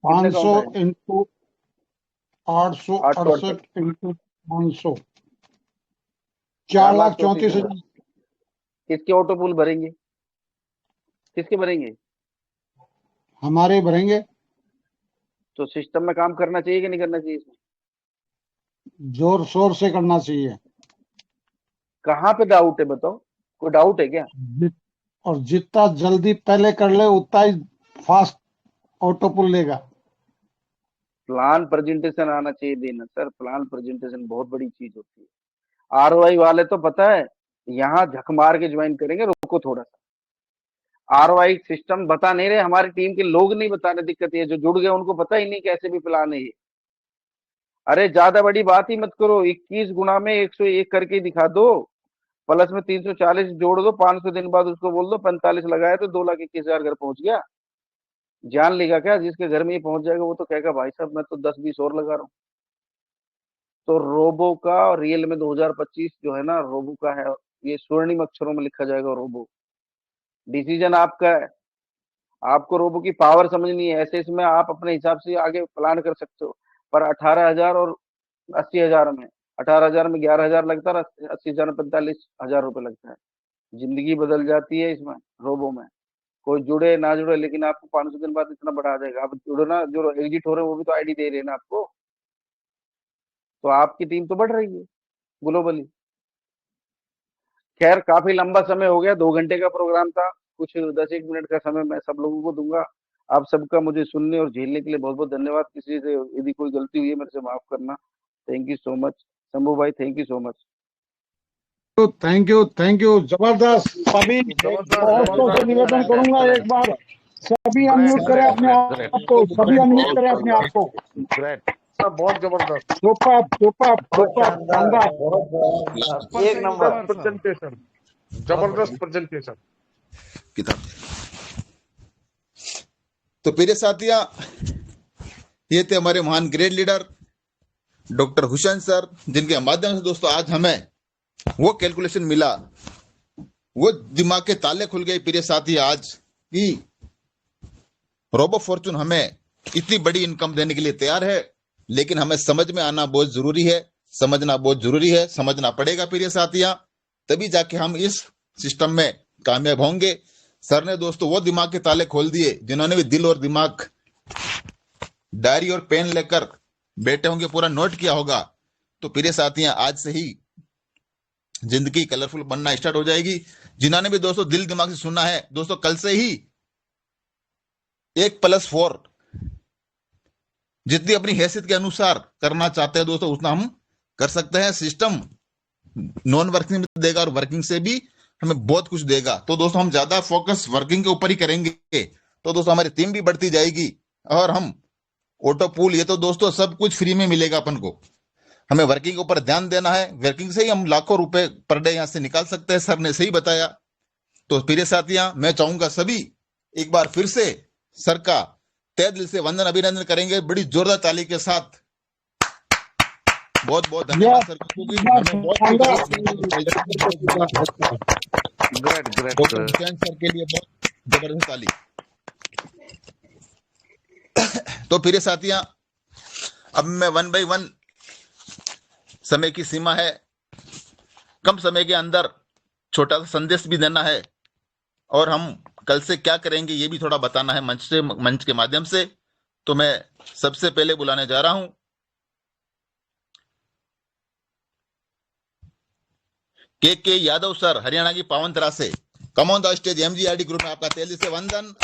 500 into 868 into 500, 4,34,000। किसके ऑटो पूल भरेंगे, किसके भरेंगे? हमारे भरेंगे। तो सिस्टम में काम करना चाहिए कि नहीं करना चाहिए? इसमें जोर शोर से करना चाहिए। कहाँ पे डाउट है बताओ, कोई डाउट है क्या? और जितना जल्दी पहले कर ले उतना ही फास्ट ऑटो पुल लेगा। प्लान प्रेजेंटेशन आना चाहिए देना सर, प्लान प्रेजेंटेशन बहुत बड़ी चीज होती है। ROI वाले तो पता है यहाँ झक मार के ज्वाइन करेंगे, रुको थोड़ा सा। ROI सिस्टम बता नहीं रहे, हमारी टीम के लोग नहीं बता रहे, दिक्कत ये जो जुड़ गए उनको पता ही नहीं कैसे भी प्लान है ये। अरे ज्यादा बड़ी बात ही मत करो, 21 गुणा में 101 करके दिखा दो, प्लस में 340 जोड़ दो, 500 दिन बाद उसको बोल दो 45 लगाया तो 2,21,000 घर पहुंच गया। जान लेगा क्या? जिसके घर में ये पहुंच जाएगा वो तो कहेगा भाई साहब मैं तो 10-20 और लगा रहा हूँ। तो रोबो का रियल में 2025 जो है ना, रोबो का है, ये स्वर्णिम अक्षरों में लिखा जाएगा रोबो। डिसीजन आपका है, आपको रोबो की पावर समझनी है। ऐसे इसमें आप अपने हिसाब से आगे प्लान कर सकते हो, पर 18,000 और 80,000 में, 18,000 में 11,000 लगता है, 80,000 में 45,000 रुपये लगता है। जिंदगी बदल जाती है इसमें, रोबो में। कोई जुड़े ना जुड़े, लेकिन आपको 500 दिन बाद इतना बढ़ा देगा। आप जुड़ो ना, जो एग्जिट हो रहे हैं वो भी तो आईडी दे रहे हैं ना आपको, तो आपकी टीम तो बढ़ रही है ग्लोबली। खैर काफी लंबा समय हो गया, 2 घंटे का प्रोग्राम था, कुछ 10-1 मिनट का समय मैं सब लोगों को दूंगा। आप सबका मुझे सुनने और झेलने के लिए बहुत बहुत धन्यवाद। किसी से यदि कोई गलती हुई है मेरे से माफ करना। Thank you so much Shambhu भाई, thank you so much. Thank you जबरदस्त। सभी दोस्तों से निवेदन करूंगा, एक बार सभी अनम्यूट करें अपने आप को, सभी अनम्यूट करें अपने आप को। ग्रेट। बहुत जबरदस्त सुपर शानदार। एक नंबर प्रेजेंटेशन, जबरदस्त प्रेजेंटेशन। किताब। तो प्रिय साथिया, ये थे हमारे महान great leader doctor Hussain sir, जिनके माध्यम से दोस्तों आज हमें वो कैलकुलेशन मिला, वो दिमाग के ताले खुल गए प्रिय साथी आज कि रोबो फॉर्चून हमें इतनी बड़ी इनकम देने के लिए तैयार है, लेकिन हमें समझ में आना बहुत जरूरी है, समझना बहुत जरूरी है, समझना पड़ेगा प्रिय साथिया, तभी जाके हम इस सिस्टम में कामयाब होंगे। सर ने दोस्तों वो दिमाग के ताले खोल दिए, जिन्होंने भी दिल और दिमाग डायरी और पेन लेकर बैठे होंगे, पूरा नोट किया होगा, तो प्रिय साथियां आज से ही जिंदगी कलरफुल बनना स्टार्ट हो जाएगी। जिन्होंने भी दोस्तों दिल दिमाग से सुना है दोस्तों, कल से ही 1+4 जितनी अपनी हैसियत के अनुसार करना चाहते हैं दोस्तों, उतना हम कर सकते हैं। सिस्टम नॉन वर्किंग में देगा और वर्किंग से भी हमें बहुत कुछ देगा। तो दोस्तों हम ज्यादा फोकस वर्किंग के ऊपर ही करेंगे, तो दोस्तों हमारी टीम भी बढ़ती जाएगी और हम ऑटो पूल, ये तो दोस्तों सब कुछ फ्री में मिलेगा अपन को। हमें वर्किंग के ऊपर ध्यान देना है, वर्किंग से ही हम लाखों रुपए पर डे यहां से निकाल सकते हैं, सर ने सही बताया। तो प्रिय साथियां, मैं चाहूंगा सभी एक बार फिर से सर का तहे दिल से वंदन अभिनंदन करेंगे बड़ी जोरदार ताली के साथ। बहुत बहुत धन्यवाद सर, क्योंकि हमें बहुत great great doctor Hussain sir के लिए बहुत जबरदस्त ताली। तो प्रिय साथियां, अब मैं 1 बाय 1, समय की सीमा है, कम समय के अंदर छोटा सा संदेश भी देना है और हम कल से क्या करेंगे ये भी थोड़ा बताना है मंच के माध्यम से। तो मैं सबसे पहले बुलाने जा रहा हूं के यादव सर, हरियाणा की पावन धरा से। Come on the stage, MGRD group में आपका तेजी से वंदन।